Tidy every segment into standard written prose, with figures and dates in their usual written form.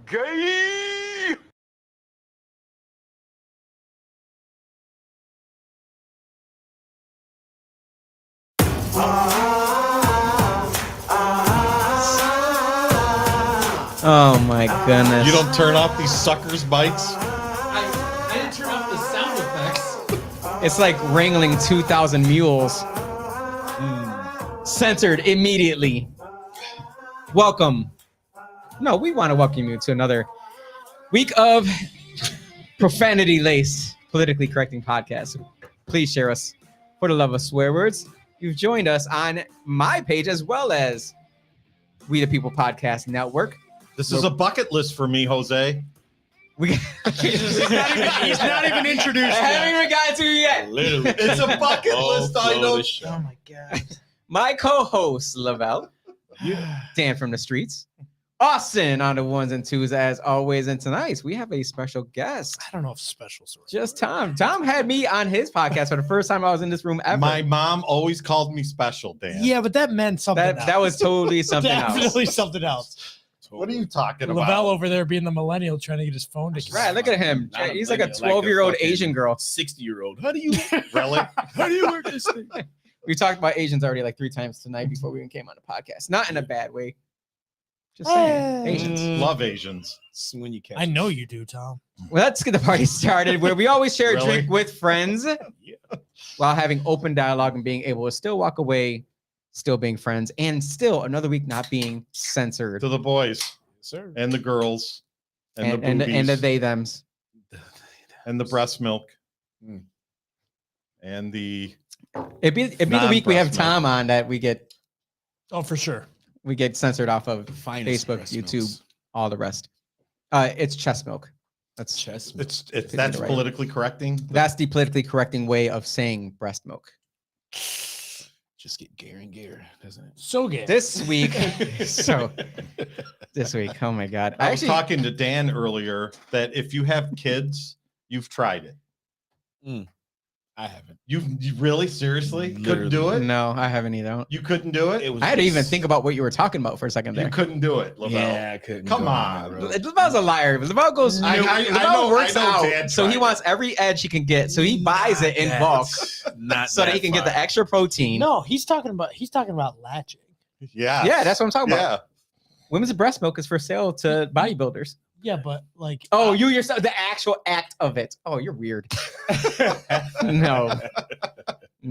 Gay! Oh my goodness. You don't turn off these suckers' bites? I didn't turn off the sound effects. It's like wrangling 2,000 mules. Censored immediately. Welcome. No, we want to welcome you to another week of profanity-laced, politically correcting podcast. Please share us for the love of swear words. You've joined us on my page as well as We the People Podcast Network. This is a bucket list for me, Jose. He's not even introduced I haven't even gotten to you yet. Literally. It's a bucket list item. Oh my god. My co-host, Lavelle. Dan from the streets. Austin on the ones and twos as always. And tonight we have a special guest. I don't know if special sort. Just Tom. Tom had me on his podcast for the first time I was in this room ever. My mom always called me special, Dan. Yeah, but that meant something else. that was totally something Definitely else. something else. What are you talking about? Lavelle over there being the millennial trying to get his phone to Right, look at him. Not He's like a millennial, 12-year-old fucking Asian girl. 60-year-old. How do you Really? how do you work this thing? We talked about Asians already like 3 times tonight before we even came on the podcast. Not in a bad way. Just saying. Asians. Love Asians. It's when you catch I know you do, Tom. Well, let's get the party started where we always share a Really? drink with friends while having open dialogue and being able to still walk away, still being friends, and still another week not being censored. To the boys sir. and the girls and, the and boobies the they thems. and the breast milk Mm. and the It'd be the week we have Non-breast milk. Tom on that we get Oh, for sure. censored off of Finest Facebook, breast YouTube, milks. all the rest. It's chest milk. That's Chest milk. it's that's Right. politically correcting. that's the politically correcting way of saying breast milk. Just get gayer and gayer, doesn't it? So good. This week, this week, oh my god! I was talking to Dan earlier that if you have kids, you've tried it. I haven't. You really seriously couldn't do it? No, I haven't either. You couldn't do it? It was I had to even just- think about what you were talking about for a second there. You couldn't do it, Lavelle. Yeah, I couldn't. Come do it, on. bro. Lavelle's a liar. Lavelle goes. I Lavelle know- works I know out, Dan so he tried wants every edge he can get. So he buys it in bulk, Not so that he can get the far. extra protein. No, he's talking about latching. Yeah. Yeah, that's what I'm talking about. Yeah. Women's breast milk is for sale to bodybuilders. Yeah, but like Oh, you yourself, the actual act of it. Oh, you're weird. No.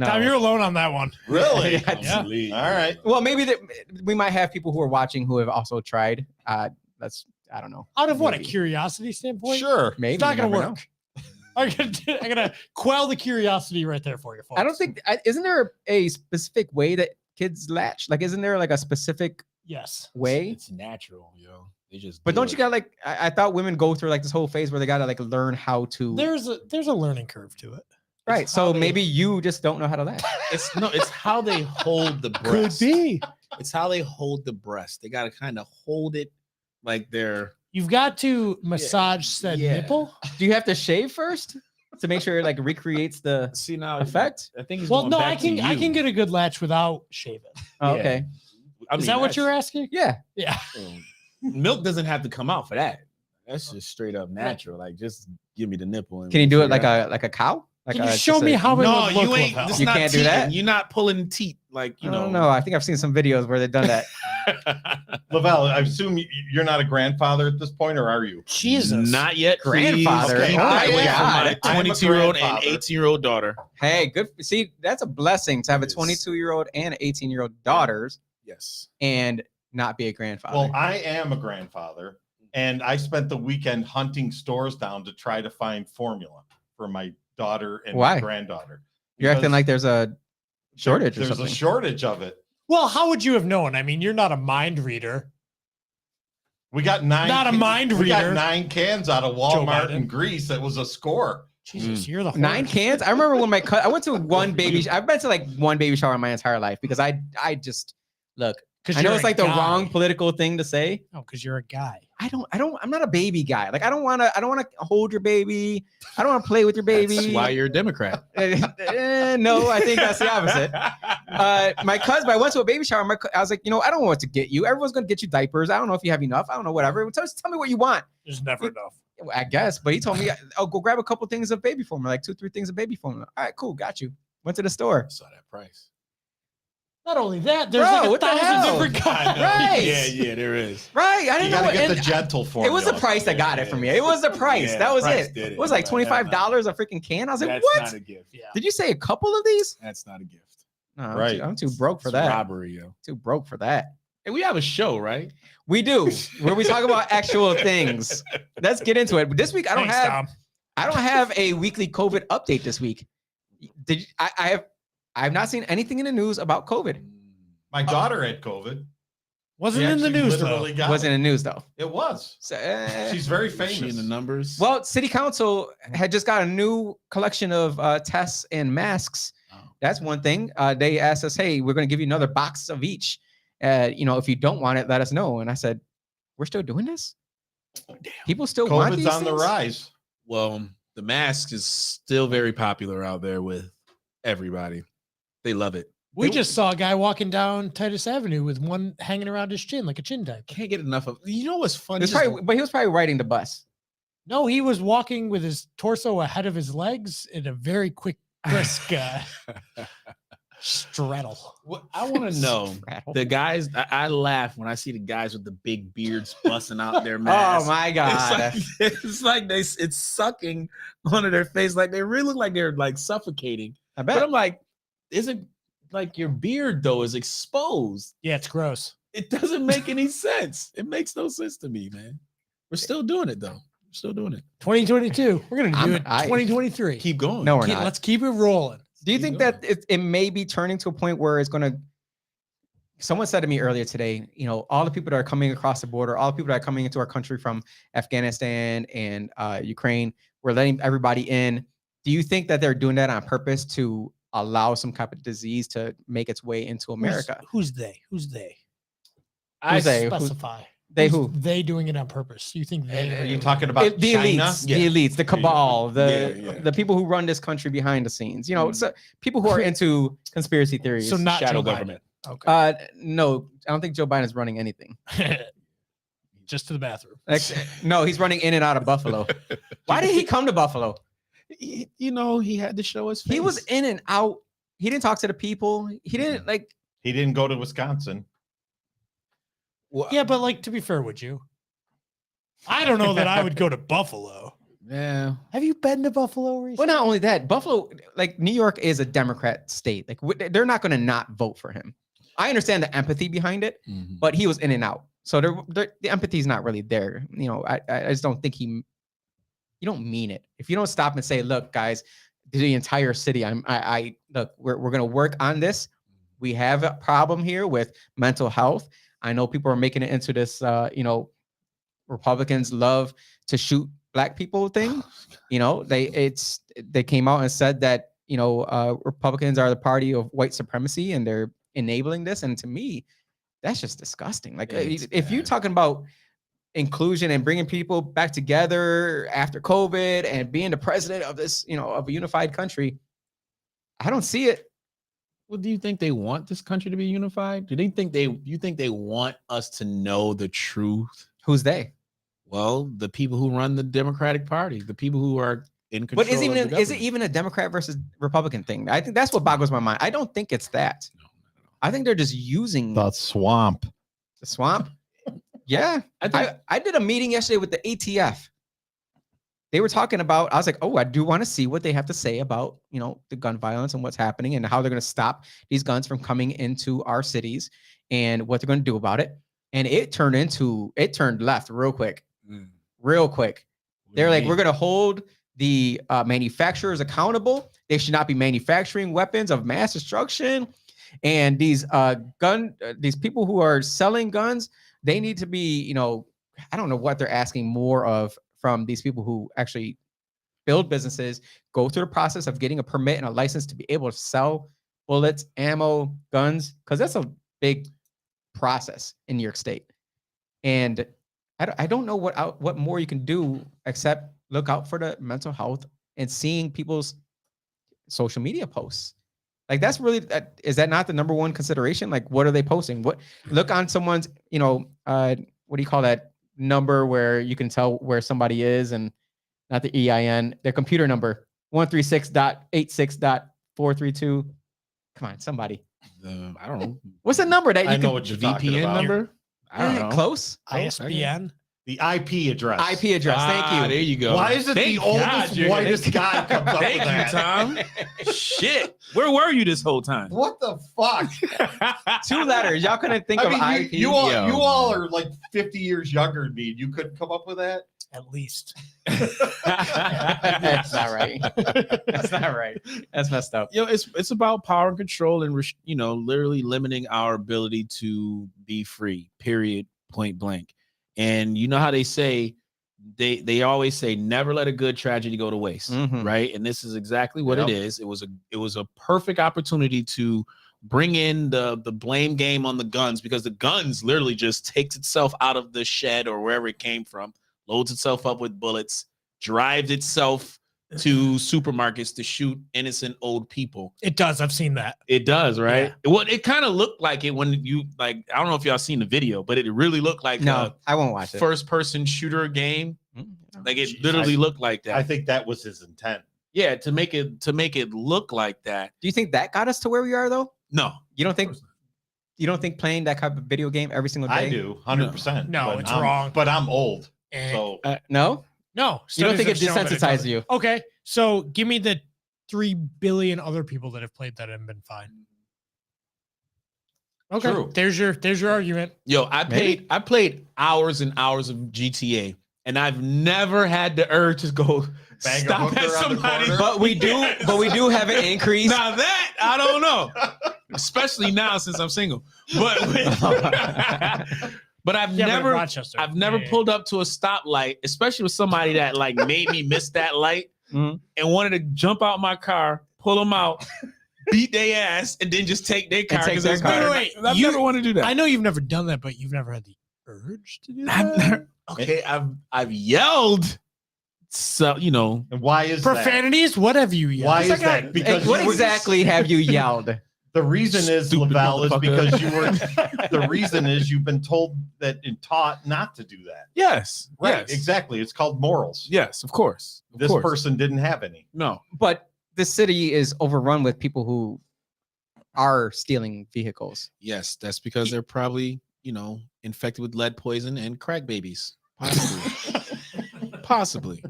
Tom, you're alone on that one. Really? Yeah. Absolutely. All right. Well, maybe that we might have people who are watching who have also tried. That's I don't know. Out of what, a Maybe. curiosity standpoint? Sure. Maybe It's not you gonna never work. I'm gonna quell the curiosity right there for you, folks. know. I don't think. Isn't there a specific way that kids latch? Like, isn't there like a specific Yes. way? It's natural, yo. They just. But do don't it. you got like? I thought women go through like this whole phase where they gotta like learn how to. There's a learning curve to it. Right. It's So how they- maybe you just don't know how to latch. It's how they hold the breast. be. It's how they hold the breast. They got to kind of hold it like they're. You've got to massage said Yeah. nipple. Do you have to shave first to make sure it like recreates the See now, effect? I think. It's Well, going no, back to I can you. get a good latch without shaving. Oh, Yeah. okay. I Is mean, that what that's- you're asking? Yeah. Yeah. Milk doesn't have to come out for that. That's just straight up natural. Like, just give me the nipple. And Can you do we'll it like figure a cow? Like Can you a- show just me a- how it No, would look? you ain't. Lavelle? This You not can't do teething. that? You're not pulling teeth. Like I you know. don't know. I think I've seen some videos where they've done that. Lavelle, I assume you're not a grandfather at this point, or are you? Jesus. Not yet. Grandfather. Please. Keep Oh that my away God. from I'm my a 22-year-old and grandfather. 18-year-old daughter. Hey, good. See, that's a blessing to have a It is. 22-year-old and 18-year-old daughters Yes. and not be a grandfather. Well, I am a grandfather, and I spent the weekend hunting stores down to try to find formula for my daughter and Why? my granddaughter. You're acting Because like there's a shortage or there's something. a shortage of it. Well, how would you have known? I mean, you're not a mind reader. We got nine. Not a mind we got reader. 9 cans out of Joe Walmart Biden. in Greece. That was a score. Jesus, you're the 9 horse. cans. I remember when I went to one baby. I've been to like one baby shower in my entire life because I just look. 'Cause I know you're it's a like the guy. wrong political thing to say. No, because you're a guy. I'm not a baby guy. Like I don't want to hold your baby. I don't want to play with your baby. That's why you're a Democrat. No, I think that's the opposite. My cousin, I went to a baby shower. I was like, I don't know what to get you. Everyone's gonna get you diapers. I don't know if you have enough. I don't know, whatever. Tell me what you want. There's never enough. I guess, but he told me, I'll go grab a couple things of baby formula, like 2-3 things of baby formula. All right, cool, got you. Went to the store. I saw that price. Not only that, there's Bro, like what the 1,000 hell? different kinds. Right. Yeah, there is. Right, I You didn't know. gotta get And the gentle it formula. was the price that got it for me. It was the price. Yeah, that was price it. did It was like But $25 a freaking can. I was like, That's what? not a gift. Yeah. Did you say a couple of these? That's not a gift. No, Right. I'm too broke for It's that. robbery, yo. Too broke for that. Hey, we have a show, right? We do, where we talk about actual things. Let's get into it. But this week, I don't have a weekly COVID update this week. I have not seen anything in the news about COVID. My daughter had COVID. Wasn't She in the actually news though. literally got Wasn't it. in the news though. It was. So, She's very Is she in famous. the numbers? well, City Council had just got a new collection of tests and masks. Oh. That's one thing. They asked us, "Hey, we're going to give you another box of each. If you don't want it, let us know." And I said, "We're still doing this? People still want COVID's these on the things?" rise. Well, the mask is still very popular out there with everybody. They love it. We just saw a guy walking down Titus Avenue with one hanging around his chin like a chin diaper. Can't get enough of. You know what's It funny? was but he was probably riding the bus. No, he was walking with his torso ahead of his legs in a very quick, brisk straddle. What I want to know, the guys. I laugh when I see the guys with the big beards busting out their masks. Oh my God. It's like it's sucking onto their face, like they really look like they're like suffocating. I But bet. I'm like, isn't like your beard though is exposed? Yeah, it's gross. It doesn't make any sense. It makes no sense to me, man. We're still doing it though. We're still doing it. 2022. We're gonna do it. I- 2023. Keep going. No, we're not. Let's keep it rolling. Do you Keep think going. that it may be turning to a point where it's going to? Someone said to me earlier today, all the people that are coming across the border, all the people that are coming into our country from Afghanistan and Ukraine, we're letting everybody in. Do you think that they're doing that on purpose to allow some type of disease to make its way into America? Who's they? Who's they? Who's they? Specify. They Who's who? They doing it on purpose. You think they? Are you talking about The China? elites, the elites, the cabal, Yeah. the people who run this country behind the scenes. Mhm. So people who are into conspiracy theories. So not shadow Joe Biden. government. Okay. No, I don't think Joe Biden is running anything. Just to the bathroom. No, he's running in and out of Buffalo. Why did he come to Buffalo? He had to show his face. He was in and out. He didn't talk to the people. He didn't like. He didn't go to Wisconsin. Well, Yeah, but like to be fair, would you? I don't know that I would go to Buffalo. yeah. Have you been to Buffalo recently? Well, not only that, Buffalo, like New York, is a Democrat state. Like they're not going to not vote for him. I understand the empathy behind it, Mhm. but he was in and out, so the empathy is not really there. I just don't think you don't mean it if you don't stop and say, look, guys, the entire city, look, we're going to work on this. We have a problem here with mental health. I know people are making it into this, Republicans love to shoot black people thing. They came out and said that, Republicans are the party of white supremacy and they're enabling this. And to me, that's just disgusting. Like It's if you're bad. talking about inclusion and bringing people back together after COVID and being the president of this, of a unified country, I don't see it. Well, do you think they want this country to be unified? Do they think you think they want us to know the truth? Who's they? Well, the people who run the Democratic Party, the people who are in control. But is of the it government. even a Democrat versus Republican thing? I think that's what boggles my mind. I don't think it's that. No. I think they're just using The swamp. the swamp. Yeah. I did a meeting yesterday with the ATF. They were talking about, I was like, oh, I do want to see what they have to say about, the gun violence and what's happening and how they're going to stop these guns from coming into our cities and what they're going to do about it. And it turned left real quick. Real quick. They're like, we're going to hold the manufacturers accountable. They should not be manufacturing weapons of mass destruction. And these these people who are selling guns, they need to be, I don't know what they're asking more of from these people who actually build businesses, go through the process of getting a permit and a license to be able to sell bullets, ammo, guns, because that's a big process in New York State. And I don't know what more you can do except look out for the mental health and seeing people's social media posts. Like that's really is that not the number one consideration? Like what are they posting? What look on someone's, what do you call that number where you can tell where somebody is and not the EIN, their computer number 136.86.432. Come on, somebody. I don't know. What's the number that you I can know what you're talking VPN about. number? I don't know. close? ISBN. The IP address. IP address. Thank you. There you go. Why is it Thank the oldest, God, whitest guy comes up Thank with you, that? Tom. Shit. Where were you this whole time? What the fuck? 2 letters. Y'all couldn't think of I mean, IP. you all are like 50 years younger than me. You couldn't come up with that? At least. That's not right. That's not right. That's messed up. It's about power and control and literally limiting our ability to be free. Period. Point blank. And you know how they say they always say never let a good tragedy go to waste, right? And this is exactly what it is. It was a perfect opportunity to bring in the blame game on the guns, because the guns literally just takes itself out of the shed or wherever it came from, loads itself up with bullets, drives itself to supermarkets to shoot innocent old people. It does. I've seen that. It does, right? Yeah. Well, it kind of looked like it when you I don't know if y'all seen the video, but it really looked like no, I won't watch it. First person shooter game. Like it literally looked like that. I think that was his intent. Yeah, to make it look like that. Do you think that got us to where we are though? No. You don't think playing that type of video game every single day? I do, 100%. No, it's wrong. But I'm old. Eh. So no? No. You don't think it studies have shown that desensitized doesn't. you? Okay. So give me the 3 billion other people that have played that and been fine. Okay. True. There's your argument. Yo, I played hours and hours of GTA, and I've never had the urge to go Bang a stop hooker at on the somebody. corner. But we do have an increase. Now that I don't know, especially now since I'm single. But I've never pulled up to a stoplight, especially with somebody that like made me miss that light and wanted to jump out my car, pull them out, beat their ass, and then just take their car. take their car. Wait, I've never want to do that. I know you've never done that, but you've never had the urge to do that. I've yelled. So and why is profanities? What have you yelled? Why is that? Because what exactly have you yelled? The reason is, Stupid Lavelle, is motherfucker. because the reason is you've been told that and taught not to do that. Yes. Right. Yes. Exactly. It's called morals. Yes, of course. Of This course. person didn't have any. No. But the city is overrun with people who are stealing vehicles. Yes, that's because they're probably, infected with lead poison and crack babies. Possibly.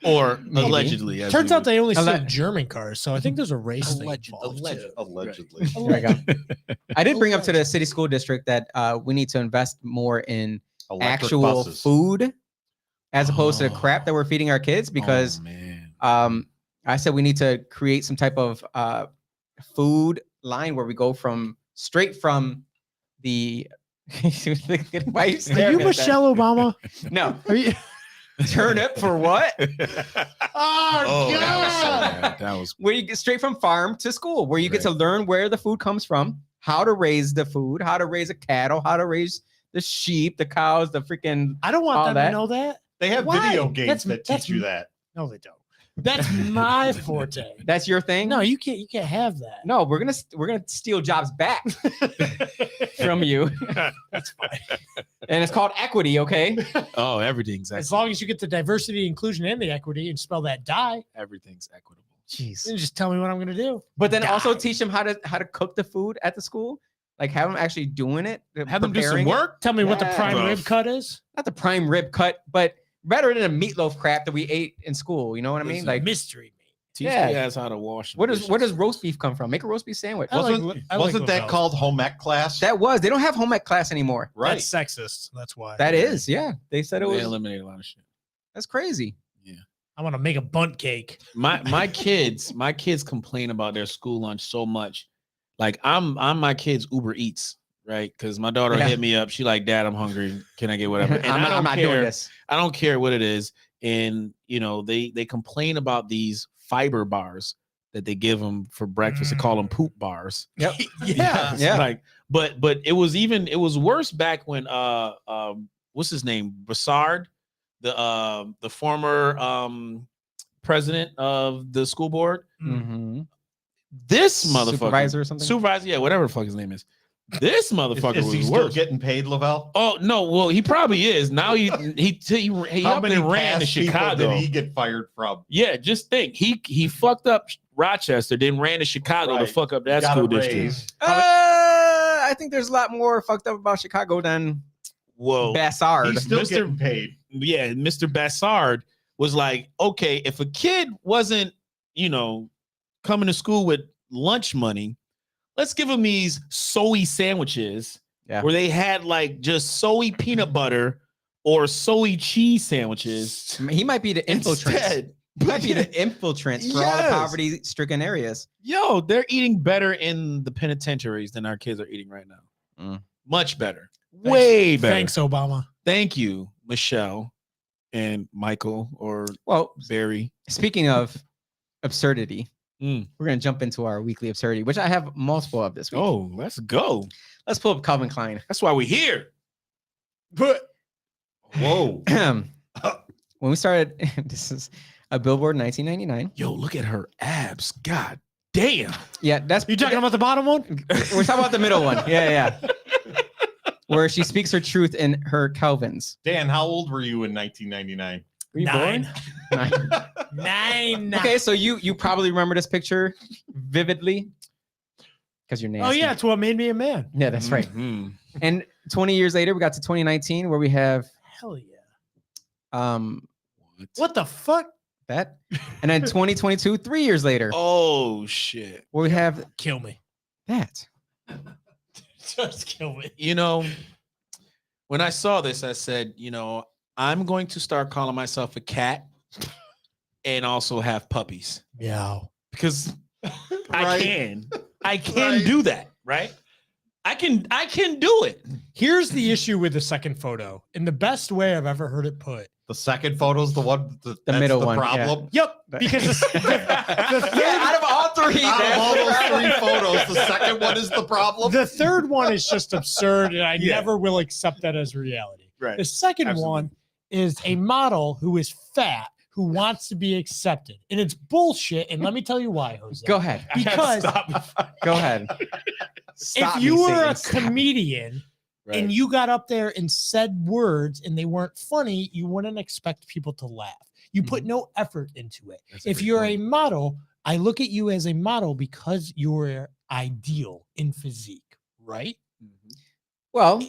Or Maybe. allegedly. Turns out they only steal German cars, so I think there's a race thing involved, too. Allegedly. There we go. I did bring up to the city school district that we need to invest more in Electric actual buses. food as opposed to the crap that we're feeding our kids, because I said we need to create some type of food line where we go straight from the Why are you Are staring you at that? Michelle Obama? No. Are you? Turnip for what? Oh, God. That was Where you get straight from farm to school, where you get to learn where the food comes from, how to raise the food, how to raise a cattle, how to raise the sheep, the cows, the freaking. I don't want all them that. to know that. They have Why? video games that That's- teach you that. No, they don't. That's my forte. That's your thing. No, you can't have that. No, we're gonna steal jobs back from you, That's fine. and it's called equity. Okay. everything's As long as you get the diversity, inclusion, and the equity, and spell that die, everything's equitable. Jeez. then just tell me what I'm gonna do. But then also Die. teach them how to cook the food at the school. Like have them actually doing it. Have them do some preparing it. work. Tell me what the Yeah. prime Rough. rib cut is. Not the prime rib cut, but better than a meatloaf crap that we ate in school. You know what I mean? Listen, Like Mystery meat. Teach Yeah. the ass how to wash. where does roast beef come from? Make a roast beef sandwich. I like- Wasn't I like that Lavelle's. called home ec class? They don't have home ec class anymore. right. That's sexist. That's why. That is, yeah. They said it They was. eliminate a lot of shit. That's crazy. I want to make a bunt cake. My kids complain about their school lunch so much. Like I'm my kids Uber Eats, right? Because my daughter Yeah. hit me up. She like, Dad, I'm hungry. Can I get whatever? And I'm not doing this. I don't care what it is. And they complain about these fiber bars that they give them for breakfast. They call them poop bars. Yep. Yeah. Yeah. Like, but it was worse back when what's his name? Broussard, the former president of the school board. Mm-hmm. This motherfucker, Supervisor or something? supervisor, yeah, whatever the fuck his name is. This motherfucker Is he was still worse. getting paid, Lavelle? Oh no, well he probably is now. He How up many and ran to past people Chicago. did he get fired from? Yeah, just think he fucked up Rochester, then ran to Chicago to Right. fuck up that Got school a district. raise. I think there's a lot more fucked up about Chicago than Whoa, Bassard. He's still Mr. getting paid. yeah, Mr. Bassard was like, okay, if a kid wasn't, coming to school with lunch money, let's give him these soy sandwiches where they had like just soy peanut butter or soy cheese sandwiches. He might be the infiltrant. Instead, He might be the infiltrants for all the Yes. poverty-stricken areas. yo, they're eating better in the penitentiaries than our kids are eating right now. Mm. Much better. Way better. Thanks, Obama. Thank you, Michelle and Michael or Well, Barry. speaking of absurdity, Mm. we're going to jump into our weekly absurdity, which I have multiple of this week. Oh, let's go. Let's pull up Calvin Klein. That's why we're here. But whoa. When we started, this is a Billboard 1999. Yo, look at her abs. God damn. Yeah, that's You talking about the bottom one? We're talking about the middle one. Yeah. Where she speaks her truth in her Calvins. Dan, how old were you in 1999? Were you Nine. born? 9. Okay, so you probably remember this picture vividly because you're nasty. Oh yeah, it's what made me a man. Yeah, that's right. Mhm. And 20 years later, we got to 2019 where we have Hell yeah. What? The fuck? that. And then 2022, 3 years later, Oh shit. where we have Kill me. that. Just kill me. When I saw this, I said, I'm going to start calling myself a cat and also have puppies Meow. because Right. I can Right. do that, right? I can do it. Here's the issue with the second photo. In the best way I've ever heard it put. The second photo's the one. That's middle the one, yeah. problem. Yep. Because the third, Out of all three, Out of all those that's- three photos, the second one is the problem. the third one is just absurd, and I Yeah. never will accept that as reality. Right. The second Absolutely. one is a model who is fat who wants to be accepted, and it's bullshit. And let me tell you why, Jose. Go ahead. Because Go ahead. Stop if me, you were a Satan. Stop. comedian and you got up there and said words and they weren't funny, you wouldn't expect people to laugh. You put no effort into it. That's a If good you're point. a model, I look at you as a model because you're ideal in physique, right? Well,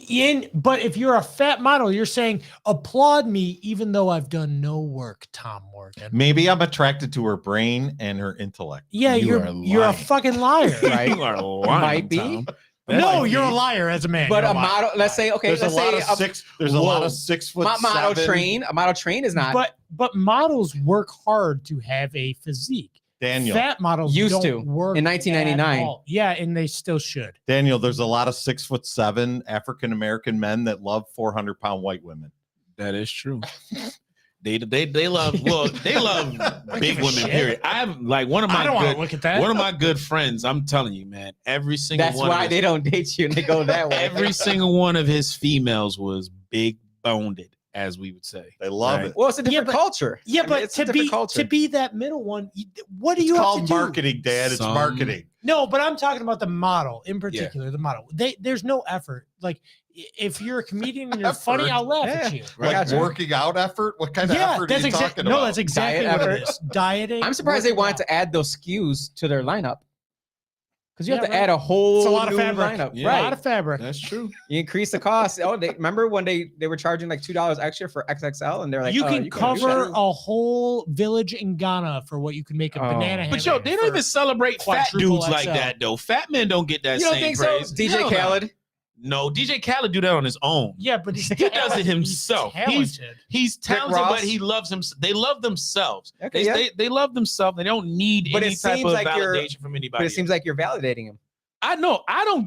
But if you're a fat model, you're saying applaud me even though I've done no work, Tom Morgan. Maybe I'm attracted to her brain and her intellect. Yeah, You you're are you're a lying. fucking liar. Right. You are lying, Might be. Tom. No, you're a liar as a man. but You're a liar. model, let's say, okay, There's a let's lot say of six. There's a lot Whoa. of 6 foot. model 7. train. A model train is not But models work hard to have a physique. Daniel. Fat models Used don't to, work in 1999. at all. Yeah, and they still should. Daniel, there's a lot of 6'7" African American men that love 400-pound white women. That is true. They love big women. shit. Period. I have like one of I my don't want good to look at that. one of my good friends. I'm telling you, man. Every single That's one. why of they his, don't date you and they go that way. every single one of his females was big boned, as we would say. They love Right. it. Well, it's a different but- culture. Yeah, I mean, but it's a to different be culture. to be that middle one, what do It's you have to called do? marketing, Dad. It's Some- marketing. No, but I'm talking about the model in particular. The model. There's no effort. Like if you're a comedian and you're funny, Effort. I'll laugh at Yeah. you. Like Gotcha. working out effort. What kind of Yeah, effort are that's you exactly talking about? no, that's exactly Diet what effort. it is. Dieting. I'm surprised they working wanted out. to add those SKUs to their lineup because you have Yeah, to right. add a whole It's a lot of new fabric. lineup. Yeah. A Right. lot of fabric. That's true. You increase the cost. Oh, they remember when they were charging like $2 extra for XXL, and they're like, you oh, can can't do cover that. a whole village in Ghana for what you can make a Oh. banana. But yo, hamburger they don't for. even celebrate fat quadruple dudes like XL. that though. Fat men don't get that You don't same think praise. so? DJ Hell no. Khaled. No, DJ Khaled do that on his own. Yeah, but he's He does it talented. himself. He's talented. He's Rick talented, Ross? but he loves him. They love themselves. Okay, They love themselves. They don't need But any it type seems of like you're- validation from anybody. But it seems like you're validating him. I know. I don't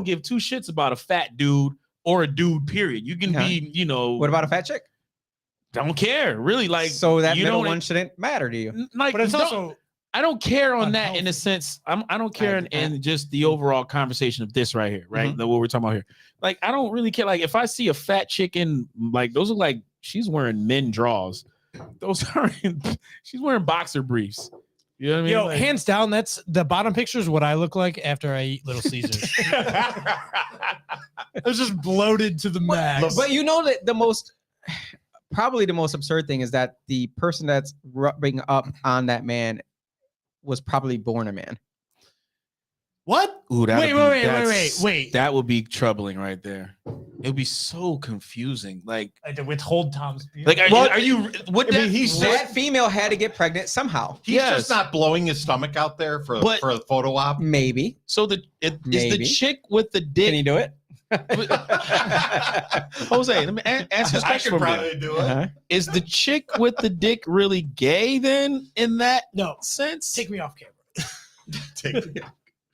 give two shits about a fat dude or a dude. Period. You can Yeah. be, What about a fat chick? don't care really. Like So that you middle don't one shouldn't matter to you. like. But it's don't- also I don't care on that in unhealthy. a sense. I don't care I- in just the overall conversation of this right here, right? Mhm. What we're talking about here. Like, I don't really care. Like, if I see a fat chicken, like those look like she's wearing men draws. Those are she's wearing boxer briefs. You know what I mean? Yo, Like- hands down, that's the bottom picture is what I look like after I eat Little Caesars. I was just bloated to the max. But you know that probably the most absurd thing is that the person that's rubbing up on that man was probably born a man. What? Ooh, that'd Wait. That would be troubling right there. It would be so confusing. Like, I had to withhold Tom's beer. like, are you? What? I mean, that- he's what- That female had to get pregnant somehow. He's Yes. just not blowing his stomach out there for a photo op. Maybe. So is the Maybe. chick with the Can dick? you do it? Jose, let me ask this I question could from you. probably do it. Uh-huh. Is the chick with the dick really gay then? In that No, sense, take me off camera.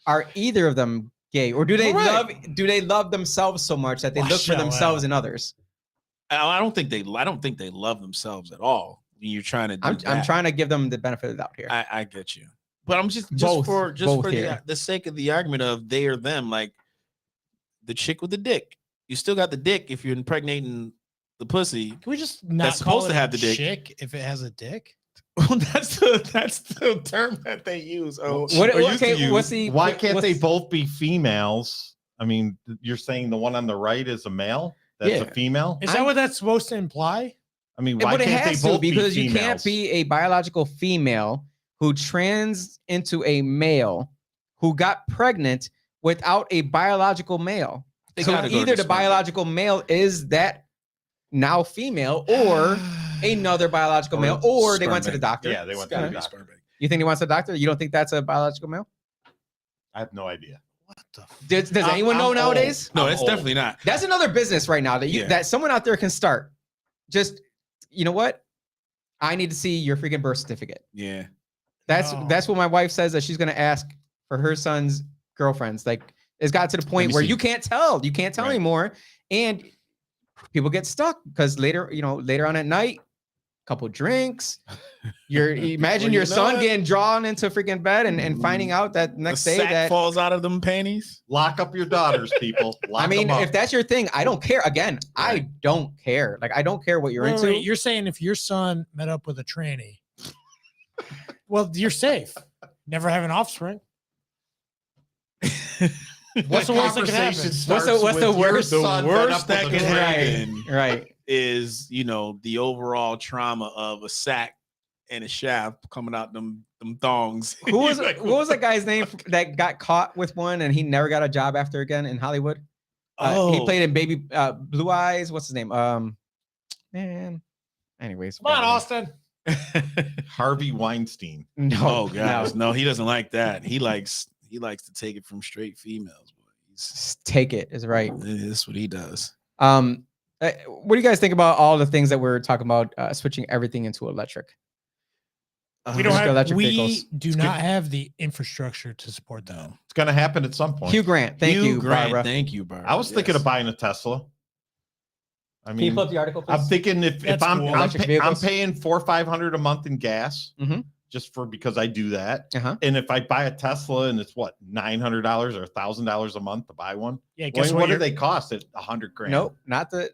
Are either of them gay, or do they Correct. love themselves so much that they look for Watch out, themselves in others? I don't think they love themselves at all. When you're trying to do I'm that. trying to give them the benefit of the doubt here. I get you, but I'm just Both for here. the sake of the argument of they or them, like the chick with the dick. You still got the dick if you're impregnating the pussy. Can we just not That's call supposed to it have the dick. chick if it has a dick? Well, that's the term that they use. Oh, What, or used to okay, use. what's the Why what- can't what's- they both be females? I mean, you're saying the one on the right is a male? That's Yeah. a female? Is that what that's supposed to imply? I mean, why But it can't they has to, both because be you can't females? be a biological female who trans into a male who got pregnant without a biological male. They So gotta go to either the sperm bank. biological male is that now female, or another biological Or male, or they sperm went to the bank. doctor. Yeah, they went to gotta the be doctor. You think he wants a doctor? You don't think that's a biological male? I have no idea. What the? Does I'm- anyone know I'm nowadays? No, I'm it's old. definitely not. That's another business right now that Yeah. that someone out there can start. Just, you know what? I need to see your freaking birth certificate. Yeah. That's No. what my wife says that she's gonna ask for her son's girlfriends. Like, it's got to the point me where see. you can't tell Right. anymore, and people get stuck because later on at night, couple drinks. Imagine Well, your you know son what? getting drawn into freaking bed and finding out that next The day sack that falls out of them panties. Lock up your daughters, people. Lock I mean, them up. if that's your thing, I don't care. Again, I Right. don't care. Like, I don't care what you're Wait, into. wait, you're saying if your son met up with a tranny, well, you're safe. Never have an offspring. What's the worst that can happen? What's the worst- The worst that can happen Right. is, the overall trauma of a sack and a shaft coming out them thongs. Who was Like, what was that guy's name that got caught with one and he never got a job after again in Hollywood? He Oh. played in Baby Blue Eyes. What's his name? Man. Anyways. Come on, Austin. Harvey Weinstein. No. Oh gosh, no. no, he doesn't like that. He likes to take it from straight females. Boy. Just take it is right. That's what he does. What do you guys think about all the things that we're talking about? Switching everything into electric. We don't Just have. electric We vehicles. do not have the infrastructure to support that. It's going to happen at some point. Hugh Grant. Thank you, Grant. Barbara. Thank you, Barbara. I was thinking of buying a Tesla. I Can you mean, pull up the article, please? I'm thinking if That's I'm cool. I'm, Electric I'm vehicles. paying $400 or $500 a month in gas, Mhm. just because I do that. Uh-huh. And if I buy a Tesla and it's what $900 or $1,000 a month to buy one, Yeah, well, guess what do you're- they cost? At $100,000. Nope, not that.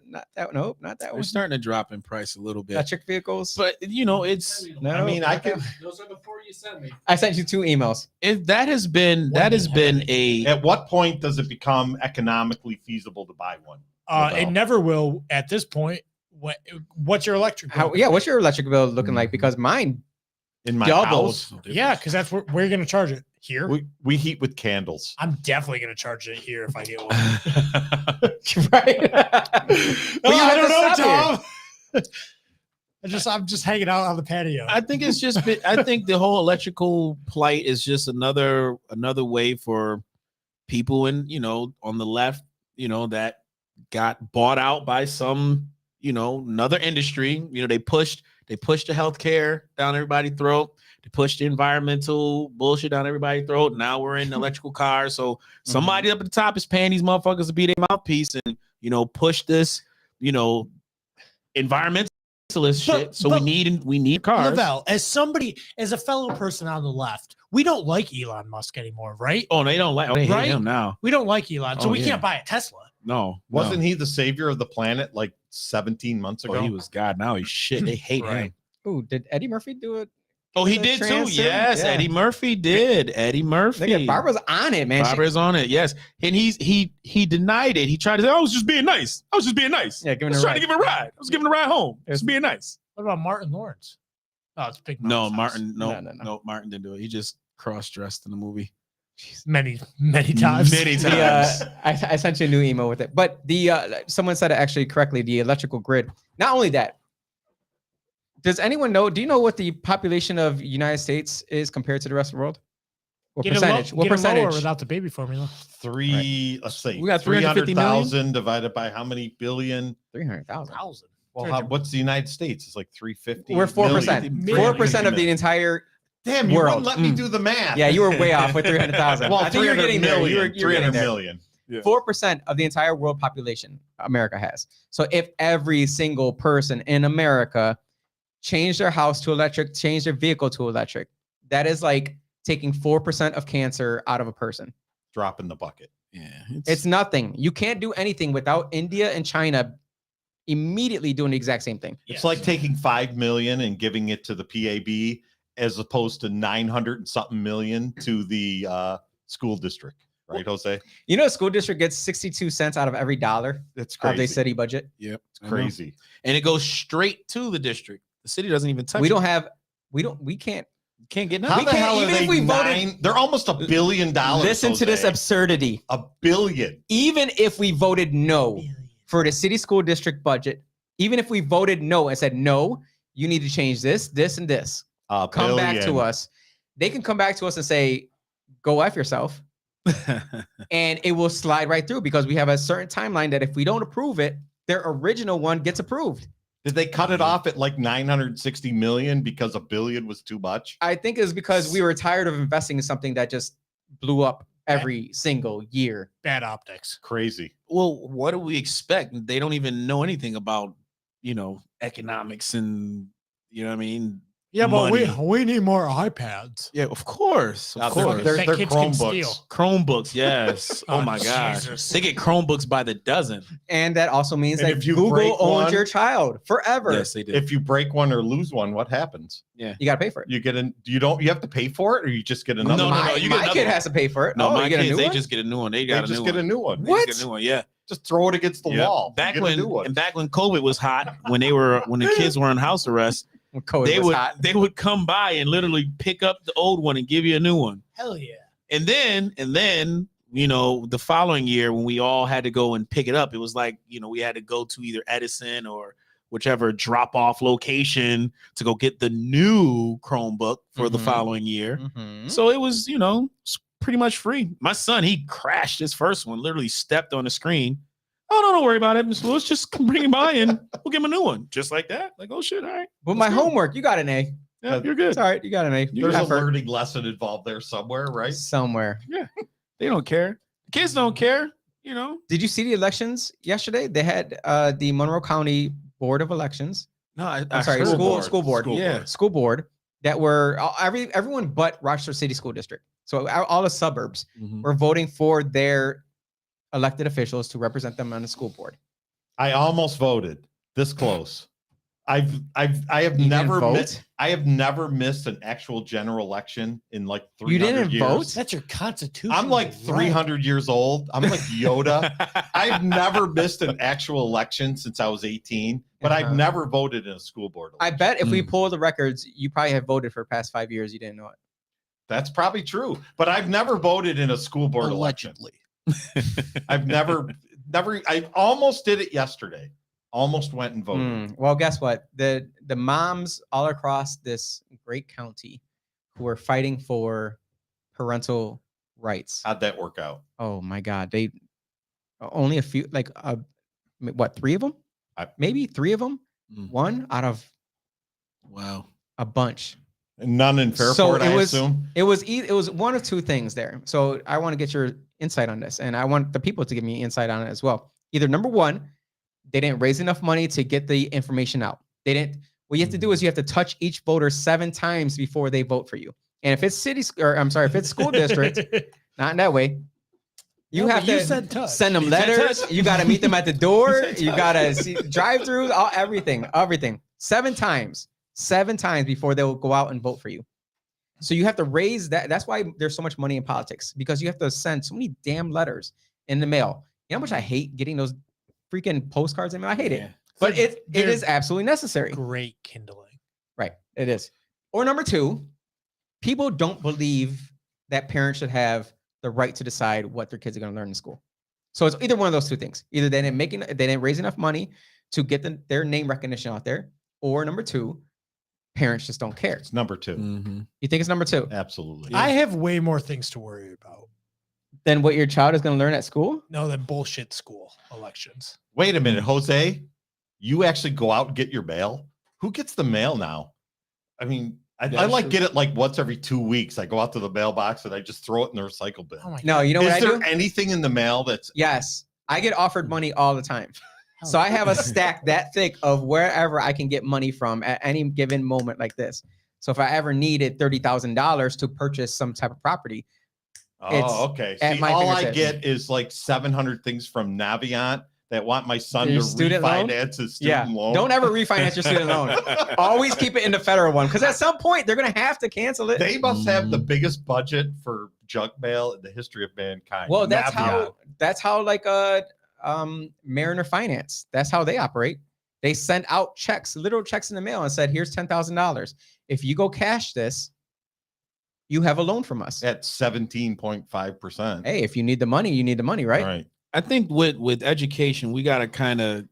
Nope, not that We're one. starting to drop in price a little bit, Electric vehicles. but it's No, I mean, I could. Those are before you send me. I sent you 2 emails. that has been a At what point does it become economically feasible to buy one? It never will at this point. What's your electric bill? What's your electric bill looking like? Because mine In my doubles. house, Yeah, because that's where you're going to charge it here. we heat with candles. I'm definitely going to charge it here if I get one. right? I don't know, Tom. I'm just hanging out on the patio. I think it's just I think the whole electrical plight is just another way for people on the left, that got bought out by some, another industry. They pushed the healthcare down everybody's throat. They pushed the environmental bullshit down everybody's throat. Now we're in electrical cars. So somebody up at the top is paying these motherfuckers to be their mouthpiece and, push this, environmentalist shit. So but- we need cars. Lavelle, as a fellow person on the left, we don't like Elon Musk anymore, right? Oh, they don't like. They hate Right? him now. We don't like Elon, so Oh, we yeah. can't buy a Tesla. No, Wasn't he the savior of the planet like 17 months ago? Oh, he was God. Now he's shit. They hate him. Right. Ooh, did Eddie Murphy do it? Oh, he The did too. trans too? Yes, Yeah. Eddie Murphy did. Eddie Murphy. Look at Barbara's on it, man. Barbara's on it. Yes, and he denied it. He tried to say, "I was just being nice. I was just being nice. Yeah, I giving was her trying to give her a ride. I was giving her a ride home. Just being nice." What about Martin Lawrence? Oh, it's Big No, Mouth's Martin. No. No, Martin didn't do it. He just cross-dressed in the movie. house. Many times. Many times. I sent you a new email with it, but someone said it actually correctly. The electrical grid. Not only that. Does anyone know? Do you know what the population of United States is compared to the rest of the world? What percentage? What Get it lower percentage? without the baby formula? Let's see. We got 350 300,000 divided by how many billion? 300,000. Well, what's the United States? It's like 350. We're 4%. million. 4% of the entire. Damn, you world. wouldn't let me do the math. Yeah, you were way off with 300,000. Well, I think you're 300 getting there. million. You're getting 300 there. million. 4% of the entire world population America has. So if every single person in America changed their house to electric, changed their vehicle to electric, that is like taking 4% of cancer out of a person. Drop in the bucket. Yeah, It's nothing. You can't do anything without India and China immediately doing the exact same thing. It's like taking 5 million and giving it to the PAB as opposed to 900 and something million to the school district. Right, Jose? You know, a school district gets 62 cents out of every dollar That's of crazy. their city budget. Yep, It's crazy. and it goes straight to the district. The city doesn't even touch. We it. don't have, we can't. Can't get How nothing. the hell are even if they we voted- They're almost $1 billion. Listen to this Jose. absurdity. $1 billion. Even if we voted no for the city school district budget, even if we voted no and said, no, you need to change this, this, and this, come back to us. They can come back to us and say, go F yourself. And it will slide right through because we have a certain timeline that if we don't approve it, their original one gets approved. Did they cut it off at like 960 million because $1 billion was too much? I think it's because we were tired of investing in something that just blew up every single year. Bad optics. Crazy. Well, what do we expect? They don't even know anything about, economics and, what I mean? Yeah, but money. we need more iPads. Yeah, of course. Now, Of course. They're That kids can steal. Chromebooks. Chromebooks, yes. Oh Oh, my gosh. Jesus. They get Chromebooks by the dozen. And that also means And that if you break Google owns one- your child forever. Yes, they did. If you break one or lose one, what happens? You got to pay for it. You get you have to pay for it, or you just get another No, one? no, my you get my another kid one. has to pay for it. No, Oh, my you get a kids, new they one? just get a new one. They They got a just new get one. a new one. They What? just get a new one, yeah. Just throw it against the Yep. wall. Back You get a new one. when COVID was hot, when the kids were on house arrest, When COVID they was would hot. they would come by and literally pick up the old one and give you a new one. Hell yeah. And then the following year when we all had to go and pick it up, it was like, we had to go to either Edison or whichever drop off location to go get the new Chromebook for the Mhm. following year. Mhm. So it was, it's pretty much free. My son, he crashed his first one, literally stepped on the screen. Oh, don't worry about it, Mr. Lewis. Just bring him by and we'll give him a new one. Just like that. Like, oh shit, all right. But my Let's go. homework, you got an A. Yeah, you're good. It's all right. You got an A. There's a Effort. learning lesson involved there somewhere, right? Somewhere. They don't care. The kids don't care, Did you see the elections yesterday? They had the Monroe County Board of Elections. No, I'm sorry, School school board. board. Yeah. School board that were everyone but Rochester City School District. So all the suburbs were voting for their elected officials to represent them on the school board. I almost voted this close. I have You never didn't missed. vote? I have never missed an actual general election in like 300 You didn't years. vote? That's your constitution. I'm like 300 years old. I'm like Yoda. I've never missed an actual election since I was 18, but I've Uh-huh. never voted in a school board I election. bet if we pull the records, you probably have voted for the past 5 years. You didn't know it. That's probably true, but I've never voted in a school board election. I've never. I almost did it yesterday. Almost went and voted. Well, guess what? The moms all across this great county who are fighting for parental rights. How'd that work out? Oh my God. They only a few, like what, 3 of them? Maybe 3 of them? Mm. 1 out of Wow. a bunch. None in Fairport, I assume. It was one of 2 things there. So I want to get your insight on this, and I want the people to give me insight on it as well. Either number 1, they didn't raise enough money to get the information out. They didn't. What you have to do is you have to touch each voter 7 times before they vote for you. And if it's if it's school district, not in that way. You have to send them You said letters. touch. You got to meet them at the door. You said You touch. got to drive through everything. 7 times. 7 times before they'll go out and vote for you. So you have to raise that. That's why there's so much money in politics, because you have to send so many damn letters in the mail. You know how much I hate getting those freaking postcards in the mail? I hate it. But it is absolutely necessary. Great kindling. Right. It is. Or number 2, people don't believe that parents should have the right to decide what their kids are going to learn in school. So it's either one of those 2 things. Either they didn't raise enough money to get their name recognition out there, or number 2, parents just don't care. It's number 2. Mm-hmm. You think it's number 2? Absolutely. I have way more things to worry about than what your child is going to learn at school? No, than bullshit school elections. Wait a minute, Jose. You actually go out and get your mail? Who gets the mail now? I mean, I like get it like once every 2 weeks. I go out to the mailbox and I just throw it in the recycle bin. Oh my No, God. you know what I do? Is there anything in the mail that's... Yes. I get offered money all the time. So I have a stack that thick of wherever I can get money from at any given moment like this. So if I ever needed $30,000 to purchase some type of property. Oh, okay. See, all I get is like 700 things from Navient that want my son to refinance his student loan. Don't ever refinance your student loan. Always keep it in the federal one, because at some point they're going to have to cancel it. They must have the biggest budget for junk mail in the history of mankind. Well, that's how like Mariner Finance, that's how they operate. They send out checks, literal checks in the mail, and said, here's $10,000. If you go cash this, you have a loan from us at 17.5%. Hey, if you need the money, you need the money, right? Right. I think with education, we got to kind of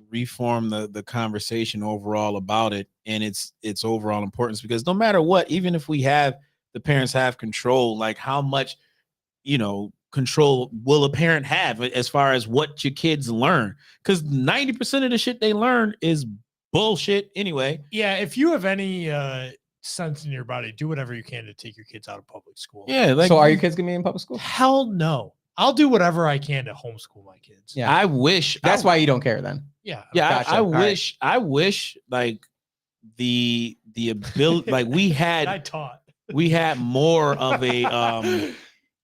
reform the conversation overall about it and its overall importance, because no matter what, even if the parents have control, like how much, control will a parent have as far as what your kids learn? Because 90% of the shit they learn is bullshit anyway. Yeah, if you have any sense in your body, do whatever you can to take your kids out of public school. Yeah. So are your kids gonna be in public school? Hell no. I'll do whatever I can to homeschool my kids. Yeah. I wish that's why you don't care then. Yeah. Yeah. Gotcha. I wish like the ability, like we had more of a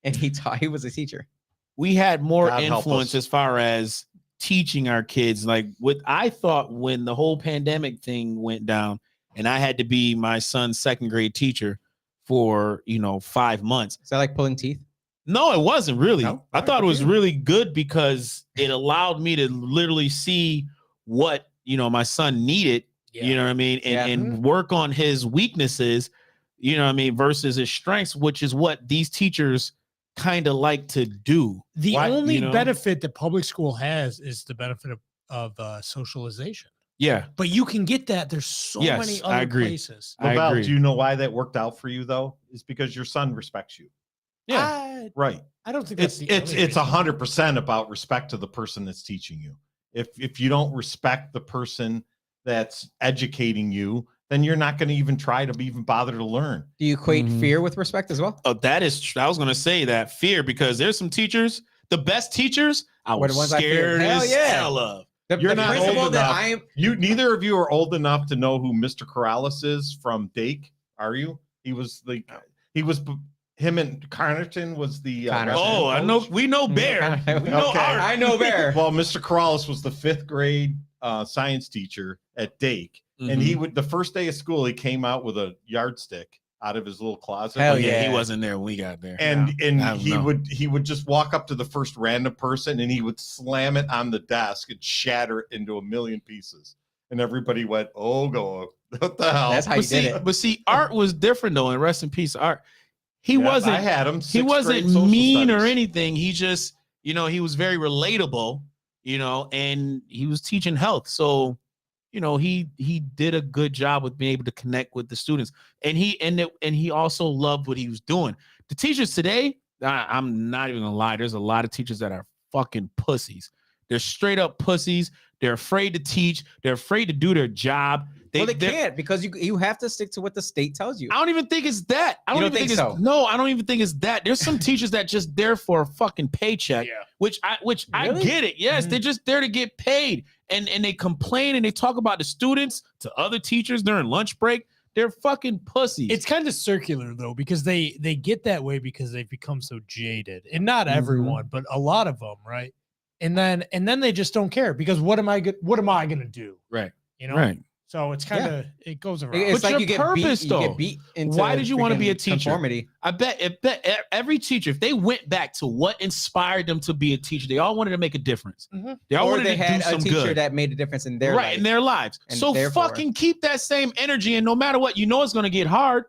and he was a teacher. We had more God influence as far as teaching our kids. Like what I thought when the whole pandemic thing went down and I had to be my son's 2nd grade teacher for, 5 months. Is that like pulling teeth? No, it wasn't really. No? I thought it was really good because it allowed me to literally see what, my son needed, you know what I mean? And work on his weaknesses, you know what I mean? Versus his strengths, which is what these teachers kind of like to do. The only benefit that public school has is the benefit of socialization. Yeah. But you can get that. There's so many other places. Well, do you know why that worked out for you though? It's because your son respects you. Yeah. Right. I don't think it's 100% about respect to the person that's teaching you. If you don't respect the person that's educating you, then you're not going to even try to even bother to learn. Do you equate fear with respect as well? Oh, that is, I was going to say that fear, because there's some teachers, the best teachers, I was scared as hell of. You're not old enough. Neither of you are old enough to know who Mr. Corrales is from Dake, are you? Him and Carnerton was the. I know. We know Bear. I know Bear. Well, Mr. Corrales was the 5th grade science teacher at Dake. And he would, the first day of school, he came out with a yardstick out of his little closet. Hell yeah. He wasn't there when we got there. And he would just walk up to the first random person and he would slam it on the desk and shatter it into a million pieces. And everybody went, "Oh, go! What the hell?" That's how you did it. But see, Art was different though. And rest in peace, Art. He wasn't. I had him. He wasn't mean or anything. He just, he was very relatable. And he was teaching health. So. He did a good job with being able to connect with the students, and he also loved what he was doing. The teachers today, I'm not even gonna lie, there's a lot of teachers that are fucking pussies. They're straight up pussies. They're afraid to teach. They're afraid to do their job. They can't, because you have to stick to what the state tells you. I don't even think it's that. I don't think so. No, I don't even think it's that. There's some teachers that just there for a fucking paycheck. Yeah. Which I get it. Yes, they're just there to get paid. And they complain and they talk about the students to other teachers during lunch break. They're fucking pussies. It's kind of circular though, because they get that way because they've become so jaded. And not everyone, but a lot of them, right? And then they just don't care, because what am I gonna do? Right. Right. So it's kind of it goes around. It's But like your you get purpose, beat, though. you get beat into Why did you want to be a freaking teacher? Conformity. I bet every teacher, if they went back to what inspired them to be a teacher, they all wanted to make a difference. They all Or wanted they to had do a some teacher good. that made a difference in their Right, life. in their lives. And So therefore- fucking keep that same energy, and no matter what, you know it's gonna get hard.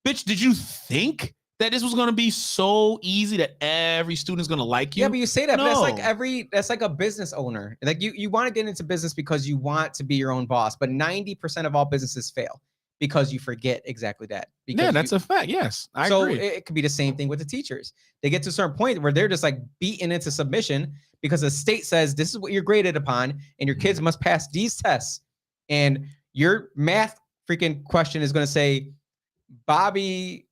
Bitch, did you think that this was gonna be so easy that every student's gonna like you? Yeah, but you say that, but No. that's like a business owner. Like you want to get into business because you want to be your own boss, but 90% of all businesses fail because you forget exactly that. Because Yeah, that's a fact. Yes, I so agree. it could be the same thing with the teachers. They get to a certain point where they're just like beaten into submission because the state says this is what you're graded upon, and your kids must pass these tests. And your math freaking question is going to say, Bobby,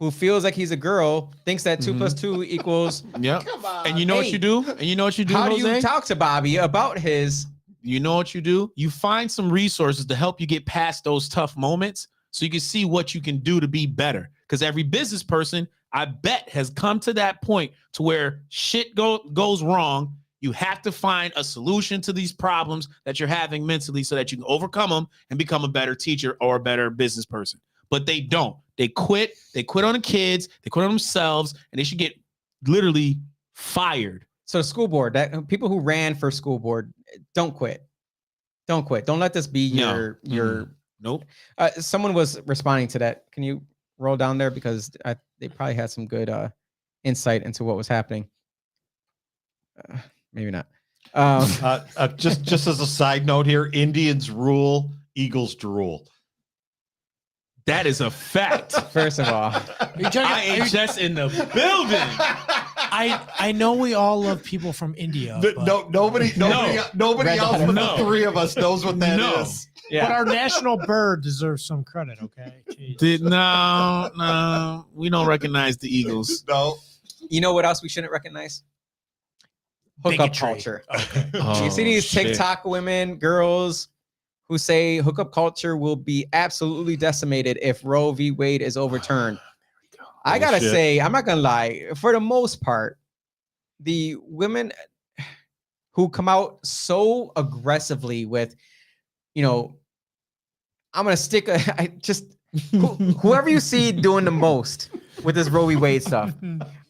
who feels like he's a girl, thinks that 2 + 2 equals. Yep. Come on. And you know what Hey, you do? And you know what you do, How do Jose? you talk to Bobby about his? You know what you do? You find some resources to help you get past those tough moments so you can see what you can do to be better. Because every business person, I bet, has come to that point to where shit goes wrong. You have to find a solution to these problems that you're having mentally so that you can overcome them and become a better teacher or a better business person. But they don't. They quit. They quit on the kids. They quit on themselves, and they should get literally fired. So the school board, that people who ran for school board, don't quit. Don't quit. Don't let this be your Nope. Someone was responding to that. Can you roll down there because they probably had some good insight into what was happening. Maybe not. Just as a side note here, Indians rule, Eagles drool. That is a fact. First of all, IHS in the building. I know we all love people from India. But Nobody else but No. the three of us knows what that is. yeah. But our national bird deserves some credit, okay? Jeez. No, we don't recognize the Eagles. No. You know what else we shouldn't recognize? Hookup Bigotry. culture. Okay. You see these TikTok women, girls who say hookup culture will be absolutely decimated if Roe v. Wade is overturned. I gotta say, I'm not gonna lie. For the most part, the women who come out so aggressively with, I'm gonna stick. Whoever you see doing the most with this Roe v. Wade stuff,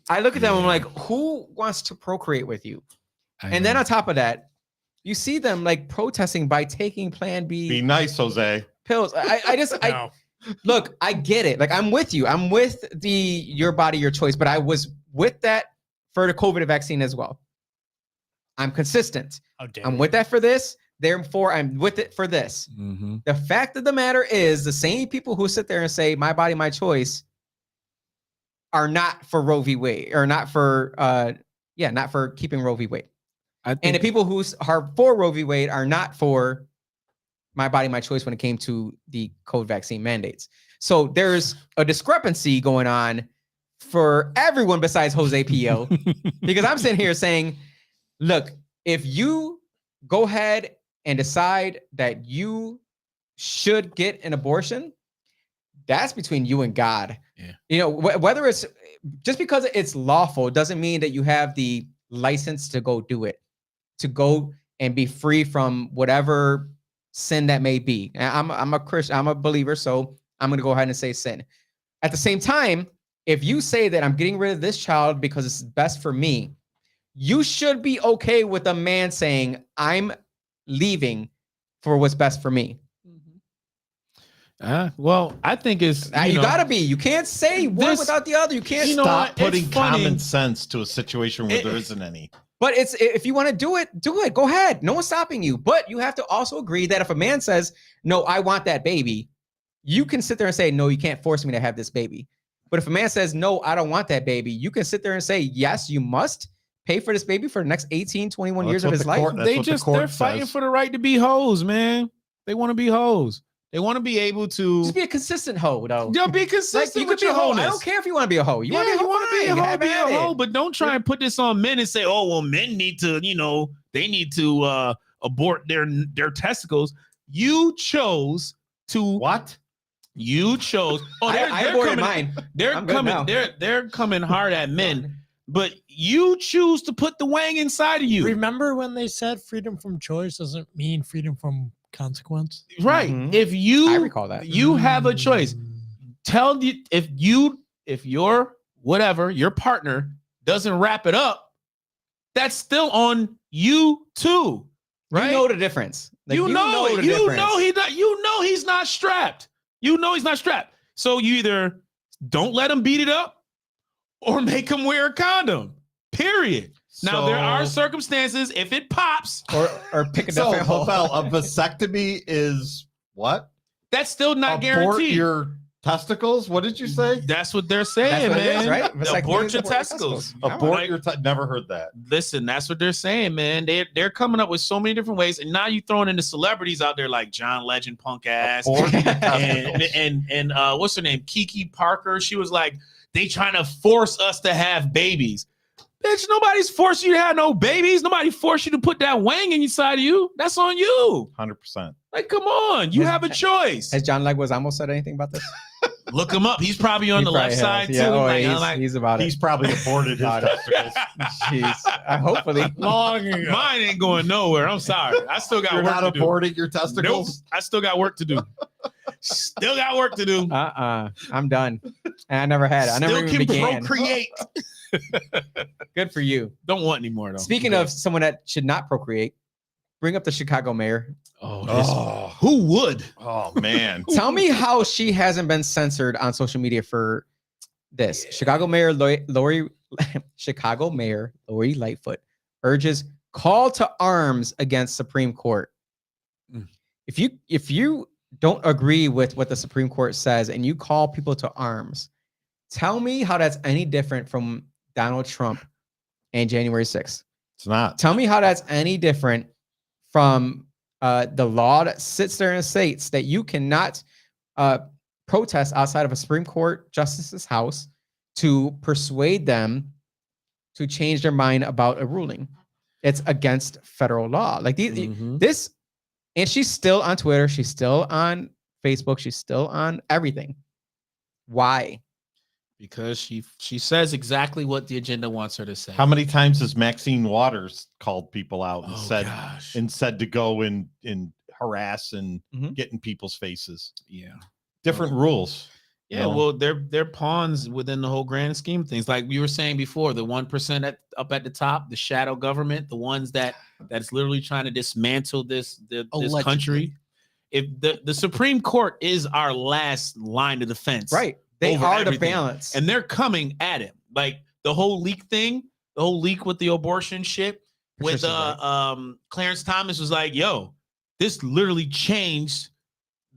I look at them. I'm like, who wants to procreate with you? And then on top of that, you see them like protesting by taking Plan B. Be nice, Jose. Pills. Look, I get it. Like, I'm with you. I'm with the your body, your choice, but I was with that for the COVID vaccine as well. I'm consistent. I'm with that for this. Therefore, I'm with it for this. Mm-hmm. The fact of the matter is the same people who sit there and say, my body, my choice, are not for Roe v. Wade, or not for, not for keeping Roe v. Wade. And the people who are for Roe v. Wade are not for my body, my choice when it came to the COVID vaccine mandates. So there's a discrepancy going on for everyone besides Jose P.O. because I'm sitting here saying, look, if you go ahead and decide that you should get an abortion, that's between you and God. Yeah. Whether it's just because it's lawful doesn't mean that you have the license to go do it, to go and be free from whatever sin that may be. I'm a Christian, I'm a believer, so I'm going to go ahead and say sin. At the same time, if you say that I'm getting rid of this child because it's best for me, you should be okay with a man saying, I'm leaving for what's best for me. Well, I think it's you gotta be. You can't say one without the other. You can't stop putting common sense to a situation where there isn't any. But it's if you want to do it, go ahead. No one's stopping you. But you have to also agree that if a man says, no, I want that baby, you can sit there and say, no, you can't force me to have this baby. But if a man says, no, I don't want that baby, you can sit there and say, yes, you must pay for this baby for the next 18, 21 years of his life. They're fighting for the right to be hoes, man. They want to be hoes. They want to be able to just be a consistent hoe, though. They'll be consistent. You could be a hoe. I don't care if you want to be a hoe. You want to be a hoe, be a hoe. But don't try and put this on men and say, "Oh, well, men need to, they need to abort their testicles." You chose to what? You chose. Oh, I aborted mine. They're coming. They're coming hard at men. But you choose to put the wang inside of you. Remember when they said freedom from choice doesn't mean freedom from consequence. Right. Mhm. If you I recall that. you have a choice. Tell you if your whatever your partner doesn't wrap it up, that's still on you too. Right? You know the difference. Like, you know the it. You difference. know he not. You know he's not strapped. You know he's not strapped. So you either don't let him beat it up, or make him wear a condom. Period. Now there are circumstances if it pops, or pick a So, different hole. a vasectomy is what? that's still not Abort guaranteed. your testicles? What did you say? That's what they're saying, That's what it man. is, right? Vasectomy Abort is your abort your testicles. testicles. Abort your never heard that. Listen, that's what they're saying, man. They're coming up with so many different ways, and now you throwing in the celebrities out there like John Legend, punk ass, Abort your and testicles. and what's her name, Kiki Parker. She was like, they trying to force us to have babies. Bitch, nobody's forcing you to have no babies. Nobody forced you to put that wang inside of you. That's on you. 100%. Like, come on, you have a choice. Has John Leguizamo said anything about this? Look him up. He's probably on He the probably left has. side Yeah, too. oh, Like, he's about it. He's probably aborted his About it. testicles. Jeez. Hopefully. Long ago. mine ain't going nowhere. I'm sorry. I still got You're work not to do. aborting your Nope. testicles? I still got work to do. Still got work to do. I'm done. And I never had it. I never Still even can began. procreate. Good for you. Don't want any more though. Speaking of someone that should not procreate, bring up the Chicago mayor. Oh, who would? oh man. Tell me how she hasn't been censored on social media for this. Chicago Mayor Lori Lightfoot urges call to arms against Supreme Court. Mm. If you don't agree with what the Supreme Court says and you call people to arms, tell me how that's any different from Donald Trump and January 6th. It's not. Tell me how that's any different from the law that sits there and states that you cannot protest outside of a Supreme Court justice's house to persuade them to change their mind about a ruling. It's against federal law. Like this, and she's still on Twitter. She's still on Facebook. She's still on everything. Why? Because she says exactly what the agenda wants her to say. How many times has Maxine Waters called people out and Gosh. said to go and harass and get in people's faces? Yeah. Different rules. Yeah, well, they're pawns within the whole grand scheme of things. Like we were saying before, the 1% up at the top, the shadow government, the ones that's literally trying to dismantle this country. If the Supreme Court is our last line of defense, right? They are everything. the balance, and they're coming at him. Like the whole leak thing, the whole leak with the abortion shit. With Clarence Thomas was like, "Yo, this literally changed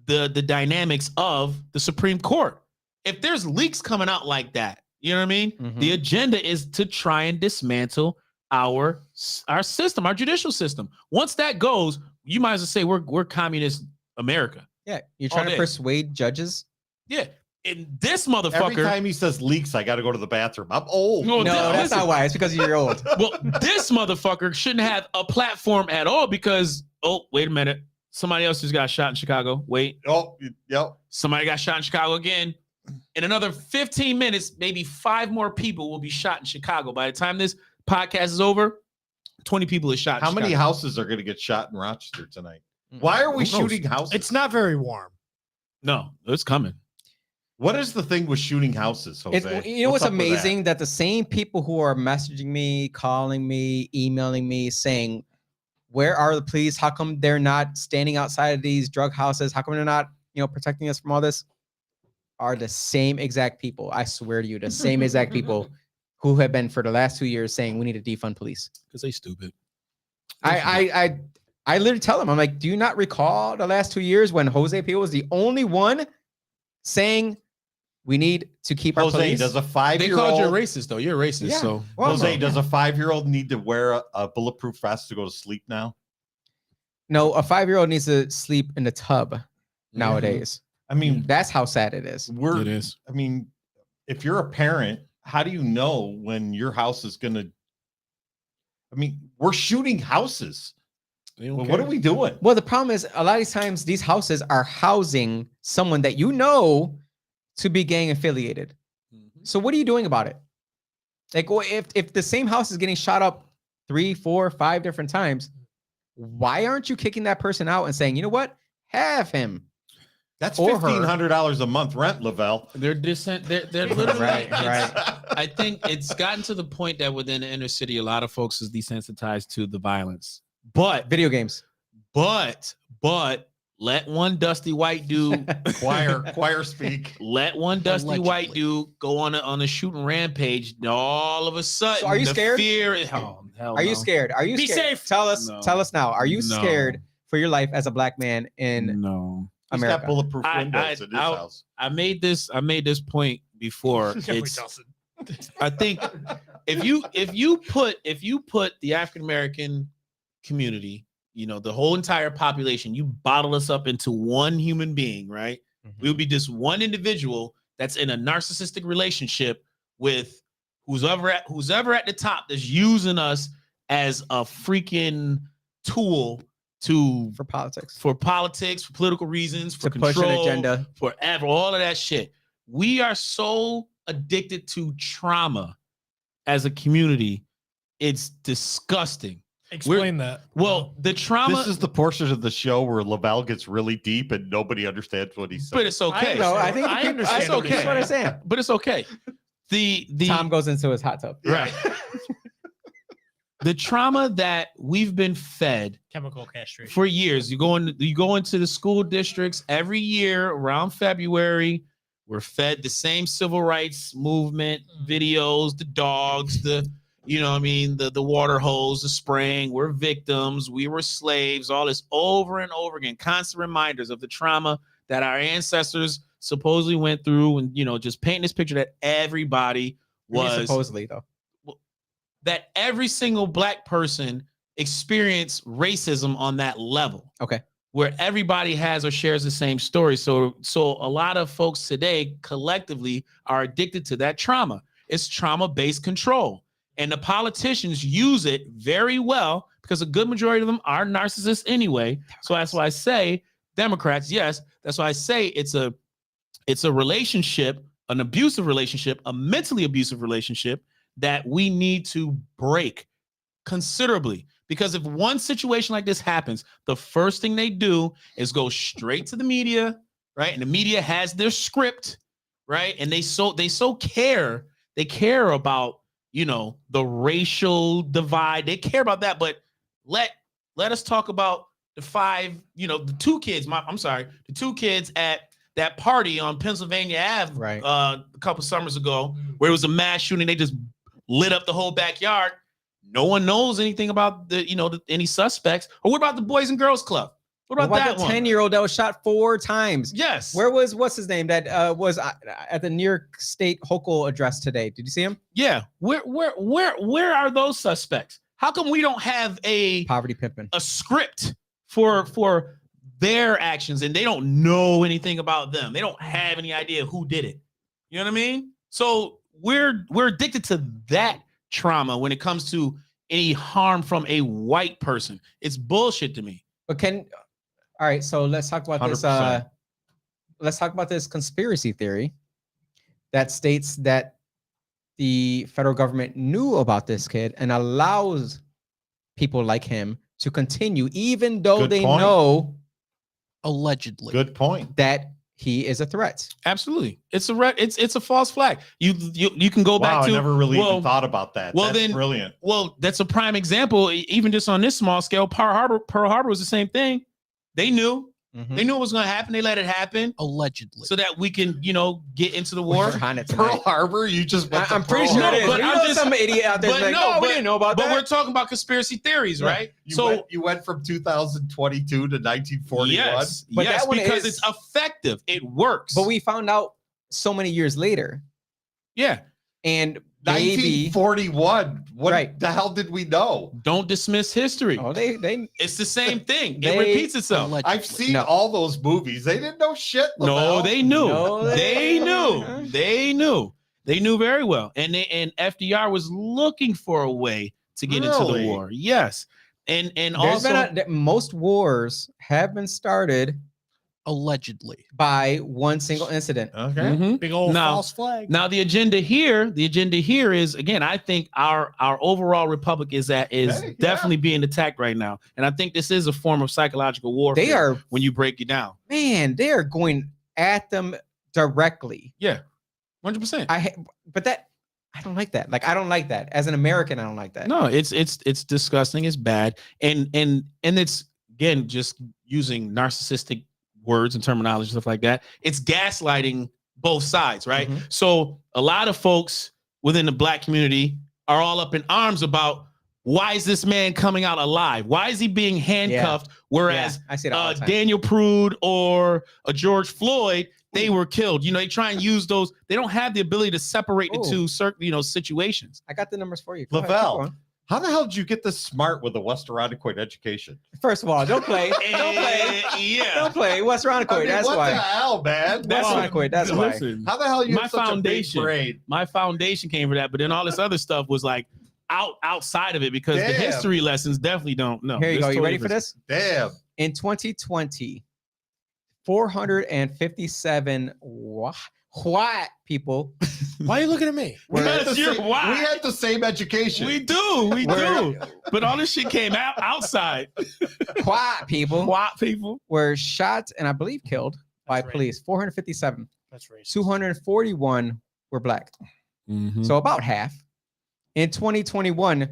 the dynamics of the Supreme Court." If there's leaks coming out like that, you know what I mean? Mm-hmm. The agenda is to try and dismantle our system, our judicial system. Once that goes, you might as well say we're communist America. Yeah, you're trying to persuade judges. Yeah, and this motherfucker. Every time he says leaks, I got to go to the bathroom. I'm old. No, that's not why. It's because you're old. Well, this motherfucker shouldn't have a platform at all because wait a minute, somebody else just got shot in Chicago. Wait. Oh, yep. Somebody got shot in Chicago again. In another 15 minutes, maybe 5 more people will be shot in Chicago. By the time this podcast is over, 20 people are shot. How many houses are going to get shot in Rochester tonight? Mm-hmm. Why are we shooting houses? It's not very warm. No, it's coming. What is the thing with shooting houses, Jose? You know what's amazing? That the same people who are messaging me, calling me, emailing me, saying, "Where are the police? How come they're not standing outside of these drug houses? How come they're not, protecting us from all this?" Are the same exact people. I swear to you, the same exact people who have been for the last 2 years saying we need to defund police. Because they stupid. I literally tell them, I'm like, do you not recall the last 2 years when Jose Pio was the only one saying we need to keep our police? Does a 5-year-old... They called you a racist, though. You're a racist, Yeah. so... Well, Jose, does a 5-year-old need to wear a bulletproof vest to go to sleep now? No, a 5-year-old needs to sleep in the tub nowadays. I mean, that's how sad it is. It is. I mean, if you're a parent, how do you know when your house is going to... I mean, we're shooting houses. Well, what are we doing? Well, the problem is a lot of these times these houses are housing someone that to be gang affiliated. Mm-hmm. So what are you doing about it? Like, if the same house is getting shot up 3, 4, 5 different times, why aren't you kicking that person out and saying, you know what, have him? That's Or her. $1,500 a month rent, Lavelle. They're literally Right. I think it's gotten to the point that within the inner city, a lot of folks is desensitized to the violence. But Video games. But let one dusty white dude choir speak. Let one dusty white dude go on a shooting rampage. All of a sudden, So are you scared? Hell are you scared? Are you Be scared? safe. Tell us. No. Tell us now. Are you No. scared for your life as a black man in No. He's America? got bulletproof windows in his house. I made this point before. I think if you put the African American community, you know, the whole entire population, you bottle us up into one human being, right? Mm-hmm. We'll be just one individual that's in a narcissistic relationship with who's ever at the top that's using us as a freaking tool for politics, for political reasons, for to control, push an agenda, forever, all of that shit. We are so addicted to trauma as a community. It's disgusting. Explain that. Well, the trauma. This is the portion of the show where Lavelle gets really deep and nobody understands what he's saying. But it's okay. I think I understand. It's okay. That's what I'm saying. But it's okay. The Tom goes into his hot tub. Right. The trauma that we've been fed Chemical castration for years. You go into the school districts every year around February. We're fed the same civil rights movement videos, the dogs, the water hose, the spraying. We're victims. We were slaves. All this over and over again. Constant reminders of the trauma that our ancestors supposedly went through, and just painting this picture that everybody was supposedly though. That every single black person experienced racism on that level. Okay. Where everybody has or shares the same story. So a lot of folks today collectively are addicted to that trauma. It's trauma-based control. And the politicians use it very well because a good majority of them are narcissists anyway. So that's why I say Democrats, yes. That's why I say it's a relationship, an abusive relationship, a mentally abusive relationship that we need to break considerably. Because if one situation like this happens, the first thing they do is go straight to the media, right? And the media has their script, right? And they care. They care about, the racial divide. They care about that. But let us talk about the two kids at that party on Pennsylvania Ave right. A couple summers ago, where it was a mass shooting. They just lit up the whole backyard. No one knows anything about any suspects. Or what about the Boys and Girls Club? What about that the one? 10-year-old that was shot 4 times? Yes. What's his name that was at the New York State Hochul address today? Did you see him? Yeah. Where are those suspects? How come we don't have a poverty pimping, a script for their actions, and they don't know anything about them? They don't have any idea who did it. You know what I mean? So we're addicted to that trauma when it comes to any harm from a white person. It's bullshit to me. But all right, so let's talk about 100%. this. Let's talk about this conspiracy theory that states that the federal government knew about this kid and allows people like him to continue, even though Good they point. know, allegedly, Good point, that he is a threat. Absolutely, it's a false flag. You can go back to. I never really even thought about that. Well, that's then brilliant. Well, that's a prime example. Even just on this small scale, Pearl Harbor was the same thing. They knew. Mm-hmm. They knew it was going to happen. They let it happen allegedly, so that we can, get into the war. Pearl Harbor, you just. I'm pretty sure it is. But I'm just some idiot out there. We didn't know about that. But we're talking about conspiracy theories, right? You went from 2022 to 1941. Yes, but that one because it's effective. It works. But we found out so many years later. Yeah, and 1941. What right. the hell did we know? Don't dismiss history. Oh, it's the same thing. It repeats itself. Allegedly. I've seen all those movies. They didn't know shit. No, they knew. No, they knew. They knew. They knew very well. And FDR was looking for a way to get into the war. Yes. And also most wars have been started Allegedly. by one single incident. Okay. Mhm. Big old Now- false flag. Now the agenda here is again, I think our overall republic is definitely being attacked right now, and I think this is a form of psychological warfare. They are, when you break it down. man, they are going at them directly. Yeah, 100%. But I don't like that. Like, I don't like that. As an American, I don't like that. No, it's disgusting. It's bad, and it's again just using narcissistic words and terminology, stuff like that. It's gaslighting both sides, right? Mhm. So a lot of folks within the Black community are all up in arms about why is this man coming out alive? Why is he being handcuffed? Whereas I see that all the time. Daniel Prude or George Floyd, they were killed. You know, they try and use those. They don't have the ability to separate the two certain, situations. I got the numbers for you. Go ahead, Lavelle, keep going. how the hell did you get this smart with a West Irondequoit education? First of all, don't play. Don't play. Yeah. Don't play. West Irondequoit. That's what why. the hell, man? West Irondequoit. That's why. Listen, How the hell you My have such foundation. a big brain? my foundation came for that, but then all this other stuff was like outside of it because the Damn. history lessons definitely don't know. Here you go. You ready for this? Damn. In 2020, 457 white people Why are you looking at me? We had, Because the you're same, white. we had the same education. We do. But all this shit came outside. white people White people. were shot and I believe killed by That's right. police. 457. That's racist. 241 were Black. So about half. In 2021,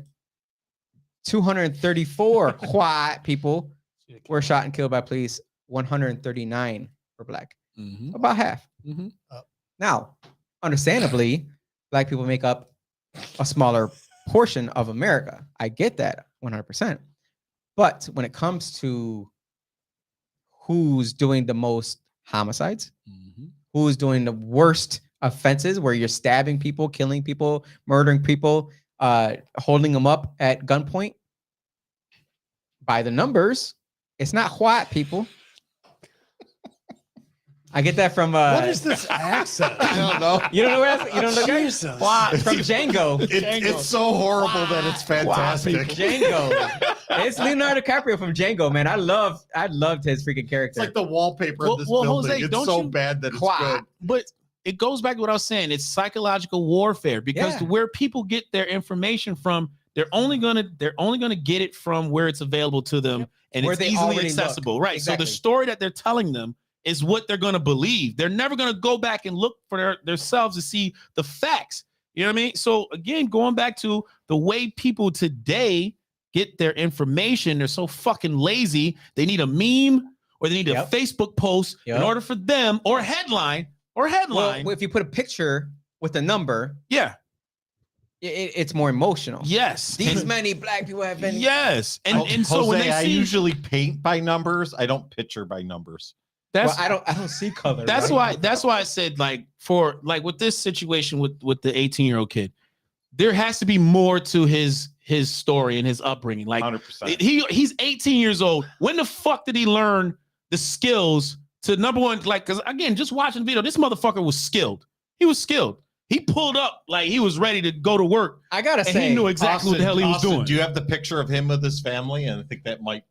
234 white people were shot and killed by police. 139 were Black. About half. Now, understandably, Black people make up a smaller portion of America. I get that 100%. But when it comes to who's doing the most homicides, who's doing the worst offenses where you're stabbing people, killing people, murdering people, holding them up at gunpoint, by the numbers, it's not white people. I get that from what is this accent? I don't know. you don't know where that's, you don't know that? Jesus. From Django. It's so horrible that it's fantastic. Django. It's Leonardo DiCaprio from Django, man. I loved his freaking It's character. like the wallpaper Well- of this well, building. Jose, It's don't so you- bad that it's Quack. good. But it goes back to what I was saying. It's psychological warfare because Yeah. where people get their information from, they're only gonna get it from where it's available to them and Where it's they easily already look. accessible. Right. Exactly. So the story that they're telling them is what they're gonna believe. They're never gonna go back and look for themselves to see the facts. You know what I mean? So again, going back to the way people today get their information, they're so fucking lazy. They need a meme or they need a Yep. Facebook post in Yep. order for them or headline. well, if you put a picture with a number, Yeah. it's more emotional. Yes. These many Black people have been. Yes. And Jose, so when they I see usually paint by numbers. I don't picture by numbers. that's Well, I don't see color. that's right? why I said with this situation with the 18-year-old kid, there has to be more to his story and his upbringing. Like 100%. he's 18 years old. When the fuck did he learn the skills to number one? Like, because again, just watching the video, this motherfucker was skilled. He was skilled. He pulled up like he was ready to go to work. I gotta And say, he knew exactly what the hell he was Austin, doing. do you have the picture of him with his family? And I think that might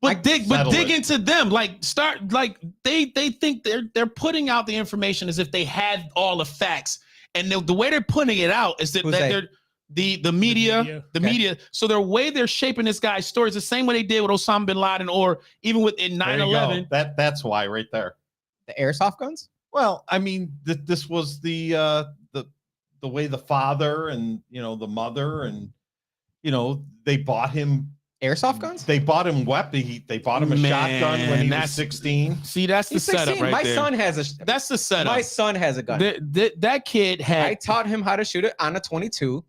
But dig settle it. into them. Like start like they think they're putting out the information as if they had all the facts, and the way they're putting it out is that, Who's that they? they're the media. Okay. Media. So their way they're shaping this guy's story is the same way they did with Osama bin Laden, or even with in There you go. 9/11. That's why right there. the airsoft guns. Well, I mean, this was the way the father and the mother and they bought him Airsoft guns. They bought him weapon. They bought him a shotgun when he was 16. See, that's the He's setup 16. right My there. son has a. That's the setup. My son has a gun. That kid had. I taught him how to shoot it on a 22,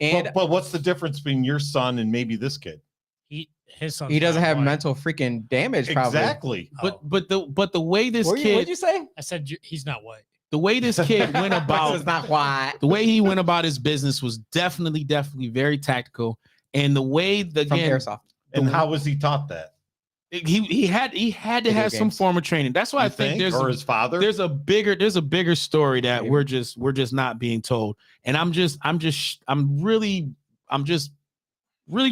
and But what's the difference between your son and maybe this kid? His son. he doesn't have mental freaking damage. Probably. Exactly. But the way this What'd kid you say? I said he's not white. the way this kid went It's about not white. the way he went about his business was definitely very tactical, and the way From again airsoft. And how was he taught that? he had to Video have some games. form of training. That's why You I think there's or his father. there's a bigger story that Maybe. we're just not being told, and I'm really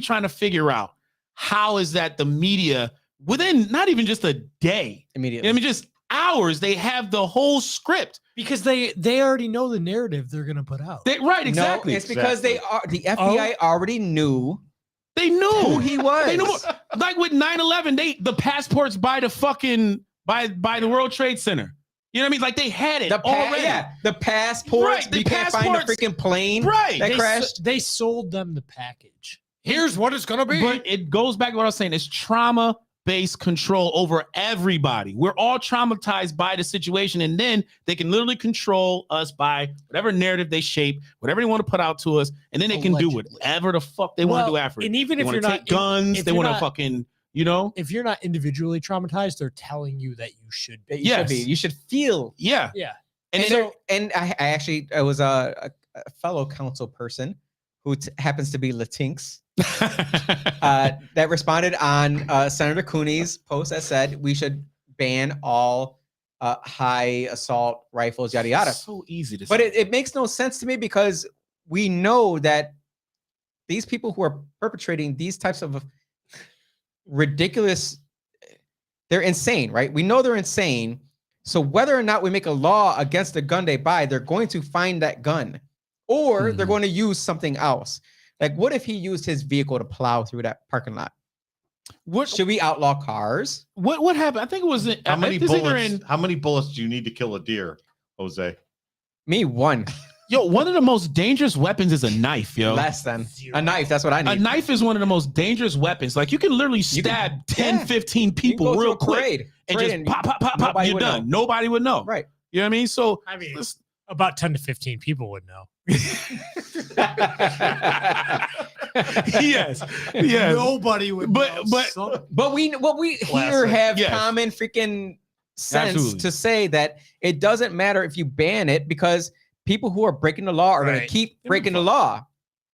trying to figure out how is that the media within not even just a day, immediately. I mean, just hours, they have the whole script because they already know the narrative they're gonna put out. right, exactly. No, it's because the FBI already knew. They knew who he was. They knew, like with 9/11, the passports by the fucking by the World Trade Center. You know what I mean? Like they had it already. Yeah, the passports. Right, you can't find the freaking plane that crashed. They sold them the package. Here's what it's gonna be. But it goes back to what I was saying. It's trauma-based control over everybody. We're all traumatized by the situation, and then they can literally control us by whatever narrative they shape, whatever they want to put out to us, and then they can do whatever the fuck they want to do after it. And even they if you're not guns, they want to fucking. You know, if you're not individually traumatized, they're telling you that you should be. You should be. You should feel. Yeah. And I actually, I was a fellow council person who happens to be Latinx that responded on Senator Cooney's post that said we should ban all high assault rifles, yada yada. So easy to say. But it makes no sense to me because we know that these people who are perpetrating these types of ridiculous, they're insane, right? We know they're insane. So whether or not we make a law against the gun they buy, they're going to find that gun or they're going to use something else. Like what if he used his vehicle to plow through that parking lot? What should we outlaw cars? What happened? I think it was how many bullets do you need to kill a deer, Jose? Me, one. Yo, one of the most dangerous weapons is a knife, yo. Less than a knife. That's what I need. A knife is one of the most dangerous weapons. Like you can literally stab 10, 15 people real quick and just pop, you're done. Nobody would know. Right. You know what I mean? So I mean, about 10 to 15 people would know. yes. Nobody would know. But we here have common freaking sense to say that it doesn't matter if you ban it because people who are breaking the law are going to keep breaking the law.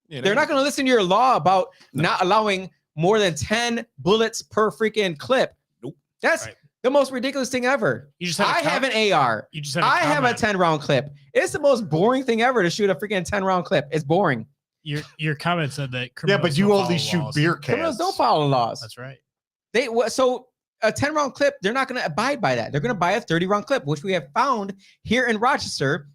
Yeah, they're not going to listen to your law about not allowing more than 10 bullets per freaking clip. Nope. That's the most ridiculous thing ever. I have an AR. I have a 10-round clip. It's the most boring thing ever to shoot a freaking 10-round clip. It's boring. Your comment said that but you only shoot beer cans. Criminals don't follow laws. That's right. So a 10-round clip, they're not going to abide by that. They're going to buy a 30-round clip, which we have found here in Rochester.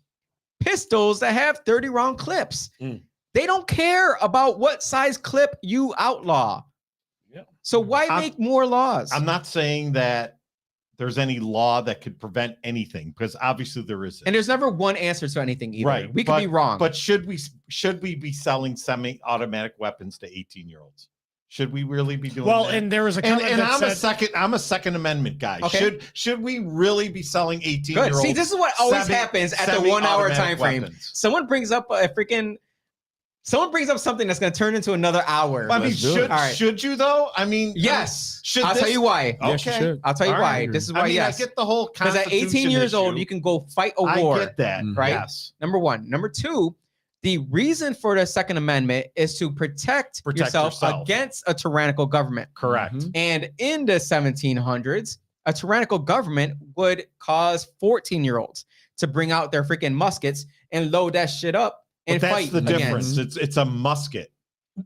Pistols that have 30-round clips. They don't care about what size clip you outlaw. Yeah. So why make more laws? I'm not saying that there's any law that could prevent anything because obviously there isn't. And there's never one answer to anything either. Right. We could be wrong. But should we be selling semi-automatic weapons to 18-year-olds? Should we really be doing that? And there was a comment I'm a Second Amendment guy. Okay. Should we really be selling 18-year-olds? See, this is what always happens at the 1 hour time frame. Someone brings up something that's going to turn into another hour. I mean, should you though? I mean, yes. I'll tell you why. Okay. I'll tell you why. This is why. I get the whole because at 18 years old, you can go fight a war. I get that. Right. Yes. Number one. Number two. The reason for the Second Amendment is to protect yourself against a tyrannical government. Correct. And in the 1700s, a tyrannical government would cause 14-year-olds to bring out their freaking muskets and load that shit up and fight. That's the difference. It's a musket.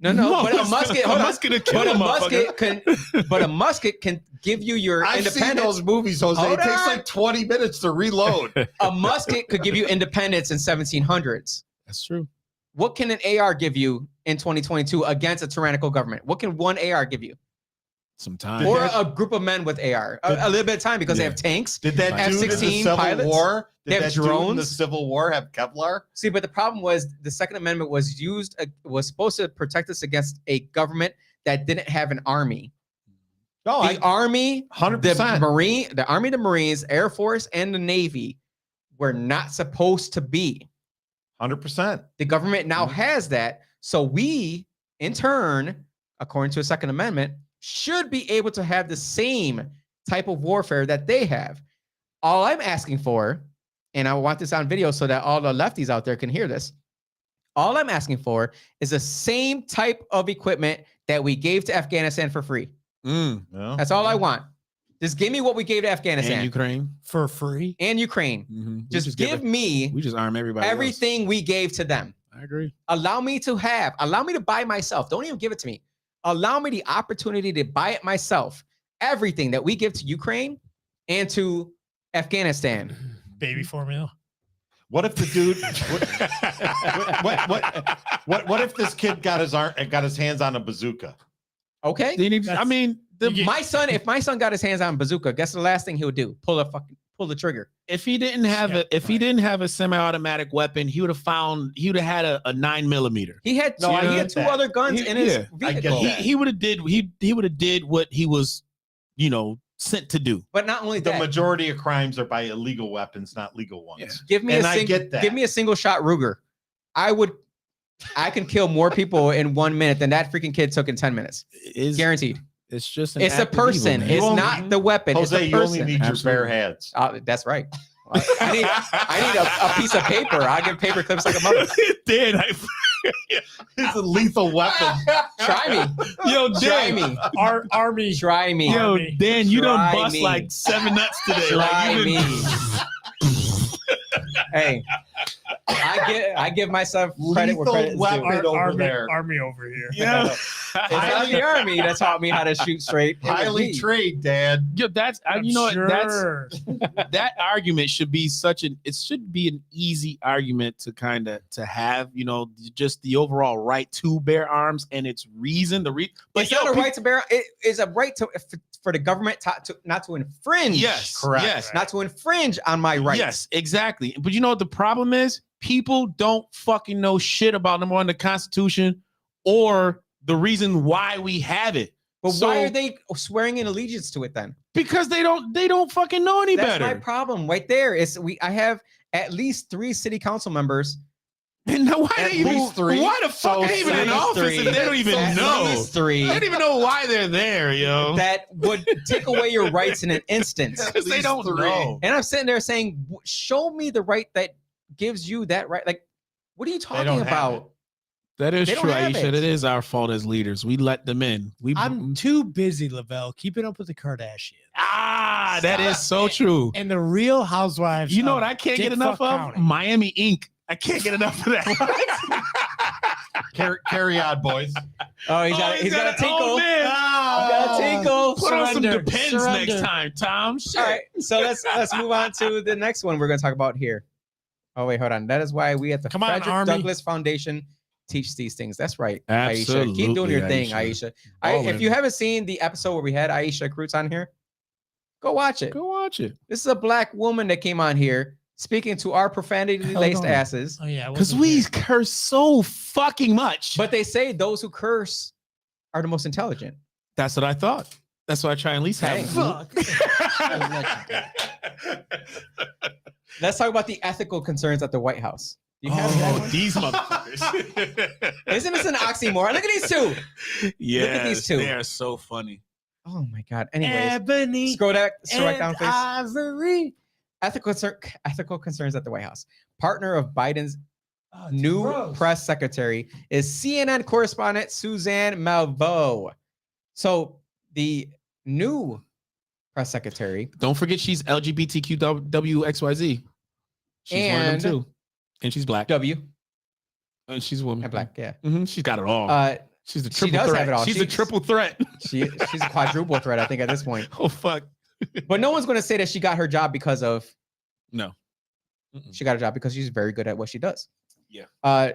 No, but a musket. But a musket can give you your independence. I've seen those movies, Jose. It takes like 20 minutes to reload. A musket could give you independence in 1700s. That's true. What can an AR give you in 2022 against a tyrannical government? What can one AR give you? Some time. Or a group of men with AR. A little bit of time because they have tanks. Did that F-16 pilots. War? They have drones. In the Civil War have Kevlar? See, but the problem was the Second Amendment was supposed to protect us against a government that didn't have an army. No, the Army, 100%. The Army, the Marines, Air Force, and the Navy were not supposed to be. 100%. The government now has that. So we, in turn, according to the Second Amendment, should be able to have the same type of warfare that they have. All I'm asking for, and I want this on video so that all the lefties out there can hear this. All I'm asking for is the same type of equipment that we gave to Afghanistan for free. That's all I want. Just give me what we gave to Afghanistan. And Ukraine. For free. And Ukraine. Mm-hmm. Just give me. We just arm everybody. Everything we gave to them. I agree. Allow me to buy myself. Don't even give it to me. Allow me the opportunity to buy it myself. everything that we give to Ukraine and to Afghanistan. Baby formula. What if the dude? What if this kid got his hands on a bazooka? Okay. If my son got his hands on a bazooka, guess the last thing he would do? Pull the trigger. If he didn't have didn't have a semi-automatic weapon, he would have had a 9mm. He had two other guns in his vehicle. He would have did what he was, sent to do. But not only that, the majority of crimes are by illegal weapons, not legal ones. Yeah. Give me a single shot Ruger. I can kill more people in 1 minute than that freaking kid took in 10 minutes. Guaranteed. It's just it's a person. It's not the weapon. Jose, it's a person. You only need your bare hands. That's right. I need a piece of paper. I'll give paper clips like a mother. Dan, it's a lethal weapon. Try me. Yo, try Dan. me. Army. Try me. Yo, Dan, you done bust me. like 7 nuts today. Try me. Hey, I give myself credit where credit is due. Army over here. Yeah. It's not the Army that taught me how to shoot straight. Highly trained, Dad. Yo, that argument should be an easy argument to have, just the overall right to bear arms and its reason. But it's not a right to bear. It is a right for the government not to infringe. Yes, correct. Yes. Not to infringe on my rights. Yes, exactly. But you know what the problem is? People don't fucking know shit about number one, the Constitution or the reason why we have it. But why are they swearing in allegiance to it then? Because they don't fucking know any better. That's my problem right there. I have at least 3 city council members. And why the fuck So are they even in office if they don't even know? At least 3. They don't even know why they're there, yo. That would take away your rights in an instant. Because they don't know. And I'm sitting there saying, show me the right that gives you that right. Like, what are you talking about? That is true, Aisha. It is our fault as leaders. We let them in. I'm too busy, Lavelle, keeping up with the Kardashians. That is so true. And the Real Housewives. You know what I can't get enough of? County. Miami Ink. I can't get enough of that. Carry on, boys. Oh, he's got a tinkle. Oh, man. He's got a tinkle. Put on some Depends next time, Tom. Shit. All right, so let's move on to the next one we're going to talk about here. Oh, wait, hold on. That is why we at the Frederick Douglass Foundation teach these things. That's right, Absolutely, Aisha. Keep doing your thing, Aisha. Aisha. If you haven't seen the episode where we had Aisha Kreutz on here, go watch it. Go watch it. This is a black woman that came on here speaking to our profanity-laced asses. Oh, yeah. Because we curse so fucking much. But they say those who curse are the most intelligent. That's what I thought. That's why I try and at least have. Fuck. Let's talk about the ethical concerns at the White House. You have that one? These motherfuckers. Isn't this an oxymoron? Look at these two. Yeah, look at these two. They are so funny. Oh my God. Anyways, Ebony scroll right down, please. Ivory. Ethical concerns at the White House. Partner of Biden's new press secretary is CNN correspondent Suzanne Malveaux. So the new press secretary. Don't forget she's LGBTQWXYZ. She's one of them too. And she's black. W. And she's a woman. And black, yeah. Mm-hmm. She's got it all. She's a triple threat. Have it all. She's a triple threat. She's a quadruple threat, I think, at this point. Oh, fuck. But no one's going to say that she got her job because of. No. She got a job because she's very good at what she does. Yeah.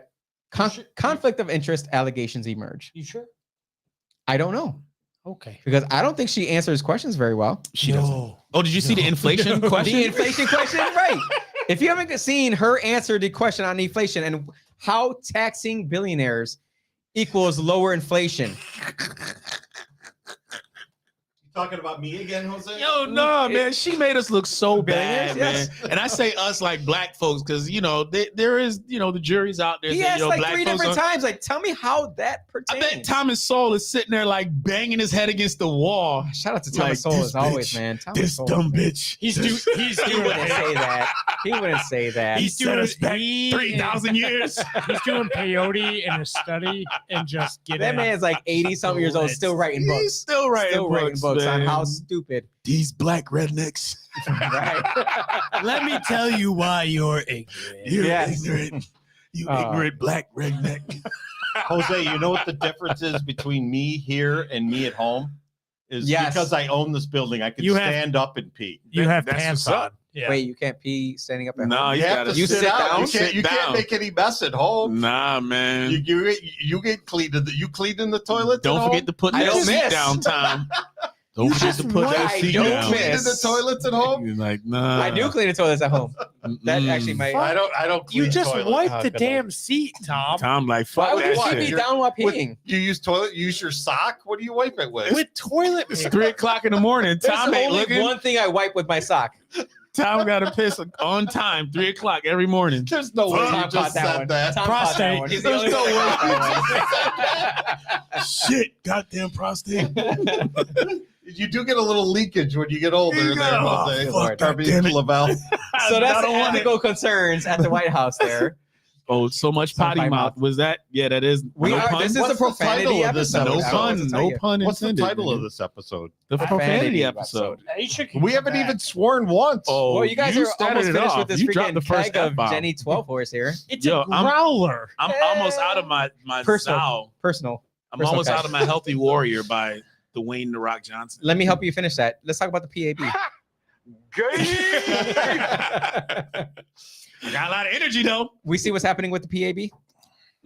Conflict of interest allegations emerge. You sure? I don't know. Okay. Because I don't think she answers questions very well. She doesn't. Oh, did you see the inflation question? The inflation question, right. If you haven't seen her answer the question on inflation and how taxing billionaires equals lower inflation. Talking about me again, Jose? Yo, no, man. She made us look so bad, Yes. man. And I say us like black folks because, there is, the jury's out there. He asked like 3 different times. Like, tell me how that pertains. I bet Thomas Sowell is sitting there like banging his head against the wall. Shout out to Thomas Sowell as always, man. This dumb bitch. He wouldn't say that. He wouldn't say that. He's set us back 3,000 years. He's doing peyote in a study and just getting. That man's like 80-something years old, still writing books. He's still writing books on how stupid these black rednecks. Right. Let me tell you why you're ignorant. You're ignorant. You ignorant black redneck. Jose, you know what the difference is between me here and me at home? is Yes. because I own this building. I can You have- stand up and pee. You have That's pants what's up. on. Yeah. Wait, you can't pee standing up at No, home? you have gotta to You sit sit down. down? You can't make any mess at home. Nah, man. You get cleaned. You cleaned in the toilet. Don't forget to put I that don't seat miss. down, Tom. Don't You forget just to put that I seat don't down. clean in the miss. toilets at home. You're like, nah. I do clean the toilets at home. That actually might. I don't. Clean You just toilets. wipe Oh, the good damn seat, Tom. Tom, like, Why fuck would you that keep shit. me down while What- peeing? You use toilet. You use your sock. What do you wipe it with? With toilet It's paper. 3 o'clock in the morning. There's Tom ain't only looking. one thing I wipe with my sock. Tom got to piss on time, 3 o'clock every morning. There's no way Tom you caught just that said one. that. Tom caught that Prostate. one. He's the There's only no one way that you caught that Shit, goddamn prostate. You do get a little leakage when you get older. There, Jose. fuck, Darby damn it. Lavelle. one. So that's I don't want it. ethical concerns at the White House there. Oh, so much Some potty potty mouth. mouth. Was that? Yeah, that is. We no are. pun. This is What's a the profanity title of this episode. no episode? I don't know what pun. to tell No you. pun What's the intended. title of nigga. this episode? The Profanity profanity episode. episode. We haven't even sworn once. Oh, Well, you guys are started almost it finished off. with this You dropped the freaking first keg of F-bomb. Jenny 12 horse here. It's Yo, a growler. I'm almost out of my Personal. Zow. Personal. I'm Personal almost keg. out of my Healthy Warrior by Dwayne The Rock Johnson. Let me help you finish that. Let's talk about the PAB. I got a lot of energy though. We see what's happening with the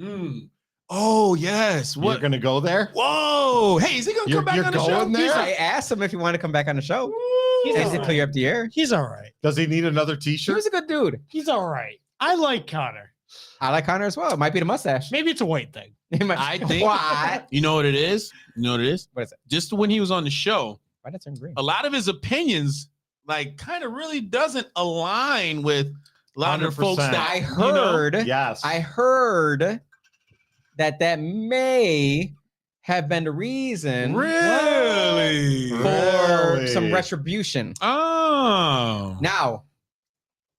PAB. Oh yes. You're What? gonna go there? Whoa. Hey, is he gonna come back You're on the show? going there? I asked him if he wanted to come back on the show He's and all to right. clear up the air. He's all right. Does he need another He T-shirt? was a good dude. He's all right. I like Connor. I like Connor as well. It might be the mustache. Maybe it's a weight thing. It might- I think- What? You know what it is? You know what it is? What is it? Just when he was on the show, Why did that turn green? a lot of his opinions, like, kind of really doesn't align with a lot of the folks 100%. that I you know? heard. Yes. I heard that may have been the reason Really? for Really? some retribution. Oh. Now,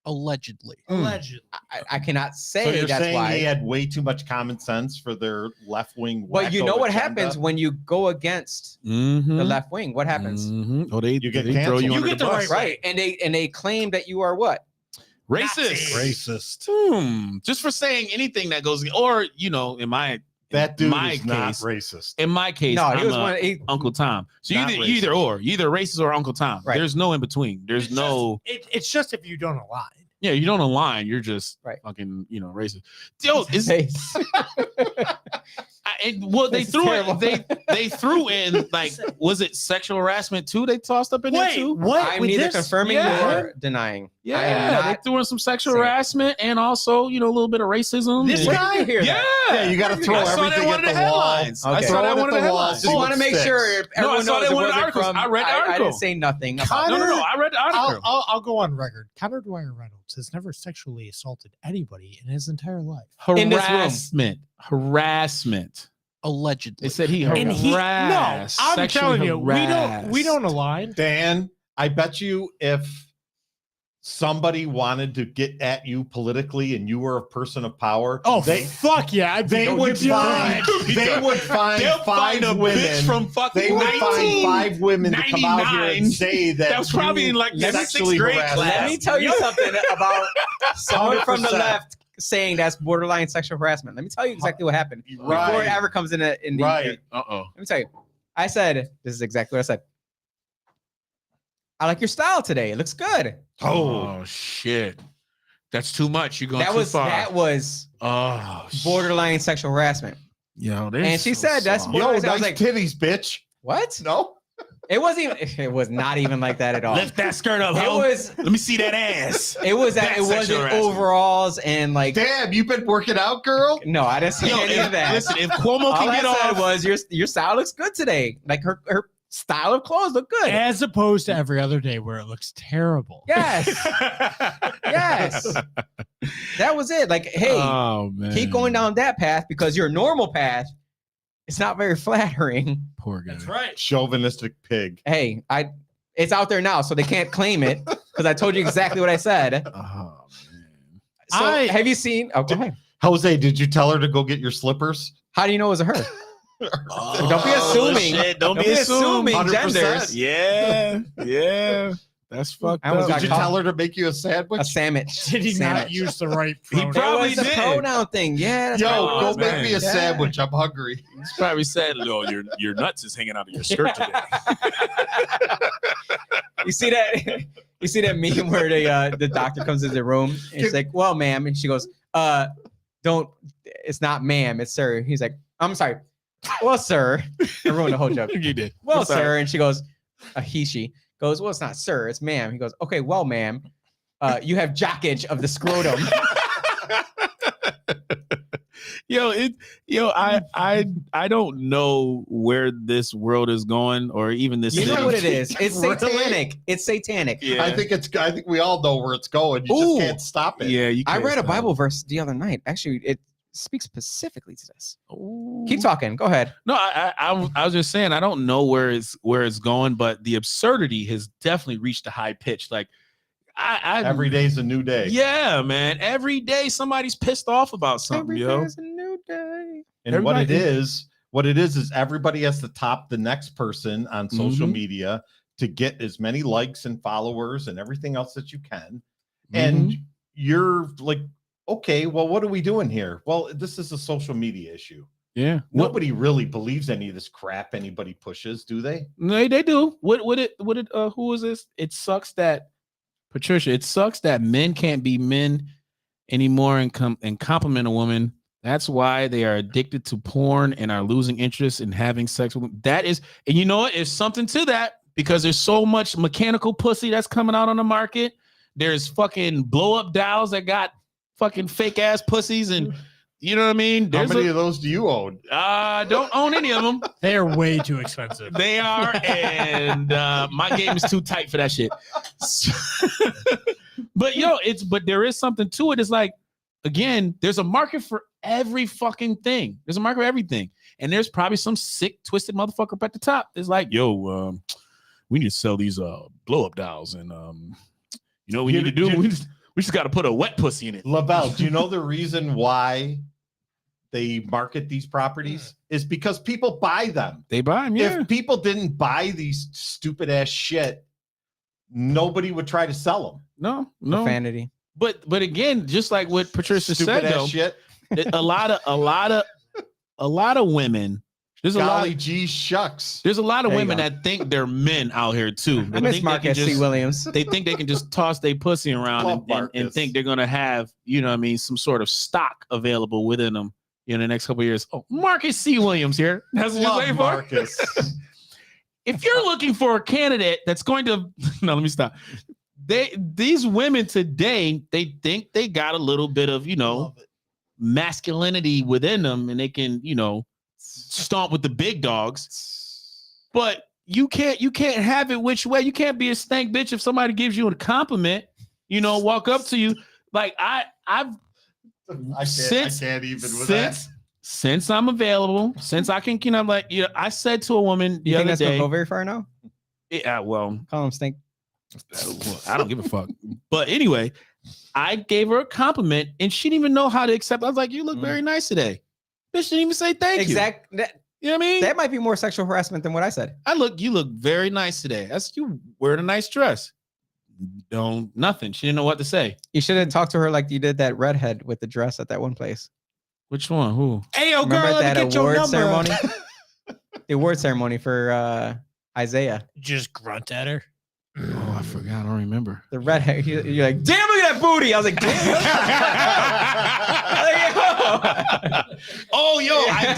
Allegedly. Mm. Allegedly. I cannot So say you're that's saying why. he had way too much common sense for their left-wing. But you know what agenda? happens when you go against Mhm. the left wing? What happens? Mhm. Oh, they You get they throw canceled. you You under get the the bus. right- Right. And they claim that you are what? Racist. Racist. Just for saying anything that goes, or you know, in my That dude my is not case, racist. in my case, No, he I'm was a one. Uncle Tom. So Not you racist. either racist or Uncle Tom. Right. There's no in between. There's It's no. It's just if you don't align. Yeah, you don't align. You're just Right. fucking, racist. Yo, is well, they This is threw terrible. it. They threw in like, was it sexual harassment too? They tossed up in there Wait, too. what? I'm With neither this? confirming Yeah. nor denying. I am Yeah, they not threw in some sexual saying it. harassment and also, a little bit of racism. This and- Where guy- did you hear yeah, that? Yeah, you got to throw I saw that everything in one at of the the wall. headlines. I Okay. saw Throw that it in one at of the the wall, headlines. see Just what want to make sticks. sure everyone I saw knows that it one of the wasn't articles. from. I read the I article. didn't say nothing about Connor- No, I read the article. I'll go on record. Connor Dwyer Reynolds has never sexually assaulted anybody in his entire life. In this room. Harassment. Allegedly. They said he And he no, harassed. I'm sexually telling you, harassed. we don't align. Dan, I bet you if somebody wanted to get at you politically and you were a person of power, Oh, they fuck yeah. they would find They'll five find a bitch women from fucking they would find 5 women to come out here 1999. and say that That was probably you in like the sexually 6th grade harassed class. them. Let me tell you something about someone from the 100%. left saying that's borderline sexual harassment. Let me tell you exactly what happened before Right. it ever comes in the. Right. Uh-oh. Let me tell you. I said this is exactly what I said. I like your style today. It looks good. Oh shit. That's too much. You're going That too was far. that was Oh, borderline sexual harassment. Yo, And she said that's soft. what- Yo, I was nice like- titties, bitch. What? No. It wasn't even. It was not even like that at all. Lift that skirt up, It ho. was. Let me see that ass. It was that. That's It sexual wasn't harassment. overalls and like. Damn, you've been working out, girl? No, I didn't say Yo, any of that. listen, if Cuomo All can I get said off, was your style looks good today. Like her style of clothes look good. As opposed to every other day where it looks terrible. Yes, yes. That was it. Like, hey, oh man, keep going down that path because your normal path is not very flattering. Poor guy. That's right. Chauvinistic pig. Hey, it's out there now, so they can't claim it because I told you exactly what I said. Oh man. So have you seen? Oh, go ahead. Jose, did you tell her to go get your slippers? How do you know it was a her? Oh, Don't be assuming. shit. Don't be Don't be assuming. assuming 100%. genders. Yeah, yeah. That's fucked I almost up. got Did you caught. tell her to make you a sandwich? A sandwich. Did he not Sandwich. use the right He pronoun? probably It was a did. pronoun thing. Yeah. That's Yo, right. go Oh, make man. me a Yeah. sandwich. I'm hungry. He's probably said, "Oh, your nuts is hanging out of your skirt today." You see that? You see that meme where the doctor comes into the room and she's like, "Well, ma'am," and she goes, don't. It's not ma'am. It's sir." He's like, "I'm sorry. Well, sir." I ruined the whole joke. You did. "Well, I'm sorry. sir," and she goes, she goes, "Well, it's not sir. It's ma'am." He goes, "Okay, well, ma'am, you have jockage of the scrotum." I don't know where this world is going, or even this. You know city. what it is? It's Really? satanic. It's satanic. Yeah. I think we all know where it's going. You Ooh. just can't stop it. Yeah, you I can't read a stop. Bible verse the other night. Actually, it speaks specifically to this. Ooh. Keep talking. Go ahead. No, I was just saying I don't know where it's going, but the absurdity has definitely reached a high pitch. Like I Every day's a new day. Yeah, man. Every day somebody's pissed off about something, Every yo. day's a new day. And what it is everybody has to top the next person on social Mhm. media to get as many likes and followers and everything else that you can. Mm-hmm. And you're like, okay, well, what are we doing here? Well, this is a social media issue. Yeah. Nobody really believes any of this crap anybody pushes, do they? No, they do. Who is this? It sucks that Patricia, it sucks that men can't be men anymore and compliment a woman. That's why they are addicted to porn and are losing interest in having sex with them. That is, and you know what? There's something to that because there's so much mechanical pussy that's coming out on the market. There's fucking blow up dolls that got fucking fake ass pussies, and you know what I mean? How many of those do you own? Don't own any of them. They are way too expensive. They are, and my game is too tight for that shit. But but there is something to it. It's like, again, there's a market for every fucking thing. There's a market for everything, and there's probably some sick, twisted motherfucker up at the top. It's like, yo, we need to sell these blow up dolls, and you know what we need to do? We just got to put a wet pussy in it. Lavelle, do you know the reason why they market these properties? Is because people buy them. They buy them, yeah. If people didn't buy these stupid ass shit, nobody would try to sell them. No. Profanity. But again, just like what Patricia Stupid said, ass though, shit. a lot of women. There's a Golly lot. gee shucks. There's a lot of There you women go. that think they're men out here too. They I miss think Marcus C. Williams. They think they can just toss their pussy around Love and Marcus. think they're gonna have, you know what I mean, some sort of stock available within them in the next couple of years. Oh, Marcus C. Williams here. That's what you're Love waiting for. Marcus. If you're looking for a candidate that's going to no, let me stop. These women today, they think they got a little bit of, you know, masculinity within them, and they can, you know, stomp with the big dogs. But you can't have it which way. You can't be a stank bitch if somebody gives you a compliment, you know, walk up to you. Like I can't even with that. Since I'm available, since I can, you know, I'm like, you know, I said to a woman the You think other that's gonna day, go very far now? yeah, well, Call him stink. I don't give a fuck. But anyway, I gave her a compliment and she didn't even know how to accept. I was like, you look very nice today. Bitch didn't even say thank you. Exactly. You know what I mean? That might be more sexual harassment than what I said. You look very nice today. That's you wearing a nice dress. Nothing. She didn't know what to say. You should have talked to her like you did that redhead with the dress at that one place. Which one? Who? Hey, yo, Remember girl, at let that me get your award number. ceremony? The award ceremony for Isaiah. Just grunt at her. Oh, I forgot. I don't remember. The redhead. You're like, damn, look at that booty. I was like, damn. Oh, yo, I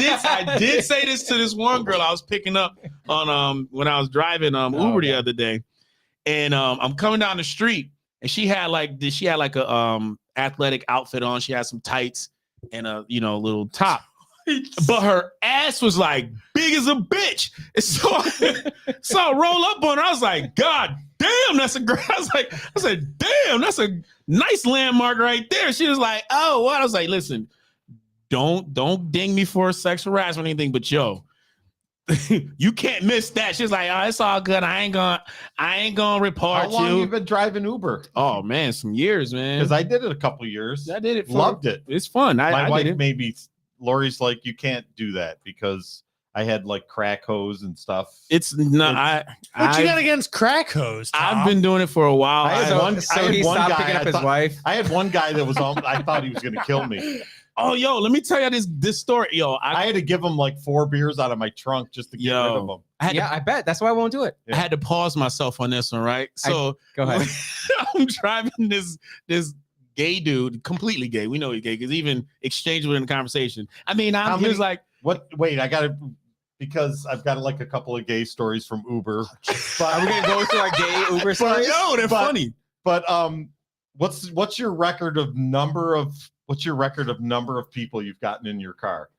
did say this to this one girl I was picking up on when I was driving Uber the other day, and I'm coming down the street, and she had like a athletic outfit on. She had some tights and a little top, but her ass was like big as a bitch. And so I roll up on her. I was like, God damn, that's a great. I said, damn, that's a nice landmark right there. She was like, oh, what? I was like, listen, don't ding me for sexual harassment or anything, but yo, you can't miss that. She's like, oh, it's all good. I ain't gonna report How long you. you been driving Uber? Oh man, some years, man. Because I did it a couple years. I did it. Loved it. It's fun. My I wife did it. maybe Lori's like, you can't do that because I had like crack hose and stuff. It's not. What you got against crack hose, Tom? I've been doing it for a while. I had one guy picking up his wife. I had one guy that was I thought he was going to kill me. Oh, yo, let me tell you this story. Yo, I had to give him like 4 beers out of my trunk just to get rid of them. I bet. That's why I won't do it. I had to pause myself on this one, right? So go ahead. I'm driving this gay dude, completely gay. We know he's gay because even exchanged with him in the conversation. I mean, he was like, "What? Wait, I got to." Because I've got like a couple of gay stories from Uber. But are we gonna go through our gay Uber stories? Yo, they're funny. But what's your record of number of people you've gotten in your car?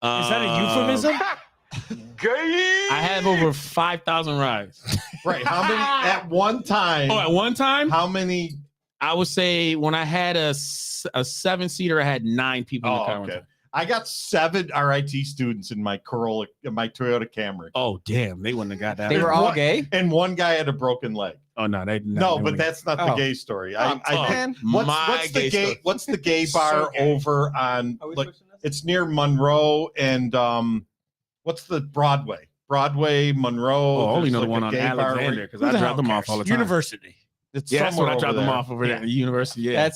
Is that a euphemism? Gay. I have over 5,000 rides. Right. How many at one time? Oh, at one time? How many? I would say when I had a 7-seater, I had 9 people in the car. Okay. I got 7 RIT students in my Toyota Camry. Oh, damn. They wouldn't have got that. They were all gay? And one guy had a broken leg. Oh, no. But that's not the gay story. What's the gay bar over on, like, it's near Monroe and, what's the Broadway, Monroe. Oh, I only know the one on Alexander because I drop them off all the time. University. It's that's when I drop them off over there at the university. Yeah.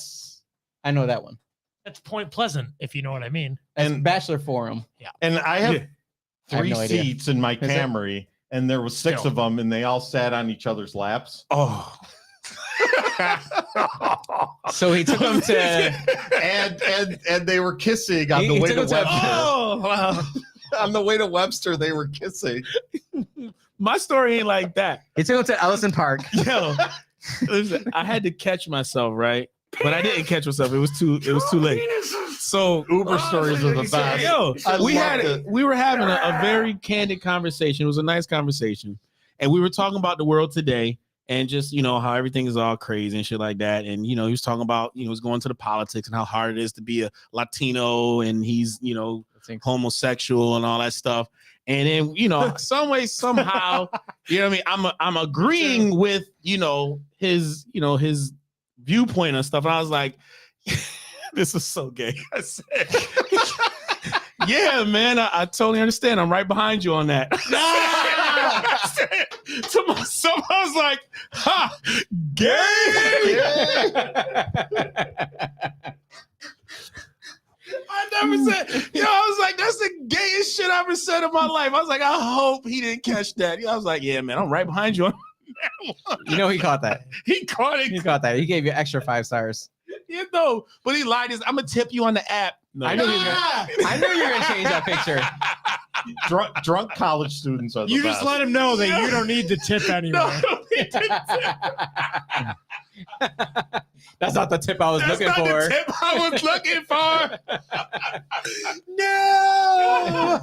I know that one. That's Point Pleasant, if you know what I mean. And Bachelor Forum. Yeah. And I have 3 seats in my Camry, and there was 6 of them, and they all sat on each other's laps. Oh. So he took them to and they were kissing on the way to Webster. Oh, wow. On the way to Webster, they were kissing. My story ain't like that. He took them to Ellison Park. Yo, listen, I had to catch myself, right? But I didn't catch myself. It was too late. So Uber stories are the best. Yo, we were having a very candid conversation. It was a nice conversation. And we were talking about the world today and just, how everything is all crazy and shit like that. And, he was talking about, he was going to the politics and how hard it is to be a Latino and he's, homosexual and all that stuff. And then, some way, somehow, I'm agreeing with, his viewpoint and stuff. And I was like, this is so gay. I said, yeah, man, I totally understand. I'm right behind you on that. To myself, I was like, ha, gay. I never said, I was like, that's the gayest shit I've ever said in my life. I was like, I hope he didn't catch that. I was like, yeah, man, I'm right behind you on he caught that. He caught it. He caught that. He gave you extra 5 stars. But he lied. I'm gonna tip you on the app. No, I knew you were gonna change that picture. Drunk college students are the best. best. Just let him know that you don't need the tip anymore. That's not the tip I was looking for. No.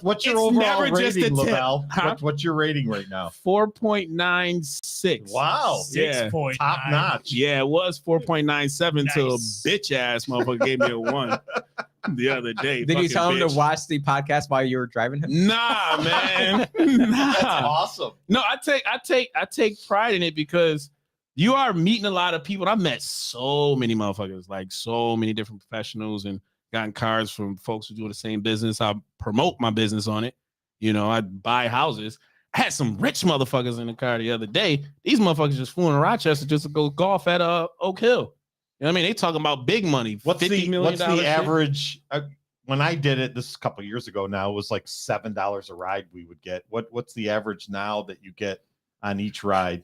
What's your overall rating, Lavelle? Huh? What's your rating right now? 4.96. Wow. 6.9. Top notch. Yeah, it was 4.97 till a bitch ass motherfucker gave me a 1 the other day. Did you tell him to watch the podcast while you were driving him? Nah, man. That's awesome. No, I take pride in it because you are meeting a lot of people. I've met so many motherfuckers, like so many different professionals, and gotten cards from folks who do the same business. I promote my business on it. I buy houses. I had some rich motherfuckers in the car the other day. These motherfuckers just flew in Rochester just to go golf at Oak Hill. You know what I mean? They talking about big money. What's $50 million the shit. average? When I did it, this is a couple of years ago now, it was like $7 a ride we would get. What's the average now that you get on each ride?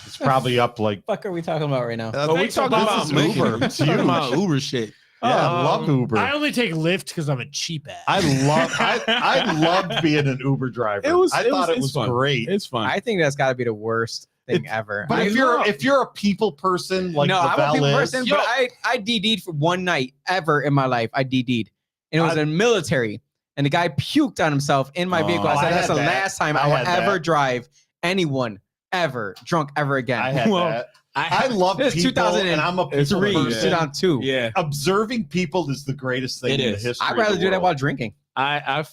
It's probably up like. What the fuck are we talking about right now? We talking about Uber. It's talking about Uber shit. Yeah, I love Uber. I only take Lyft because I'm a cheap ass. I loved being an Uber driver. I thought it was fun. Great. It's fun. I think that's got to be the worst thing ever. But if you're a people person like I'm a people is, person, but I DD'd for one night ever in my life. I DD'd, and it was in military, and the guy puked on himself in my vehicle. I said that's the last time I will ever drive anyone ever drunk ever again. I had that. I love people, and I'm a people person. 2002. Yeah, observing people is the greatest thing in the history. I'd rather do that while drinking. I've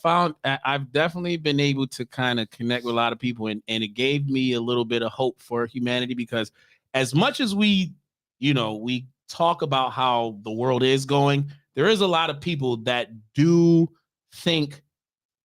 definitely been able to kind of connect with a lot of people, and it gave me a little bit of hope for humanity, because as much as we talk about how the world is going, there is a lot of people that do think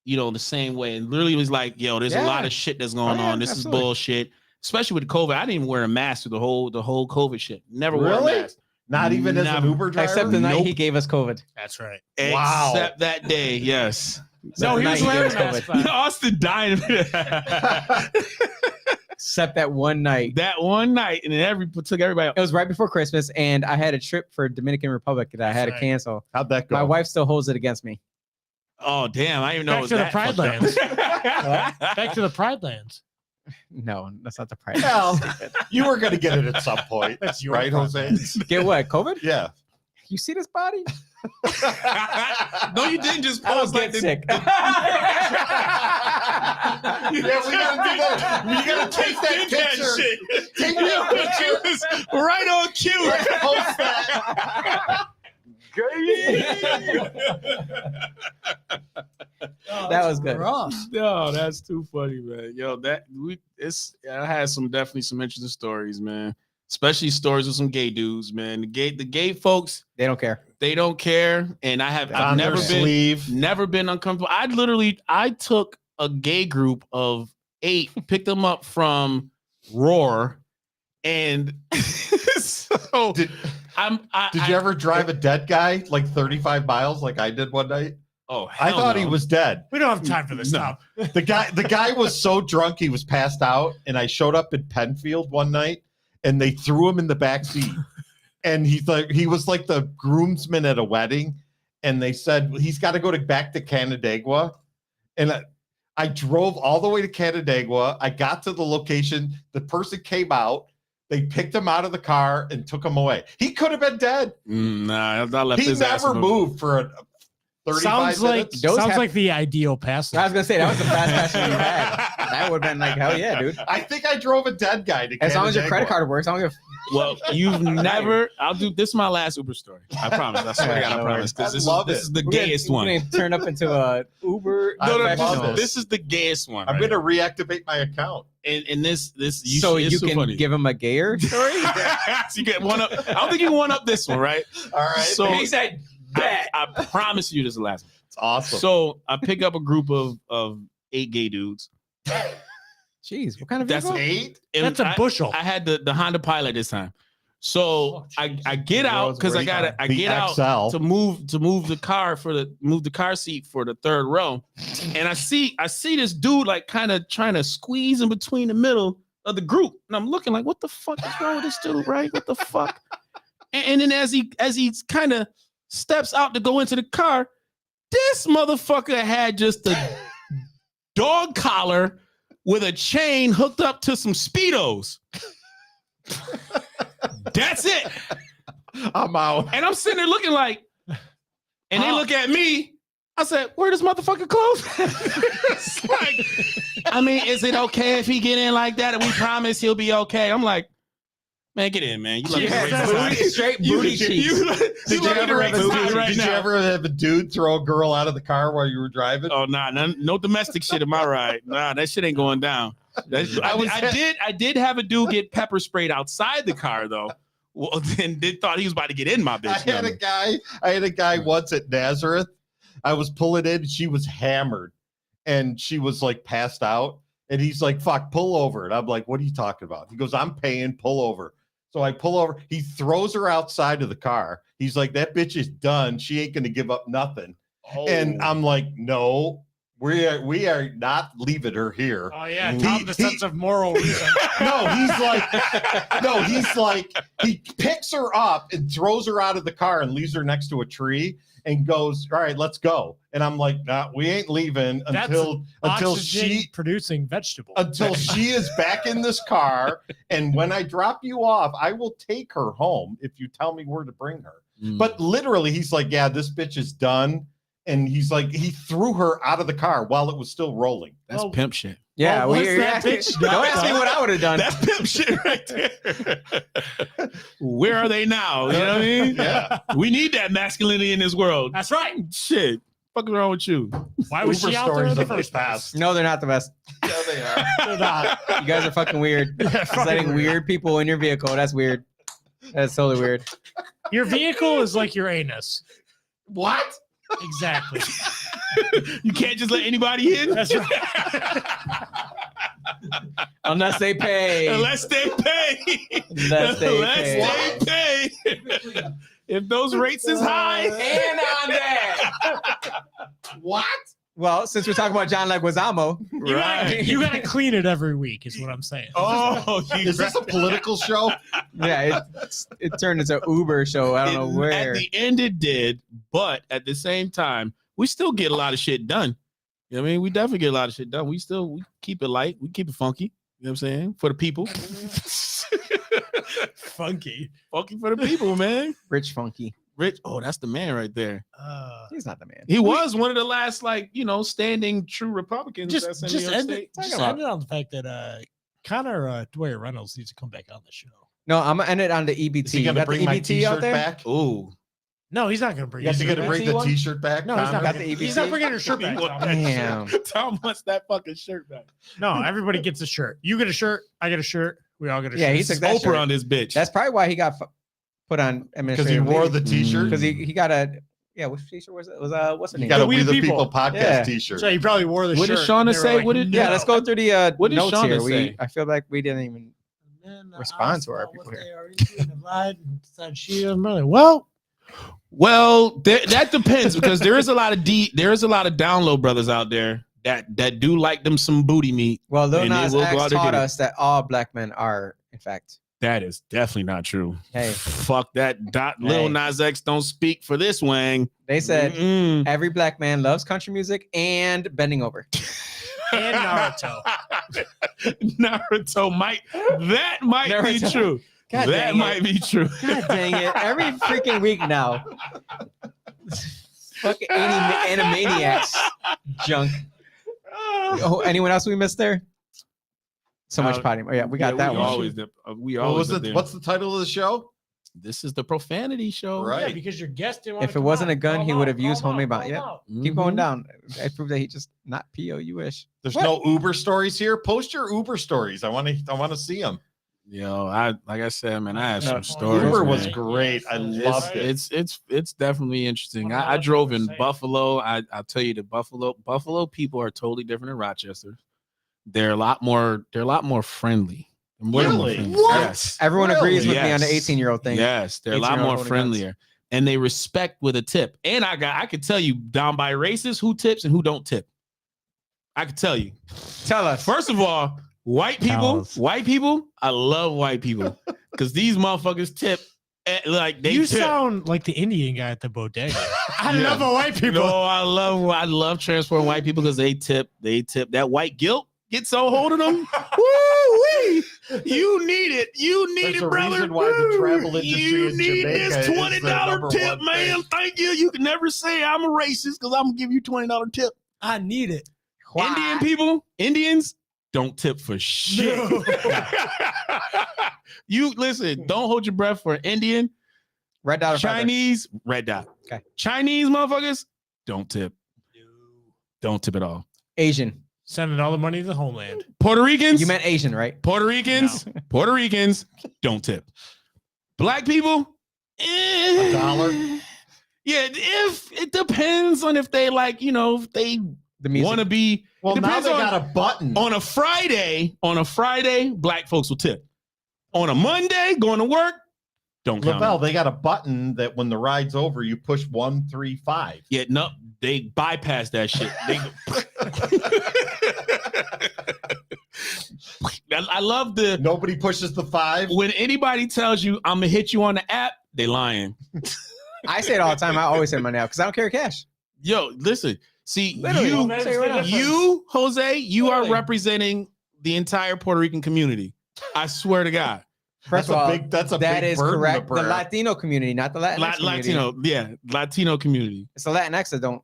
the same way. And literally was like, yo, there's a lot of shit that's going on. This is bullshit. Especially with COVID. I didn't even wear a mask through the whole COVID shit. Never wore a mask. Not even as an Uber driver? Except the night he gave us COVID. That's right. Wow. Except that day, yes. No, he was wearing a mask. Austin dying. Except that one night. That one night, and then took everybody. It was right before Christmas, and I had a trip for Dominican Republic that I had to cancel. How'd that go? My wife still holds it against me. Oh damn! I didn't even know. Back to the Pride Lands. Back to the Pride Lands. No, that's not the Pride. Well, you were going to get it at some point, right, Jose? Get what? COVID? Yeah. You see this body? No, you didn't just I pose don't like get sick. Yeah, we gotta do that. We gotta take that picture. Take that picture. Right on cue. Post that. That was good. No, that's too funny, man. Yo, I had definitely some interesting stories, man. Especially stories with some gay dudes, man. The gay folks, they don't care. They don't care, and I've never been uncomfortable. I took a gay group of 8, picked them up from Roar, and so did you ever drive a dead guy like 35 miles like I did one night? Oh, I thought he was dead. We don't have time for this now. The guy was so drunk he was passed out, and I showed up in Penfield one night, and they threw him in the back seat. And he was like the groomsman at a wedding, and they said he's got to go back to Canandaigua. And I drove all the way to Canandaigua. I got to the location. The person came out. They picked him out of the car and took him away. He could have been dead. Nah, I left he his never moved for a 35 minutes. Sounds like the ideal pass. I was gonna say that was the fast passenger you had. That would have been like hell yeah, dude. I think I drove a dead guy to as long as your credit card works. I don't give. Well, you've never. I'll do this. Is my last Uber story. I promise. I swear to God, I promise. Because this is the gayest one. We're gonna turn up into a Uber. This is the gayest one. I'm gonna reactivate my account. And this you can funny. Give him a gayer story. So you get one up. I don't think you can one up this one, right? All right. So he said, I promise you, this is the last one. It's awesome. So I pick up a group of 8 gay dudes. Jeez, what kind of vehicle? That's 8? That's a bushel. I had the Honda Pilot this time. So I get out because I get out to move the car move the car seat for the 3rd row. And I see this dude like kind of trying to squeeze in between the middle of the group. And I'm looking like, what the fuck is wrong with this dude, right? What the fuck? And then as he kind of steps out to go into the car, this motherfucker had just a dog collar with a chain hooked up to some Speedos. That's it. I'm out. And I'm sitting there looking like, and they look at me. I said, where does motherfucker clothes? It's like, I mean, is it okay if he get in like that and we promise he'll be okay? I'm like, man, get in, man. You straight booty cheeks. Did you ever have a dude throw a girl out of the car while you were driving? Oh, nah, no domestic shit in my ride. Nah, that shit ain't going down. I did have a dude get pepper sprayed outside the car though. Well, then they thought he was about to get in my bitch. I had a guy once at Nazareth. I was pulling in, she was hammered, and she was like passed out. And he's like, "Fuck, pull over." And I'm like, "What are you talking about?" He goes, "I'm paying, pull over." So I pull over. He throws her outside of the car. He's like, "That bitch is done. She ain't gonna give up nothing." Oh. And I'm like, "No, we are not leaving her here." Oh yeah, the sense of moral reason. He's like, he picks her up and throws her out of the car and leaves her next to a tree and goes, "All right, let's go." And I'm like, "Nah, we ain't leaving until she producing vegetables. Until she is back in this car. And when I drop you off, I will take her home if you tell me where to bring her." But literally, he's like, "Yeah, this bitch is done." And he's like, he threw her out of the car while it was still rolling. That's pimp shit. Yeah, don't ask me what I would have done. That's pimp shit right there. Where are they now? You know what I mean? Yeah. We need that masculinity in this world. That's right. Shit. What's wrong with you? Why was she out there in the first place? No, they're not the best. Yeah, they are. They're not. You guys are fucking weird. Letting weird people in your vehicle. That's weird. That's totally weird. Your vehicle is like your anus. What? Exactly. You can't just let anybody in. That's right. Unless they pay. Unless they pay. Unless they pay. If those rates is high. And on that. What? Well, since we're talking about John Leguizamo, You gotta clean it every week, is what I'm saying. Oh, is this a political show? Yeah, it turned into Uber show. I don't know where. At the end it did, but at the same time, we still get a lot of shit done. You know what I mean? We definitely get a lot of shit done. We keep it light. We keep it funky. You know what I'm saying? For the people. Funky For the people, man. Rich Funky. Rich. Oh, that's the man right there. He's not the man. He was one of the last, standing true Republicans. Just end it on the fact that Connor Dwyer Reynolds needs to come back on the show. No, I'm gonna end it on the EBT. Is he gonna bring my T-shirt back? Oh, no, he's not gonna bring. Is he gonna bring the T-shirt back? No, he's not. Got the EBT? He's not bringing his shirt back. Damn. Tom wants that fucking shirt back. No, everybody gets a shirt. You get a shirt. I get a shirt. We all get a shirt. Yeah, he took that Oprah shirt. on this bitch. That's probably why he got put on because he administrative wore leave. the T-shirt. Because he got a which T-shirt was it? It was what's the He name? got a We We the the People. People podcast Yeah. T-shirt. So he probably wore the What shirt. did Shauna and they were say? What did- no. Yeah, let's go through the What did notes Shauna here. say? I feel like we didn't even respond to our people here. Well, that depends because there is a lot of download brothers out there that do like them some booty meat. Well, Lil And they Nas will go X out and taught get it. us that all black men are, in fact. That is definitely not true. Hey. Fuck that. Lil Hey. Nas X don't speak for this wang. They said Mm-mm. every black man loves country music and bending over. and Naruto. Naruto might be Naruto. true. God that dang might be true. God dang it. Every freaking week now. Fucking Animaniacs junk. Oh, anyone else we missed there? So much potty. Oh, yeah, we got that one. We always What's the title of the show? This is the Profanity Show. Right. Yeah, because your guest didn't want If to it come wasn't out. a gun, Call he him would out, have used call him homemade out, bomb. Yeah. call him out. Keep going down. I proved that he just not POU-ish. There's What? no Uber stories here. Post your Uber stories. I want to see them. Yo, like I said, man, I have No, some stories. Uber man. was great. I loved it. It's definitely interesting. I drove in Buffalo. I'll tell you, the Buffalo people are totally different than Rochester. They're a lot more friendly. Really? What? Yes. Everyone agrees with me on the Yes. 18-year-old thing. Yes, they're a lot 18-year-old more holding friendlier. And they respect with a tip. And I could tell you down by races who tips and who don't tip. I could tell you. Tell us. First of all, white people, I love white people because these motherfuckers tip like they You tip. sound like the Indian guy at the bodega. I Yeah. love the white people. No, I love transporting white people because they tip. That white guilt gets so hold of them. Woo-wee. You need it. You need There's it, a brother. reason why the travel industry You in need Jamaica this is the $20 number tip, one man. thing. Thank you. You can never say I'm a racist because I'm gonna give you $20 tip. I need it. Indians don't tip for shit. No. You listen, don't hold your breath for an Indian. Red dot or feather? Chinese, red dot. Okay. Chinese motherfuckers, don't tip. Don't tip at all. Asian. Sending all the money to the homeland. Puerto Ricans, You meant Asian, right? Puerto Ricans, don't tip. Black people, $1? Yeah, if it depends on if they like, if they The music. want to be. Well, it now depends they on- got a button. On a Friday, black folks will tip. On a Monday, going to work, don't count. Lavelle, it. they got a button that when the ride's over, you push 1, 3, 5. Yeah, no, they bypass that shit. I love the Nobody pushes the 5. when anybody tells you I'm gonna hit you on the app, they lying. I say it all the time. I always say money out because I don't carry cash. Yo, listen, see Literally, you, I'll say it right now. Jose, you are Literally. representing the entire Puerto Rican community. I swear to God. First That's of all, a big that is burden to correct. The bear. Latino community, not the Latinx community. Latino community. It's the Latinx that don't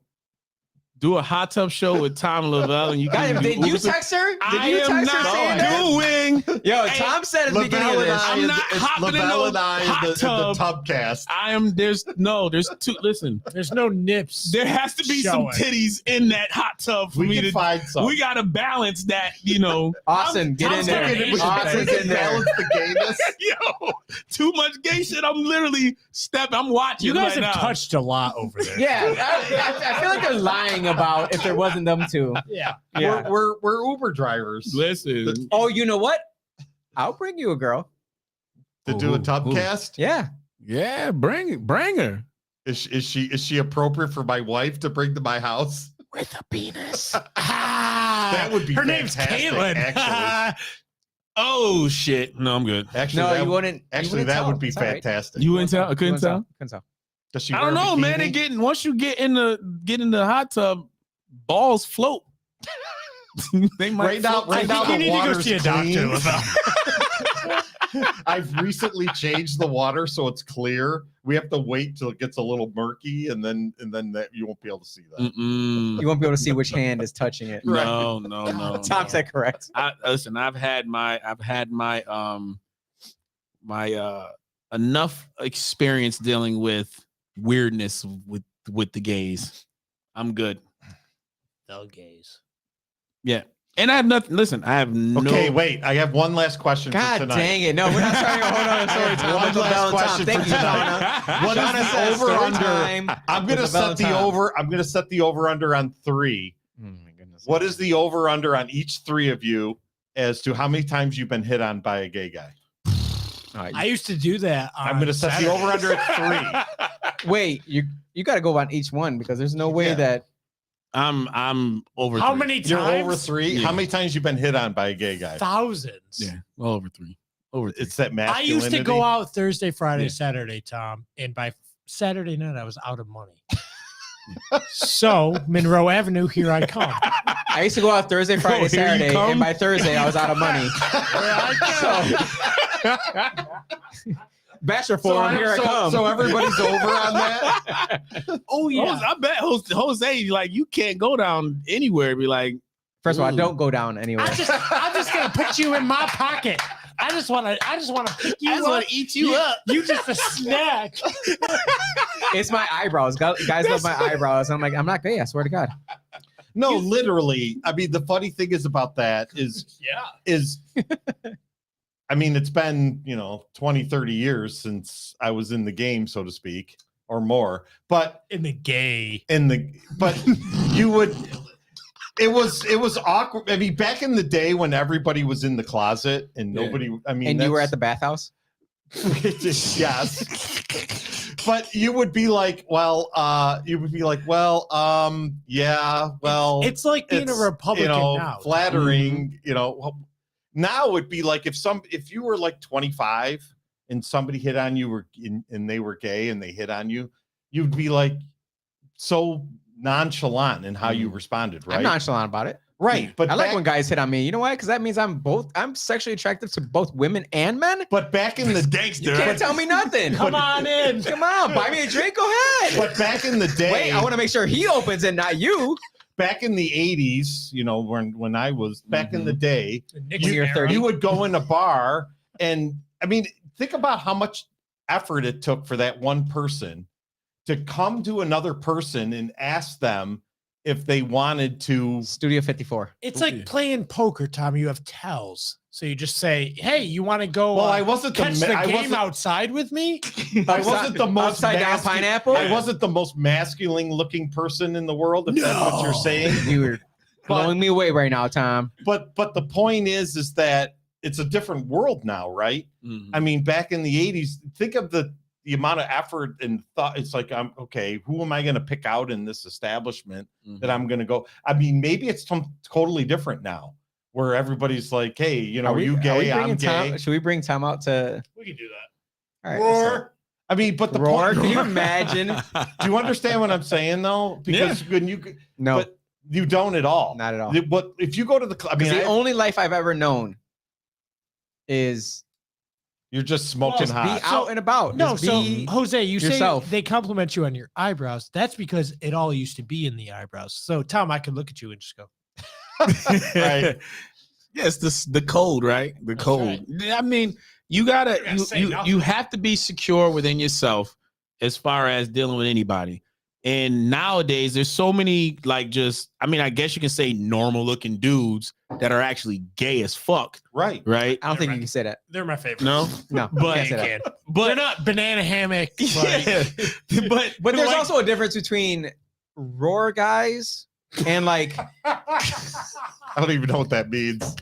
Do a hot tub show with Tom Lavelle, and you can. Did you text her? I am not doing. Yo, Tom said at the beginning of this. I'm not hopping in no hot tub. The Tubcast. There's two. Listen, there's no nips. there has to be some titties in that hot tub for me to find some. We got to balance that, Austin, get in there. Austin, get in there. Balance the gayness. Yo, too much gay shit. I'm literally I'm watching. You guys right have now. touched a lot over there. Yeah, I feel like they're lying about if there wasn't them two. Yeah. We're Uber drivers. Listen. Oh, you know what? I'll bring you a girl to do a Tubcast. Yeah, bring her. Is she appropriate for my wife to bring to my house with a penis? That would be her name's Caitlin. Actually. Oh shit! No, I'm good. Actually, no, you wouldn't. Actually, that would be fantastic. Right. You wouldn't tell? I couldn't tell. I don't know, man. Once you get in the hot tub, balls float. They might right now you need to go see a doctor. I've recently changed the water so it's clear. We have to wait till it gets a little murky, and then that you won't be able to see that. You won't be able to see which hand is touching it. No. Tom said correct. Listen, I've had my enough experience dealing with weirdness with the gays. I'm good. The gays. Yeah. And I have nothing. Listen, I have no. Okay, wait. I have one last question for tonight. God dang it. No, we're not starting a whole other story. One last question Thank for you, tonight. Shauna. What is the over-under? I'm going to set the over. I'm going to set the over-under on 3. Oh my goodness. What is the over-under on each 3 of you as to how many times you've been hit on by a gay guy? I used to do that. I'm going to set the over-under at 3. Wait, you got to go on each one because there's no way that. I'm over. How 3. many times? You're over 3. Yeah. How many times you've been hit on by a gay guy? Thousands. Yeah, well over 3. Over 3. It's that masculinity. I used to go out Thursday, Friday, Saturday, Tom, and by Saturday night I was out of money. So Monroe Avenue, here I come. I used to go out Thursday, Friday, Saturday, and by Thursday I was out of money. Bachelor forum, here I come. So everybody's over on that. Oh yeah, I bet Jose, like you can't go down anywhere. Be like, first of all, I don't go down anywhere. I'm just gonna put you in my pocket. I just want to pick you up. I just want to eat you up. You just a snack. It's my eyebrows. Guys love my eyebrows. I'm like, I'm not gay. I swear to God. No, literally. I mean, the funny thing is about that is I mean, it's been, 20, 30 years since I was in the game, so to speak, or more. But it was awkward. I mean, back in the day when everybody was in the closet and nobody, and you were at the bathhouse? Yes. But you would be like, yeah, well. It's like being a Republican now. Flattering, Now it'd be like if you were like 25 and somebody hit on you and they were gay and they hit on you, you'd be like so nonchalant in how you responded, right? I'm nonchalant about it. Right. But I like when guys hit on me. You know why? Because that means I'm sexually attractive to both women and men. But back in the gangster, you can't tell me nothing. Come on in. Come on, buy me a drink. Go ahead. But back in the day, wait, I want to make sure he opens and not you. Back in the 80s, when I was back in the day, you would go in a bar and I mean, think about how much effort it took for that one person to come to another person and ask them if they wanted to. Studio 54. It's like playing poker, Tom. You have tells. So you just say, hey, you want to go I wasn't catch the game outside with me? I wasn't the most upside down pineapple. I wasn't the most masculine looking person in the world, if that's what you're saying. You were blowing me away right now, Tom. But the point is that it's a different world now, right? Mm-hmm. I mean, back in the 80s, think of the amount of effort and thought. It's like, who am I going to pick out in this establishment that I'm going to go? I mean, maybe it's totally different now, where every's like, hey, you gay, I'm gay. Should we bring Tom out to? We can do that. All right. Roar. I mean, but the point. Can you imagine? Do you understand what I'm saying, though? Because when you but you don't at all. Not at all. But if you go to the club, the only life I've ever known is You're just smoking hot. Be out and about. No, Just so be Jose, you yourself. say they compliment you on your eyebrows. That's because it all used to be in the eyebrows. So Tom, I could look at you and just go, Right. Yes, the code, right? The That's code. right. I mean, you have to be secure within yourself as far as dealing with anybody. And nowadays, there's so many I guess you can say normal looking dudes that are actually gay as fuck. Right. Right. I don't think you can say that. they're my favorite. No, But you can. but They're not banana hammock. yeah. but But there's also a difference between roar guys and like I don't even know what that means.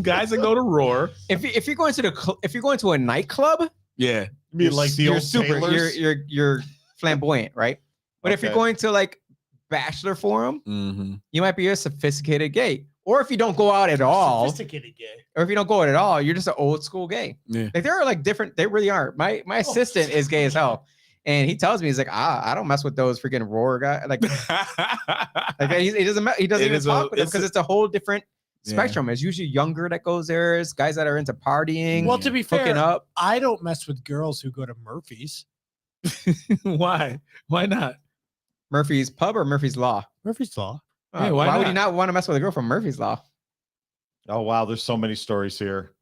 guys that go to roar. if you're going to if you're going to a nightclub, Yeah. You mean like the you're old super, sailors? you're flamboyant, right? But if you're Okay. going to like bachelor forum, Mm-hmm. you might be a sophisticated gay. Or if you don't go out at all, Sophisticated gay. or if you don't go out at all, you're just an old school gay. Yeah. Like there are like different, they really are. My assistant is gay as hell. And he tells me, he's like, I don't mess with those freaking roar guys. Like he doesn't even talk with them because it's a whole different spectrum. It's usually younger that goes there. It's guys that are into partying. Well, to be hooking fair, up. I don't mess with girls who go to Murphy's. Why? Why not? Murphy's Pub or Murphy's Law? Murphy's Law. Yeah, why why would not? you not want to mess with a girl from Murphy's Law? Oh wow, there's so many stories here.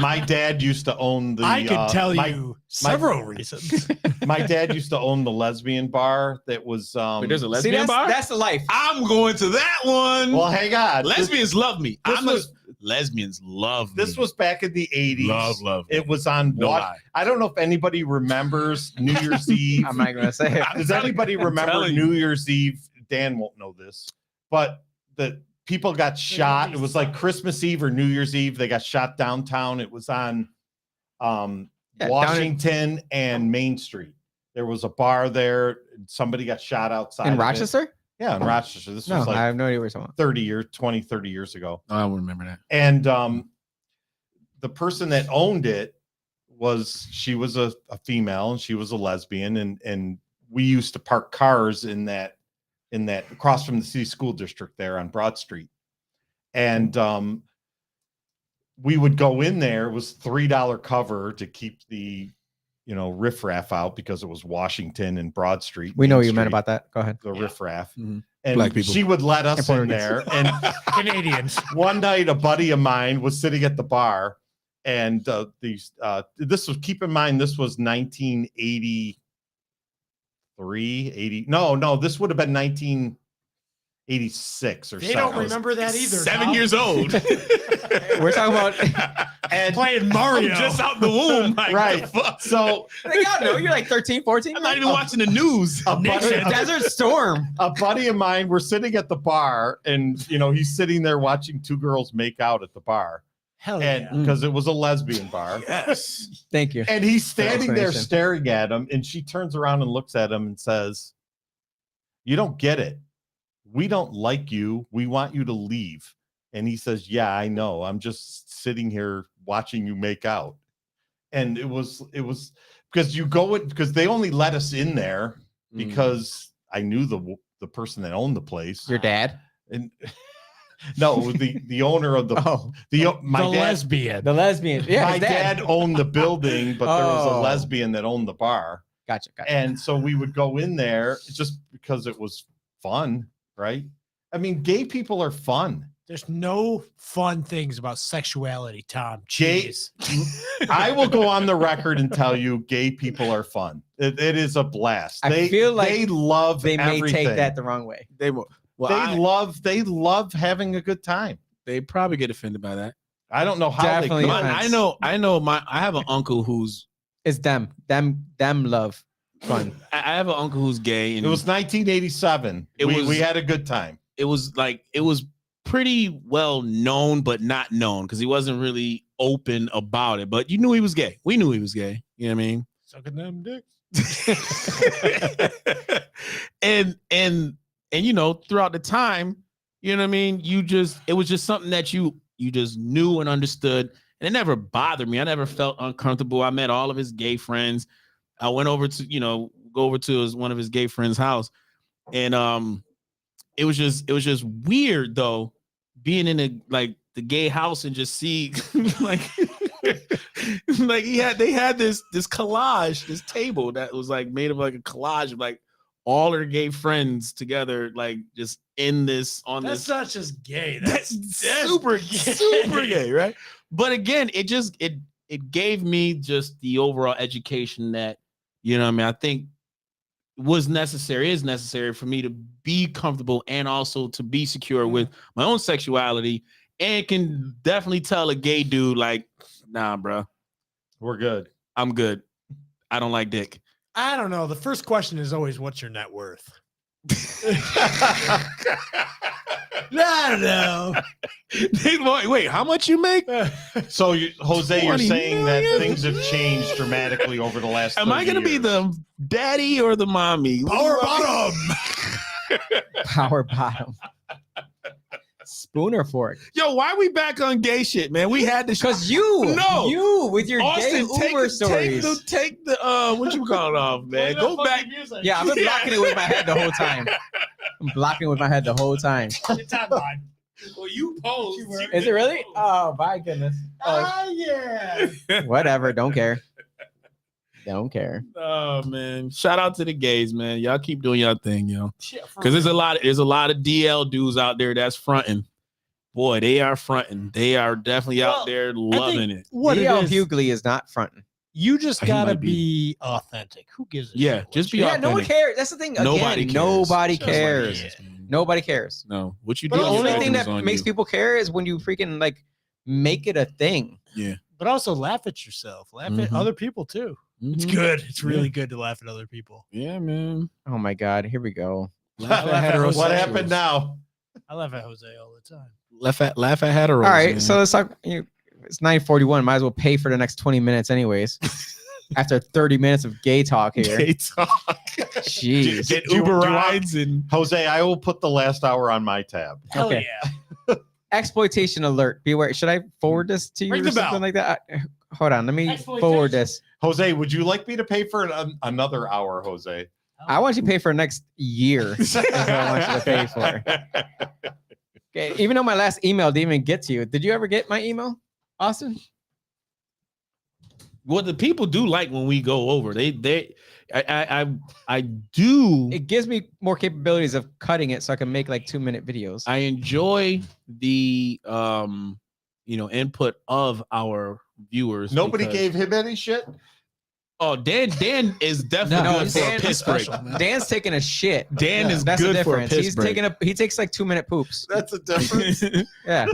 My dad used to own the. I could tell my- you several reasons. My dad used to own the lesbian bar that was. Wait, there's a See, lesbian bar? that's the life. I'm going to that one. Well, hang on. Lesbians love me. This Lesbians love me. This was back in the 80s. love. It was on No what? lie. I don't know if anybody remembers New Year's Eve. I'm not gonna say it. Does anybody remember telling you. New Year's Eve? Dan won't know this, but the people got shot. It was like Christmas Eve or New Year's Eve. They got shot downtown. It was on Washington and Main Street. There was a bar there. Somebody got shot outside In of it. Rochester? Yeah, in Rochester. This No, was I like have no idea what you're talking about. 30 years ago. I don't remember that. And the person that owned it she was a female and she was a lesbian, and we used to park cars in that across from the city school district there on Broad Street. And we would go in there. It was $3 cover to keep the riffraff out because it was Washington and Broad Street. We know Main what you meant Street, about that. Go ahead. the riffraff. Mhm. And Black people. she would let us And in Puerto there. And Canadians. one night, a buddy of mine was sitting at the bar, and this was, keep in mind, this was 1983, 80. No, this would have been 1986 or They something. don't remember that either. 7 Tom. years old. We're talking about And Playing Mario. I'm just out the womb. Like, Right. what the fuck? so like, God, no, you're like 13, 14. I'm not even watching the news. a buddy, Desert Storm. a buddy of mine, we're sitting at the bar, and he's sitting there watching two girls make out at the bar, Hell and yeah. because it was a lesbian bar. Yes. Thank you. And he's standing there explanation. staring at him, and she turns around and looks at him and says, "You don't get it. We don't like you. We want you to leave." And he says, "Yeah, I know. I'm just sitting here watching you make out." And it was because because they only let us in there because I knew the person that owned the place. Your dad? And no, it was the owner of the Oh, my the dad. lesbian. the lesbian. Yeah, My his dad owned the building, but there was a Oh. lesbian that owned the bar. Gotcha. And so we would go in there just because it was fun, right? I mean, gay people are fun. There's no fun things about sexuality, Tom. Gay- Jeez. I will go on the record and tell you gay people are fun. It is a blast. I feel like they love They may everything. take that the wrong way. They will. Well, They love having a good time. they probably get offended by that. I don't know how Definitely they But could. offense. I know I have an uncle who's It's them love fun. I have an uncle who's gay, and It was 1987. It was- we had a good time. it was pretty well known, but not known because he wasn't really open about it. But you knew he was gay. We knew he was gay. You know what I mean? Sucking them dicks. and throughout the time, you know what I mean, it was just something that you just knew and understood, and it never bothered me. I never felt uncomfortable. I met all of his gay friends. I went over to go over to one of his gay friends' house, and it was just weird though, being in the gay house and just see like Like they had this collage, this table that was like made of like a collage of like all her gay friends together, like just in this on That's this. not just gay. That's super gay, right? But again, it gave me just the overall education that, you know what I mean, I think is necessary for me to be comfortable and also to be secure with my own sexuality, and can definitely tell a gay dude like, nah, bro, we're good. I'm good. I don't like dick. I don't know. The first question is always, what's your net worth? I don't know. Wait, how much you make? So, Jose, you're saying that things have changed dramatically over the last 30 Am I going to be the daddy or the mommy? Power bottom. Power bottom. Spoon or fork? Yo, why are we back on gay shit, man? We had this because you with your Austin, gay Uber stories. Take the what you call it off, man. Go back. Music. Yeah, I've been blocking it with my head the whole time. I'm blocking it with my head the whole time. Timeline. Well, you posed. Is it really? Oh my goodness. Yeah. Whatever. Don't care. Don't care. Oh man! Shout out to the gays, man. Y'all keep doing your thing, yo. Because there's a lot of DL dudes out there that's fronting. Boy, they are fronting. They are definitely out there loving it. What DL it is, Hughley is not fronting. you just He gotta might be. be authentic. Who gives a Yeah, shit? just be Yeah, authentic. no one cares. That's the thing. Again, Nobody cares. Nobody Just like cares. it is, Nobody cares. No, what you But do. the only thing that makes people care is when you freaking like make it a thing. Yeah. But also laugh at yourself. Laugh at Mhm. other people too. It's good. It's really good to laugh at other people. Yeah, man. Oh my God, here we go. Laugh at heterosexuals. What happened now? I laugh at Jose all the time. Laugh at heteros. All right, man. so let's talk. It's 9:41. Might as well pay for the next 20 minutes, anyways. After 30 minutes of gay talk here. Gay talk. Jeez. Get Do you Uber want- rides and Jose, I will put the last hour on my tab. Hell Okay. yeah. Exploitation alert. Beware. Should I forward this to you Ring or the bell. something like that? Hold on. Let me Exploitation. forward this. Jose, would you like me to pay for another hour, Jose? I want you to pay for next year. That's what I want you to pay for. Okay. Even though my last email didn't even get to you. Did you ever get my email, Austin? what the people do like when we go over. I do. It gives me more capabilities of cutting it so I can make like 2-minute videos. I enjoy the input of our viewers. Nobody because- gave him any shit. Oh, Dan is definitely No, good for a piss break. Dan's taking a shit. Dan is That's the good for a difference. piss He's break. he takes like 2-minute poops. That's a difference. Yeah.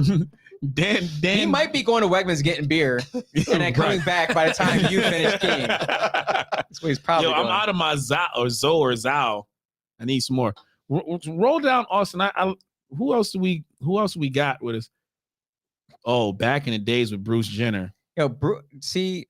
Dan He might be going to Wegmans getting beer and then coming back by the time you finish peeing. That's what he's probably Yo, doing. I'm out of my Zao. I need some more. Roll down, Austin. Who else do we got with us? Oh, back in the days with Bruce Jenner. Yo, see.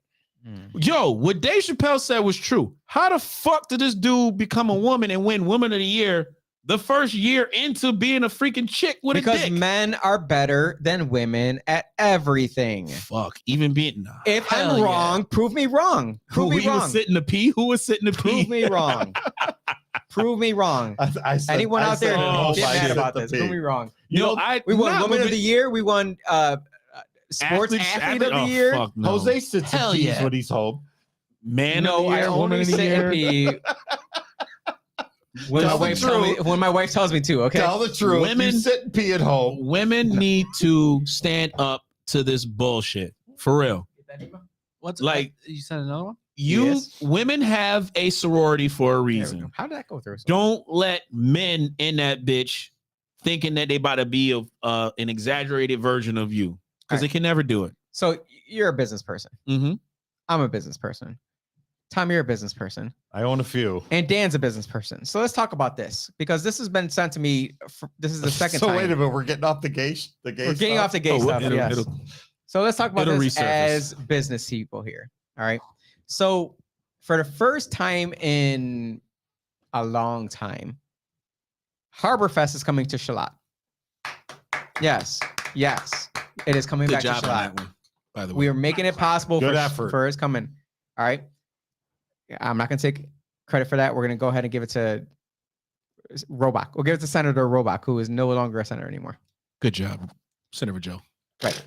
Yo, what Dave Chappelle said was true. How the fuck did this dude become a woman and win Woman of the Year the first year into being a freaking chick with a dick? Because men are better than women at everything. Fuck, even being. If Hell I'm wrong, prove me wrong. Prove me Who wrong. was sitting to pee? Who was sitting to pee? Prove me wrong. Prove me wrong. I said, Anyone out there oh, get I mad said about the this? pig. Prove me wrong. You know, We won Woman of the Year. We won Sports Athlete of the Year. Fuck no. Jose sits Hell and pees yeah. when he's home. Man No, of the I Year, Woman only of the sit and Year. pee when my wife tells me to. Okay. Tell the truth. Women- You sit and pee at home. Women need to stand up to this bullshit. For real. What's Like- you sent another one? Yes. Women have a sorority for a There we reason. go. How did that go through? Don't let men in that bitch thinking that they about to be an exaggerated version of you, because they can never do it. So you're a business person. Mm-hmm. I'm a business person. Tom, you're a business person. I own a few. And Dan's a business person. So let's talk about this because this has been sent to me. This is the second so time. wait a minute, we're getting off the gay. We're getting off the gay Oh, stuff. it'll- Yes. it'll- So let's talk about it'll this resurface. as business people here. All right. So for the first time in a long time, Harborfest is coming to Shalat. Yes. Yes. It is coming Good back job to on Shalat. that one, by the way. We are making it possible Good effort. for it's coming. All right. I'm not going to take credit for that. We're going to go ahead and give it to Robach. We'll give it to Senator Robach, who is no longer a senator anymore. Good job, Senator Joe. Right.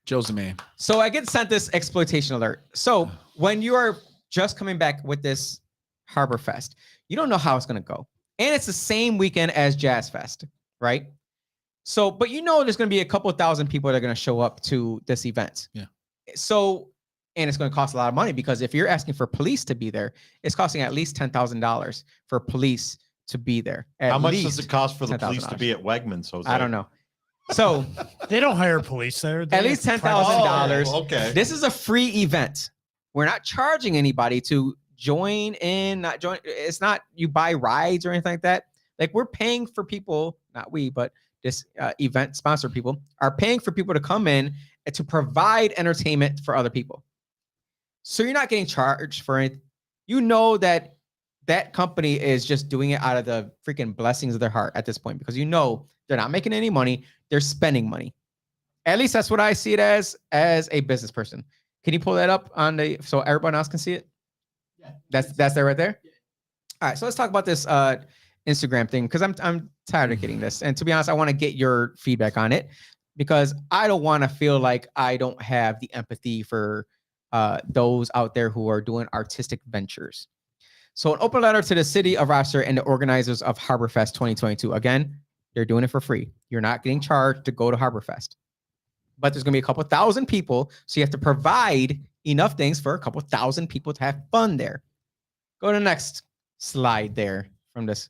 Joe's the man. So I get sent this exploitation alert. So when you are just coming back with this Harbor Fest, you don't know how it's going to go. And it's the same weekend as Jazz Fest, right? So, but you know there's going to be a couple of thousand people that are going to show up to this event. Yeah. So, and it's going to cost a lot of money because if you're asking for police to be there, it's costing at least $10,000 for police to be there. How much does it cost for the police to be at Wegmans, Jose? I don't know. So they don't hire police there. At least $10,000. Oh, okay. This is a free event. We're not charging anybody to join in, not join. It's not you buy rides or anything like that. Like we're paying for people, not we, but this event sponsor people are paying for people to come in and to provide entertainment for other people. So you're not getting charged for it. You know that that company is just doing it out of the freaking blessings of their heart at this point because you know they're not making any money. They're spending money. At least that's what I see it as a business person. Can you pull that up on the so everyone else can see it? Yeah. That's there right there? Yeah. All right, so let's talk about this Instagram thing because I'm tired of getting this. And to be honest, I want to get your feedback on it because I don't want to feel like I don't have the empathy for those out there who are doing artistic ventures. So an open letter to the city of Rochester and the organizers of HarborFest 2022. Again, they're doing it for free. You're not getting charged to go to HarborFest. But there's going to be a couple thousand people, so you have to provide enough things for a couple thousand people to have fun there. Go to the next slide there from this.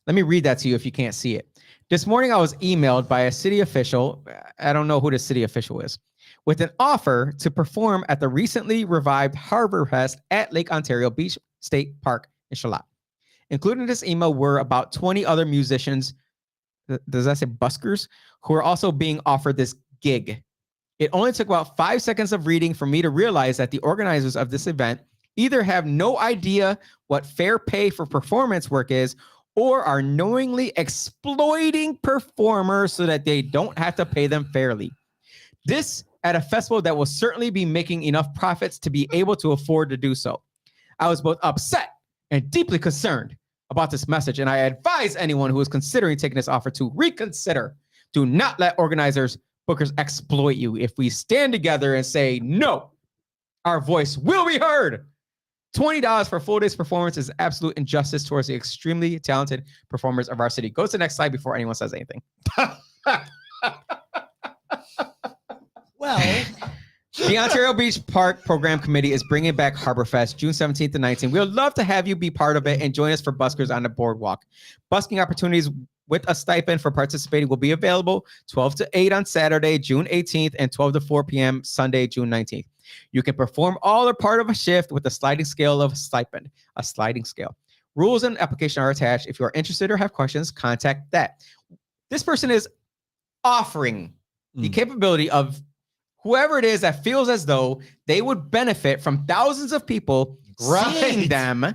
Let me read that to you if you can't see it. This morning, I was emailed by a city official. I don't know who the city official is, with an offer to perform at the recently revived HarborFest at Lake Ontario Beach State Park in Charlotte. Included in this email were about 20 other musicians, does that say buskers, who are also being offered this gig. It only took about 5 seconds of reading for me to realize that the organizers of this event either have no idea what fair pay for performance work is or are knowingly exploiting performers so that they don't have to pay them fairly. This at a festival that will certainly be making enough profits to be able to afford to do so. I was both upset and deeply concerned about this message, and I advise anyone who is considering taking this offer to reconsider. Do not let organizers, bookers exploit you. If we stand together and say no, our voice will be heard. $20 for a full day's performance is absolute injustice towards the extremely talented performers of our city. Go to the next slide before anyone says anything. Well, the Ontario Beach Park Program Committee is bringing back HarborFest June 17th to 19th. We would love to have you be part of it and join us for buskers on the boardwalk. Busking opportunities with a stipend for participating will be available 12 to 8 on Saturday, June 18th, and 12 to 4 p.m. Sunday, June 19th. You can perform all or part of a shift with a sliding scale of stipend, a sliding scale. Rules and application are attached. If you are interested or have questions, contact that. This person is offering the capability of whoever it is that feels as though they would benefit from thousands of people seeing them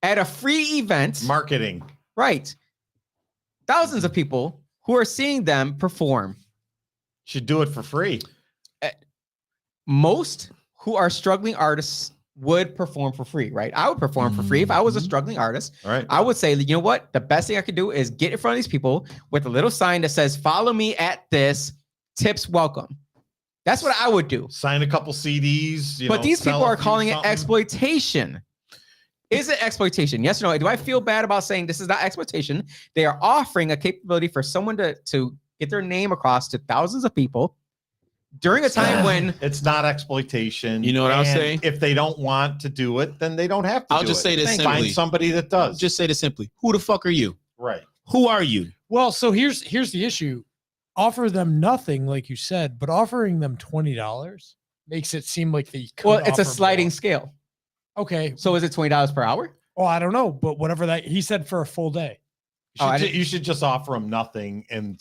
at a free event. Marketing. Right. Thousands of people who are seeing them perform. Should do it for free. Most who are struggling artists would perform for free, right? I would perform for free if I was a struggling artist. All right. I would say, you know what? The best thing I could do is get in front of these people with a little sign that says, follow me at this, tips welcome. That's what I would do. Sign a couple CDs. But these people are calling it exploitation. Is it exploitation? Yes or no? Do I feel bad about saying this is not exploitation? They are offering a capability for someone to get their name across to thousands of people during a time when it's not exploitation. You know what I'll say? If they don't want to do it, then they don't have to. I'll just say this simply. Find somebody that does. Just say this simply. Who the fuck are you? Right. Who are you? Well, so here's the issue. Offer them nothing, like you said, but offering them $20 makes it seem like they could. Well, it's a offer sliding more. scale. Okay. So is it $20 per hour? Well, I don't know, but whatever that he said for a full day. You should just offer them nothing and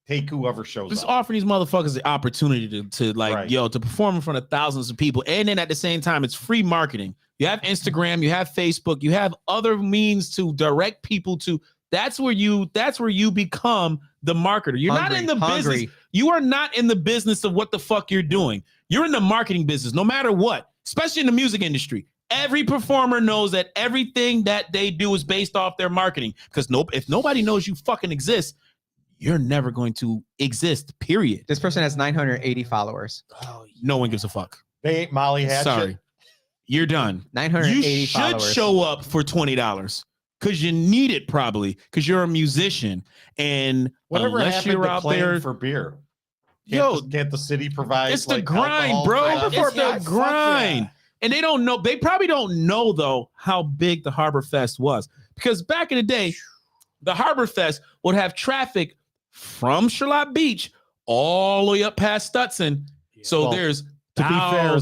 take whoever shows Just up. offer these motherfuckers the opportunity to like, to perform in front of thousands of people. And then at the same time, it's free marketing. You have Instagram, you have Facebook, you have other means to direct people to. That's where you become the marketer. You're not in the business. You are not in the business of what the fuck you're doing. You're in the marketing business, no matter what, especially in the music industry. Every performer knows that everything that they do is based off their marketing. Because if nobody knows you fucking exist, you're never going to exist, period. This person has 980 followers. Oh, No one gives a fuck. They ain't Molly Hatchet. Sorry. You're done. 980 You should followers. show up for $20 because you need it probably because you're a musician. And Whatever unless happened you're to out playing there for beer? Yo, Can't the city provide? it's the like, grind, alcohol bro. for that? It's the grind. And they don't know. They probably don't know, though, how big the Harbor Fest was. Because back in the day, the Harbor Fest would have traffic from Charlotte Beach all the way up past Stutson. So Well, there's To be fair,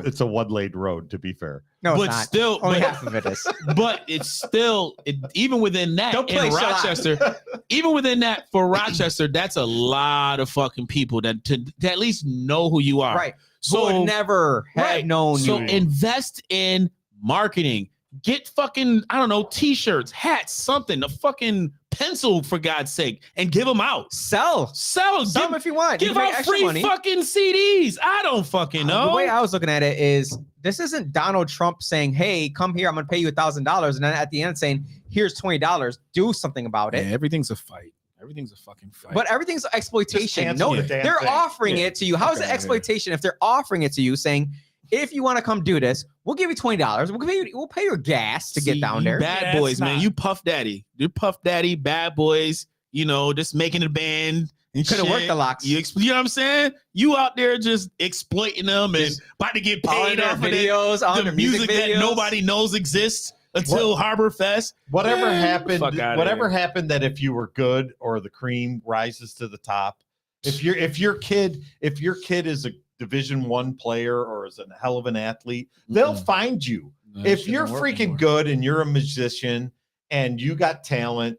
it's a one-lane road. To be fair, No, but it's not. still, Only but, half of it is. but it's still even within that Don't in play Charlotte. Rochester, even within that for Rochester, that's a lot of fucking people that to at least know who you are. Right. So Who would never have known So you. invest in marketing. Get fucking, I don't know, t-shirts, hats, something, a fucking pencil for God's sake, and give them out. Sell Sell some if you want. You Give can make out extra free money. fucking CDs. I don't fucking know. The way I was looking at it is this isn't Donald Trump saying, hey, come here, I'm going to pay you $1,000. And then at the end saying, here's $20. Do something about it. Yeah, everything's a fight. Everything's a fucking fight. But everything's exploitation. cancel No, the damn they're thing. offering Yeah. it to you. How is it exploitation if they're offering it to you saying, if you want to come do this, we'll give you $20. We'll pay your gas to get down you there. Bad Yeah, boys, it's man. not. You Puff Daddy. You're Puff Daddy, bad boys, just making a band. And Could have shit. worked the locks. You know what I'm saying? You out there just exploiting them and Just about to get all paid their off of that- videos, all the their music that videos. nobody knows exists until Harbor Fest. whatever Man, happened, fuck outta whatever here. happened that if you were good or the cream rises to the top. If your kid is a Division I player or is a hell of an athlete, they'll find you. If you're freaking good and you're a musician and you got talent,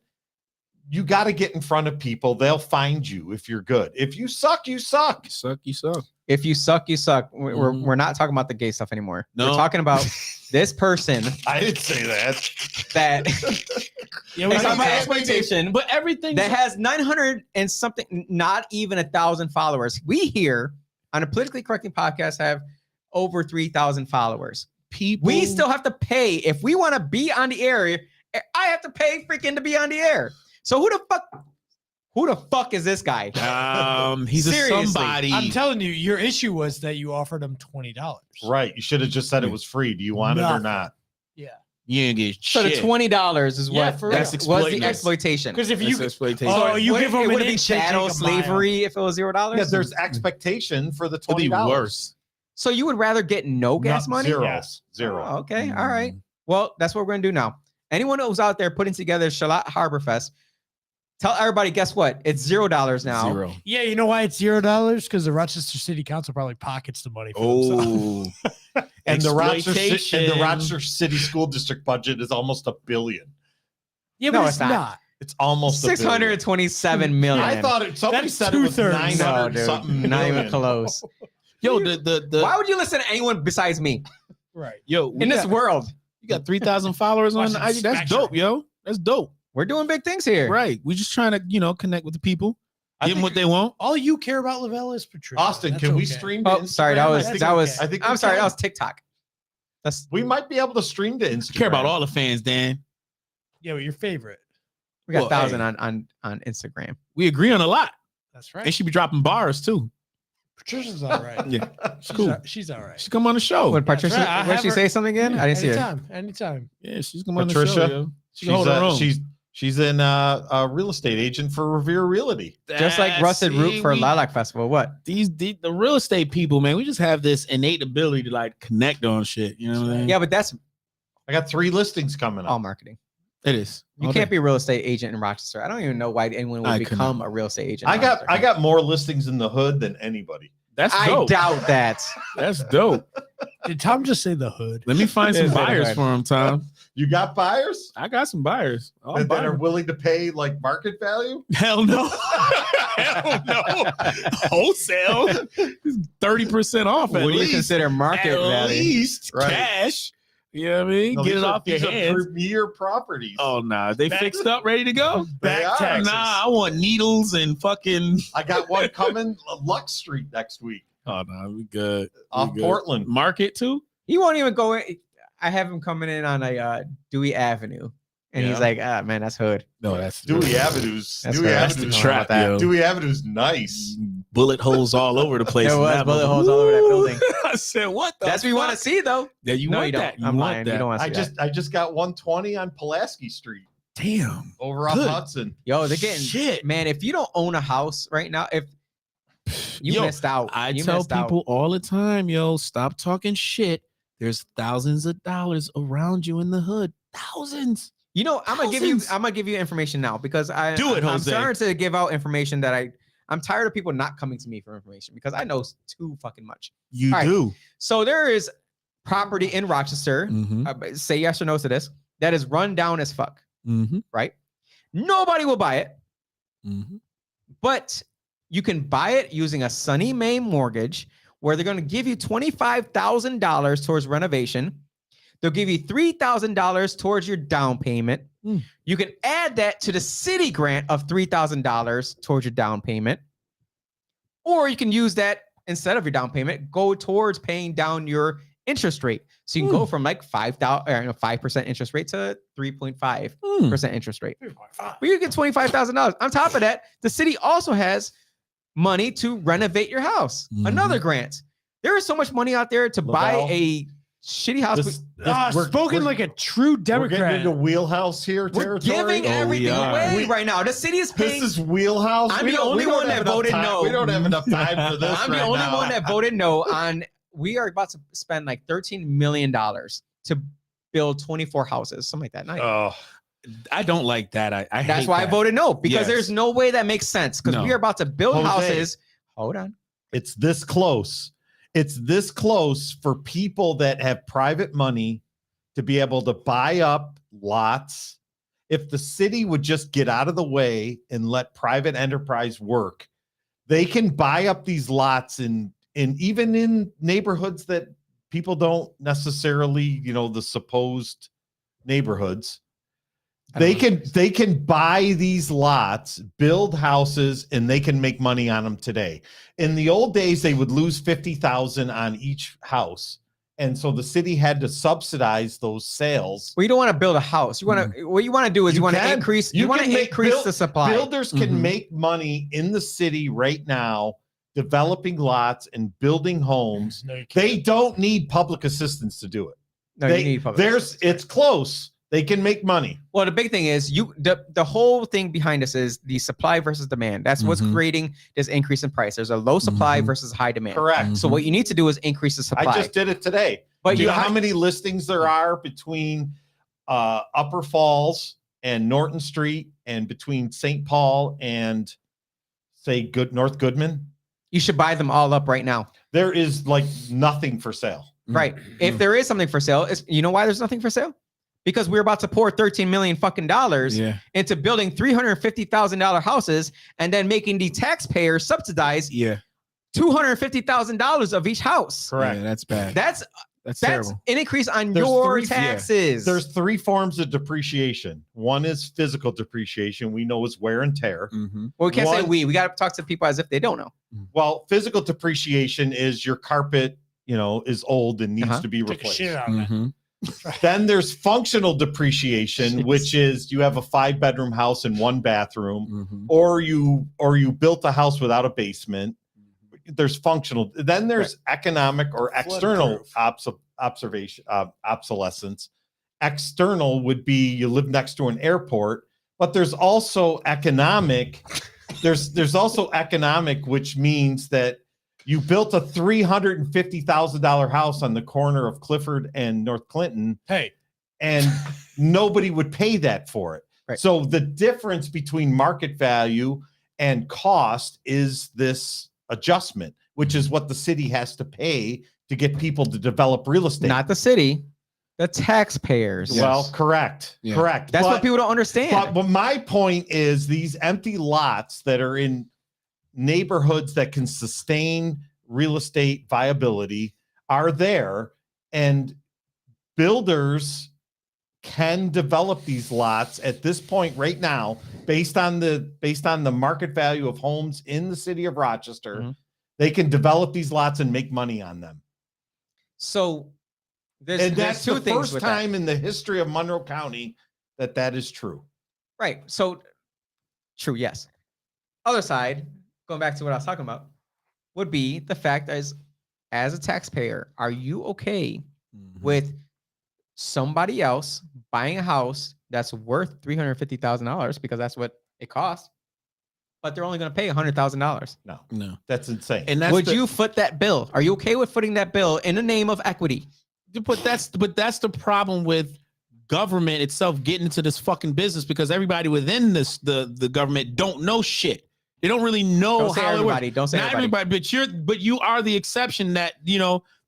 you got to get in front of people. They'll find you if you're good. If you suck, you suck. You suck. If you suck, you suck. We're Mhm. we're not talking about the gay stuff anymore. No. We're talking about this person I didn't say that. that Yeah, we're talking about I- exploitation, But everything that has 900 and something, not even 1,000 followers. We here on a politically correcting podcast have over 3,000 followers. people We still have to pay if we want to be on the air. I have to pay freaking to be on the air. So who the fuck is this guy? he's Seriously. a somebody. I'm telling you, your issue was that you offered him $20. Right. You should have just said it was free. Do you want it or Nothing. not? Yeah. You ain't get So the shit. $20 is Yeah, what for that's real. was the exploitation. Because if you That's exploitation. Oh, you Would give it, them would an it be inch, they chattel take a mile. slavery if it was $0? Yeah, there's expectation for the It'd be $20. worse. So you would rather get no gas money? Zero. Yes. Zero. Oh, okay. All right. Well, that's what we're going to do now. Anyone who's out there putting together Charlotte Harbor Fest, tell everybody, guess what? It's $0 now. Zero. Yeah, you know why it's $0? Because the Rochester City Council probably pockets the money for themselves. Oh, And the Exploitation. Rochester City School District budget is almost $1 billion. Yeah, No, but it's it's not. not. It's almost $1 billion. 627 million. I thought somebody That's said it was two-thirds. 900 No, dude, something not even million. close. yo, the Why would you listen to anyone besides me Right. yo, we in this got- world? You got 3,000 followers on Watching IG. That's Spectrum. dope, yo. That's dope. We're doing big things here. Right. We're just trying to, connect with the people, I give them think- what they want. All you care about, Lavelle, is Patricia. Austin, That's can we okay. stream to Oh, sorry. That Instagram? was I think that we- was. I think I'm we sorry. can. That was TikTok. That's We might be able to stream to Instagram. Care about all the fans, Dan. Yeah, but your favorite. we got Well, 1,000 hey. on Instagram. We agree on a lot. That's And right. she be dropping bars too. Patricia's all right. Yeah. She's cool. She's all right. She come on the show. When That's Patricia, right. I when have she her- say something again? I didn't see her. Anytime. Yeah, she's come on the Patricia? show, yo. She can hold her own. She's in a real estate agent for Revere Realty. Just like Rusted Root for Lilac Festival. What? The real estate people, man, we just have this innate ability to like connect on shit. You know what I mean? Yeah, but that's I got 3 listings coming all up. marketing. It is. You can't be a real estate agent in Rochester. I don't even know why anyone would I could become not. a real estate agent. I in got Rochester. more listings in the hood than anybody. That's I dope. doubt that. That's dope. Did Tom just say the hood? Let me find some Yes, buyers right. for him, Tom. You got buyers I got some buyers. I'll that buy are them. willing to pay like market value? Hell no. Hell no. Wholesale. 30% off What at do you least. consider market At value? least Right. cash. You know what I mean? No, Get these it are- off your these are hands. Premier properties. Oh nah, they Back- fixed up, ready to go. They Back are. taxes. Nah, I want needles and fucking. I got one coming Lux Street next week Oh no, we good. off We good. Portland. Market too. He won't even go in. I have him coming in on a Dewey Avenue And he's like, ah, man, that's hood. No, that's Dewey Avenue's. That's Dewey right. That's the Avenue's trap, yo. Dewey Avenue's nice. Bullet holes all over the place. There in was that bullet mother- holes all over that building. I said, what the That's what you want to fuck? see, though. Yeah, you No, want you don't. that. You I'm want lying. that. You don't want to see that. I just got 120 on Pulaski Street Damn. over off Good. Hudson. Yo, they're getting Shit. man. If you don't own a house right now, if you Yo, missed out, I you tell missed out. people all the time, yo, stop talking shit. There's thousands of dollars around you in the hood. Thousands. You know, I'm gonna Thousands. give you information now because I'm Jose. starting to give out information that I'm tired of people not coming to me for information because I know too fucking much. You All right. do. So there is property in Rochester. Mhm. Say yes or no to this. That is run down as fuck. Mhm. Right? Nobody will buy it, Mhm. but you can buy it using a Sunny Mae mortgage, where they're going to give you $25,000 towards renovation. They'll give you $3,000 towards your down payment. Mm. You can add that to the city grant of $3,000 towards your down payment. Or you can use that instead of your down payment, go towards paying down your interest rate. So you can go from like 5% interest rate to 3.5% interest rate. But you get $25,000. On top of that, the city also has money to renovate your house. Another grant. There is so much money out there to buy a shitty house. Spoken like a true We're Democrat. getting into wheelhouse here We're territory. giving everything away right now. The city is paying. This is wheelhouse. I'm We the don't- only we don't one have that enough voted time- no. We don't have enough time for this. I'm the right only now. one that voted no on. We are about to spend like $13 million to build 24 houses, something like that. Not even. Oh, I don't like that. I That's hate why I that. voted no, because Yes. there's no way that makes sense. Because No. we are about to build Jose. houses. Hold on. it's this close. It's this close for people that have private money to be able to buy up lots. If the city would just get out of the way and let private enterprise work, they can buy up these lots in even in neighborhoods that people don't necessarily, the supposed neighborhoods. They can buy these lots, build houses, and they can make money on them today. In the old days, they would lose $50,000 on each house, and so the city had to subsidize those sales. Well, you don't want to build a house. You want to. What you want to do is you want to can. increase. You You want can to make increase the supply. Builders can make money in the city right now, developing lots and building homes. No, you can't. They don't need public assistance to do it. No, you need public assistance. It's close. They can make money. Well, the big thing is the whole thing behind this is the supply versus demand. That's what's creating this increase in price. There's a low supply versus high demand. Correct. So what you need to do is increase the supply. I just did it today. But Do you know you how many listings there are between Upper Falls and Norton Street and between St. Paul and say North Goodman? You should buy them all up right now. There is like nothing for sale. Right. If there is something for sale, you know why there's nothing for sale? Because we're about to pour $13 million fucking dollars into building $350,000 houses and then making the taxpayers subsidize $250,000 of each house. Correct. Yeah, that's bad. That's terrible. an increase on There's your three- taxes. There's three forms of depreciation. One is physical depreciation. We know is wear and tear. Mm-hmm. Well, we can't say One- we got to talk to people as if they don't know. Well, physical depreciation is your carpet, is old and needs to be Take a replaced. shit out of it. Mm-hmm. Then there's functional depreciation, which is you have a 5-bedroom house and 1 bathroom, Mm-hmm. or you built a house without a basement. There's functional. Then there's economic or external obsolescence. External would be you live next to an airport, but there's also economic. There's also economic, which means that you built a $350,000 house on the corner of Clifford and North Clinton. Hey, and nobody would pay that for it. Right. So the difference between market value and cost is this adjustment, which is what the city has to pay to get people to develop real estate. Not the city, the taxpayers. Well, correct. Yeah. Correct. That's what people don't understand. But my point is these empty lots that are in neighborhoods that can sustain real estate viability are there, and builders can develop these lots at this point right now based on the market value of homes in the city of Rochester. Mhm. They can develop these lots and make money on them. So And there's that's two the things first with time in the history of Monroe County that is true. Right. So true, yes. Other side, going back to what I was talking about, would be the fact as a taxpayer, are you okay with somebody else buying a house that's worth $350,000 because that's what it costs, but they're only going to pay $100,000? No, that's insane. And would you foot that bill? Are you okay with footing that bill in the name of equity? But that's the problem with government itself getting into this fucking business, because everybody within the government don't know shit. They don't really know Don't say how everybody. it works. Don't say Not everybody. but you are the exception that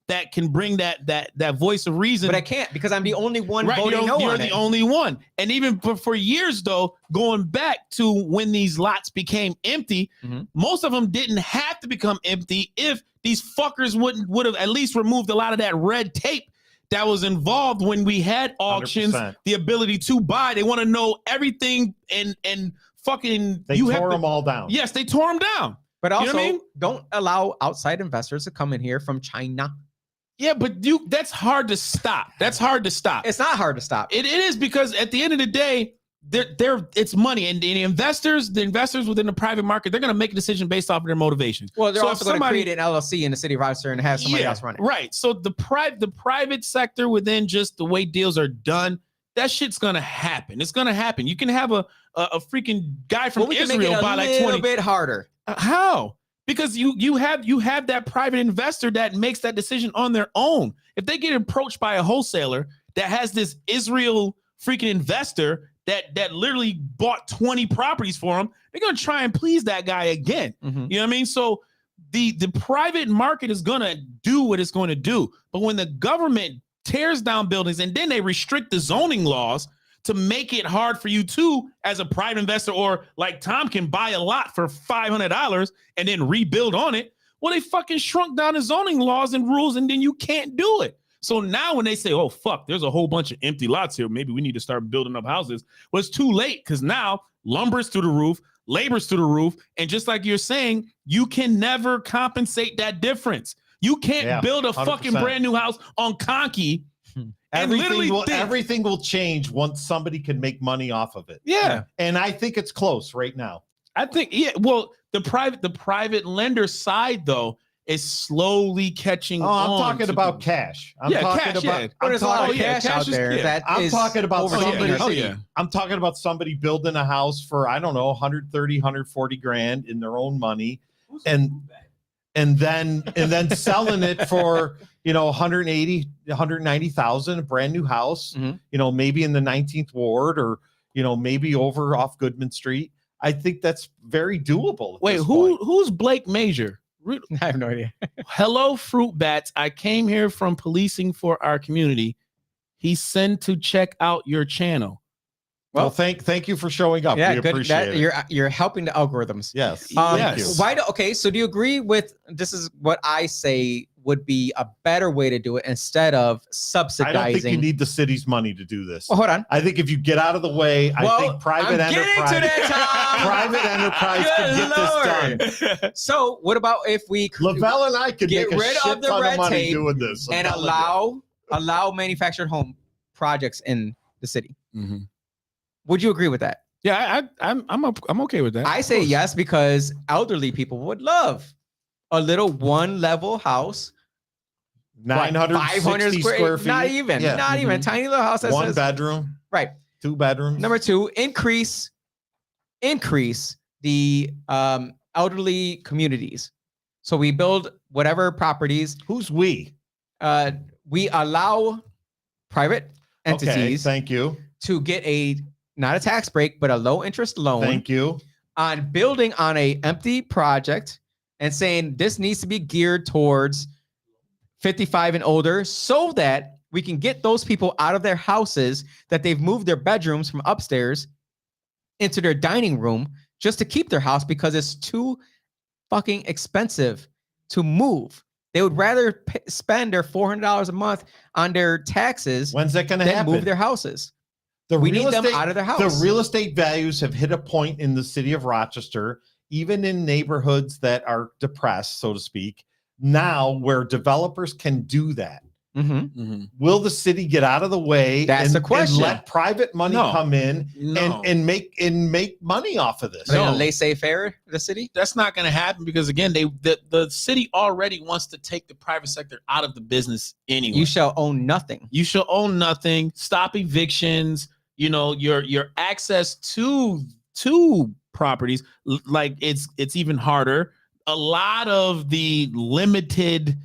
that can bring that voice of reason. But I can't, because I'm the only one Right, voting no you're on the it. only one. And even for years, though, going back to when these lots became empty, most of them didn't have to become empty if these fuckers would have at least removed a lot of that red tape that was involved when we had auctions, 100%. the ability to buy. They want to know everything and fucking. They tore them all down. Yes, they tore them down. But also, You know what I mean? don't allow outside investors to come in here from China. Yeah, but that's hard to stop. That's hard to stop. It's not hard to stop. It is, because at the end of the day, it's money, and the investors within the private market, they're going to make a decision based off of their motivations. Well, they're So also if going to somebody- create an LLC in the city of Rochester and have somebody else run it. Right. So the private sector, within just the way deals are done, that shit's gonna happen. It's gonna happen. You can have a freaking guy from Well, we can make it Israel a buy like little 20. bit harder. How? Because you have that private investor that makes that decision on their own. If they get approached by a wholesaler that has this Israel freaking investor that literally bought 20 properties for them, they're gonna try and please that guy again. You know what I mean? So the private market is gonna do what it's going to do. But when the government tears down buildings and then they restrict the zoning laws to make it hard for you to, as a private investor, or like Tom can buy a lot for $500 and then rebuild on it. Well, they fucking shrunk down the zoning laws and rules, and then you can't do it. So now when they say, oh, fuck, there's a whole bunch of empty lots here, maybe we need to start building up houses. Well, it's too late, because now lumber's through the roof, labor's through the roof. And just like you're saying, you can never compensate that difference. You can't build a 100%. Fucking brand new house on Conky. Everything will change once somebody can make money off of it. Yeah. And I think it's close right now. I think, well, the private lender side, though, is slowly catching on. I'm talking about cash. I'm talking about cash out there. I'm talking about somebody. Yeah. I'm talking about somebody building a house for, I don't know, 130, 140 grand in their own money. And then selling it for, 180, 190,000, a brand new house, maybe in the 19th ward, or, maybe over off Goodman Street. I think that's very doable. Wait, who's Blake Major? I have no idea. Hello, Fruit Bats. I came here from policing for our community. He sent to check out your channel. Well, thank you for showing up. Yeah, we good. appreciate it. You're helping the algorithms. Yes. Thank you. Okay, so do you agree with, this is what I say would be a better way to do it instead of subsidizing? I don't think you need the city's money to do this. Well, hold on. I think if you get out of the way, I think private enterprise can get this done. So what about if we Lavelle and I could get make a rid shit of the ton red of money tape doing this and allow manufactured home projects in the city? Would you agree with that? Yeah, I'm okay with that. I say yes, because elderly people would love a little one-level house, 960 square feet. Not even a tiny little house. That One says, bedroom, right? 2 bedrooms. Number 2, increase the elderly communities. So we build whatever properties. Who's we? We allow private entities. Thank you. To get not a tax break, but a low interest loan. Thank you. On building on a empty project and saying this needs to be geared towards 55 and older, so that we can get those people out of their houses that they've moved their bedrooms from upstairs into their dining room just to keep their house, because it's too fucking expensive to move. They would rather spend their $400 a month on their taxes. When's that going to happen? Move their houses. We need them out of their house. The real estate values have hit a point in the city of Rochester, even in neighborhoods that are depressed, so to speak, now where developers can do that. Will the city get out of the way? That's the question. And let private money come in and make money off of this. Laissez-faire the city. That's not going to happen because again, the city already wants to take the private sector out of the business anyway. You shall own nothing. You shall own nothing. Stop evictions. You know, your access to properties, like it's even harder. A lot of the limited,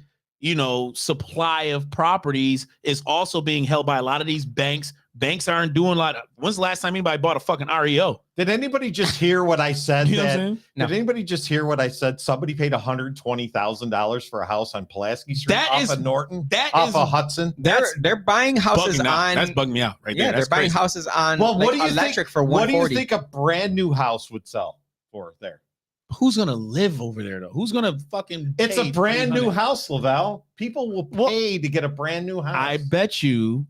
supply of properties is also being held by a lot of these banks. Banks aren't doing a lot. When's the last time anybody bought a fucking REO? Did anybody just hear what I said? You know what I'm saying? Did anybody just hear what I said? Somebody paid $120,000 for a house on Pulaski Street off of Norton, off of Hudson. They're buying houses on. That's bugging me out right there. Yeah, they're buying houses on. Well, what do you electric think? For $140? What do you think a brand new house would sell for there? Who's gonna live over there though? Who's gonna fucking? It's a brand new house, Lavelle. People will pay to get a brand new house. I bet you,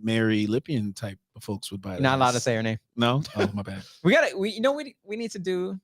Mary Lippian type of folks would buy that. You're not allowed to say her name. No, oh my bad. We need to do.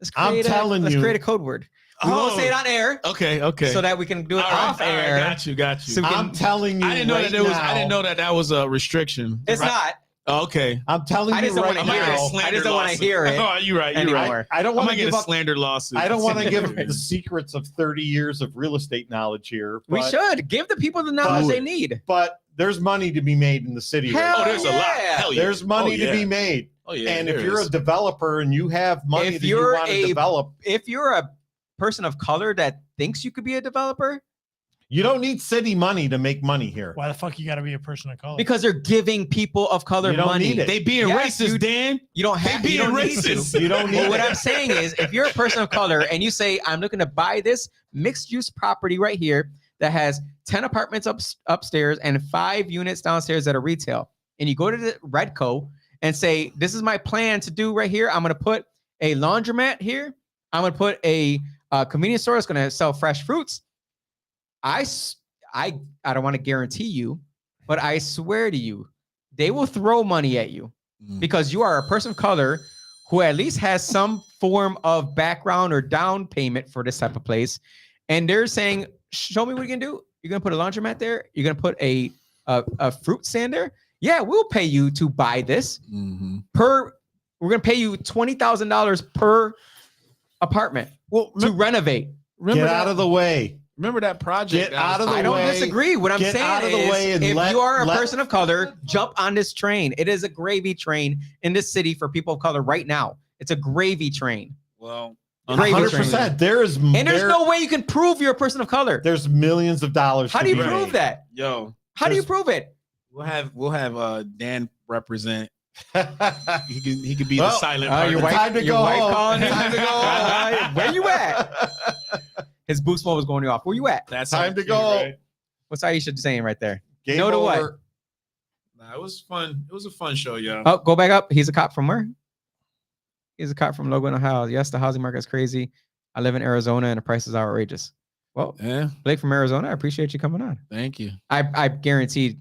Let's create a code word. We won't say it on air. Okay. So that we can do it off air. Got you. So I'm telling you. I didn't know I didn't know that was a restriction. It's not. Okay. I'm telling you right now. I just don't want to hear it. Oh, you're right. You're right. I don't want to get a slander lawsuit. I don't want to give the secrets of 30 years of real estate knowledge here. We should give the people the knowledge they need. But there's money to be made in the city. There's a lot. Hell yeah. There's money to be made. Oh yeah. And if you're a developer and you have money that you want to develop, if you're a person of color that thinks you could be a developer, you don't need city money to make money here. Why the fuck you got to be a person of color? Because they're giving people of color money. They being racist, Dan. You don't have. They being racist. You don't need. But what I'm saying is, if you're a person of color and you say, "I'm looking to buy this mixed-use property right here that has 10 apartments upstairs and 5 units downstairs that are retail," and you go to the Redco and say, "This is my plan to do right here. I'm going to put a laundromat here. I'm going to put a convenience store that's going to sell fresh fruits." I don't want to guarantee you, but I swear to you, they will throw money at you because you are a person of color who at least has some form of background or down payment for this type of place. And they're saying, show me what you can do. You're going to put a laundromat there. You're going to put a fruit stand there. Yeah, we'll pay you to buy this we're going to pay you $20,000 per apartment to renovate. Get out of the way. Remember that project? Get out of the way. I don't disagree. What I'm saying is, if you are a person of color, jump on this train. It is a gravy train in this city for people of color right now. It's a gravy train. Well, 100%. There's no way you can prove you're a person of color. There's millions of dollars. How do you prove that? How do you prove it? We'll have Dan represent. He could be the silent part. Your wife, time to go home. Time to go. Where you at? His boost mode was going off. Where you at? That's time to go. Right? What's Aisha saying right there? Game no to over. what? Nah, it was fun. It was a fun show, yo. Oh, go back up. He's a cop from where? He's a cop from Logan, Ohio. Yes, the housing market is crazy. I live in Arizona and the prices are outrageous. Well, yeah. Blake from Arizona, I appreciate you coming on. Thank you. I guarantee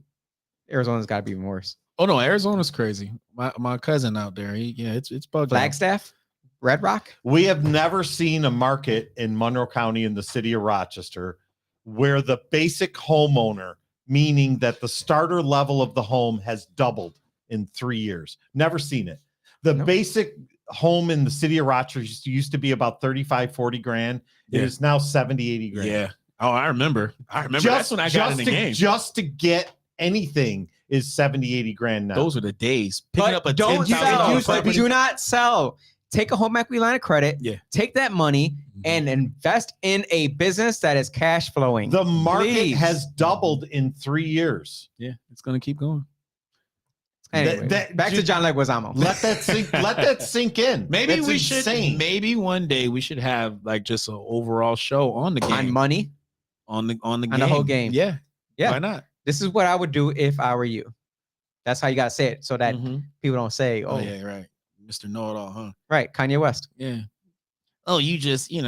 Arizona's got to be even worse. Oh no, Arizona's crazy. My cousin out there, it's bugged. Flagstaff, Red Rock. We have never seen a market in Monroe County in the city of Rochester where the basic homeowner, meaning that the starter level of the home, has doubled in 3 years. Never seen it. The basic home in the city of Rochester used to be about 35, 40 grand. It is now 70, 80 grand. Yeah. Oh, I remember. That's when I got in the game. Just to get anything is 70, 80 grand now. Those are the days. Picking up a $10,000 property. Do not sell. Take a home equity line of credit. Yeah. Take that money and invest in a business that is cash flowing. The market has doubled in 3 years. Yeah, it's going to keep going. Anyway, back to John Leguizamo. Let that sink. Let that sink in. Maybe we should. Maybe one day we should have like just an overall show on the game, on money, on the the whole game. Yeah. Why not? This is what I would do if I were you. That's how you gotta say it, so that people don't say, "Oh, yeah, right, Mr. Know-it-all," huh? Right, Kanye West. Yeah. Oh, you just, It's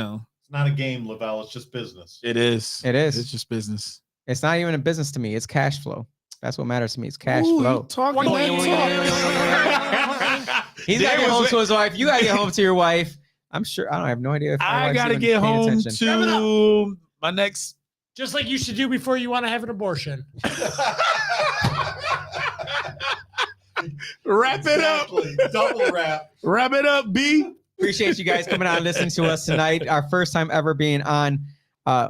not a game, Lavelle. It's just business. It is. It is. It's just business. It's not even a business to me. It's cash flow. That's what matters to me. It's cash flow. He's got to get home to his wife. You got to get home to your wife. I'm sure. I have no idea if I got to get home to my next Just like you should do before you want to have an abortion. Wrap it up. Double wrap. Wrap it up, B. Appreciate you guys coming on and listening to us tonight. Our first time ever being on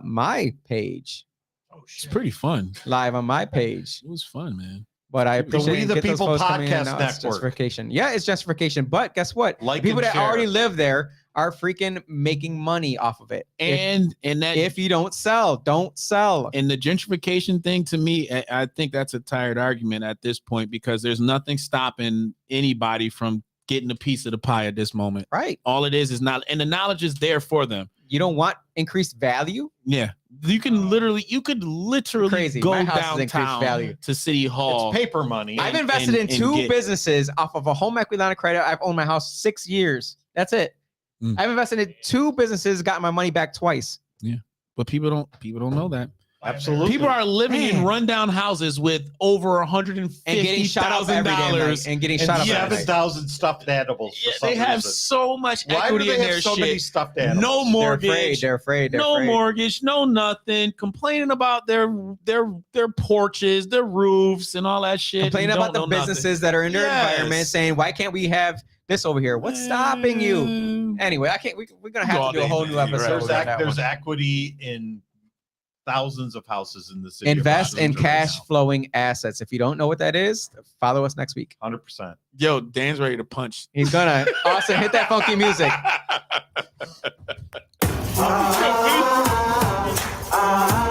my page. Oh, It's shit. pretty fun. Live on my page. It was fun, man. But I The appreciate We the get those People folks coming in Podcast now. It's Network. justification. Yeah, it's justification. But guess what? Like People and that share. already live there are freaking making money off of it. And that If you don't sell, don't sell. and the gentrification thing, to me, I think that's a tired argument at this point, because there's nothing stopping anybody from getting a piece of the pie at this moment. Right. All it is not, and the knowledge is there for them. You don't want increased value? Yeah, you could literally Crazy. go My house has increased downtown value. to City Hall. It's paper money. I've invested in and two get- businesses off of a home equity line of credit. I've owned my house 6 years. That's it. I've invested in two businesses, got my money back twice. But people don't know that. Absolutely. People are living in Man. rundown houses with over And getting shot up every damn night. $150,000. And getting and shot up every night. 7,000 stuffed animals. For Yeah, some they have reason. so much Why do equity they in have their so many shit. stuffed animals? No They're mortgage. afraid. They're afraid. They're No afraid. mortgage, no nothing. Complaining about their porches, their roofs, and all that shit. Complaining and about the don't know nothing. businesses that are in their Yes. environment, saying, "Why can't we have this over here? What's stopping you?" Anyway, I can't. We're gonna have All to do a day, whole new man. episode. Right. on that There's one. equity in thousands of houses in the city. of Invest in Rochester cash right flowing assets. If you don't know what that is, follow us next week. now. 100%. Yo, Dan's ready to punch. He's gonna. Austin, hit that funky music. Yo,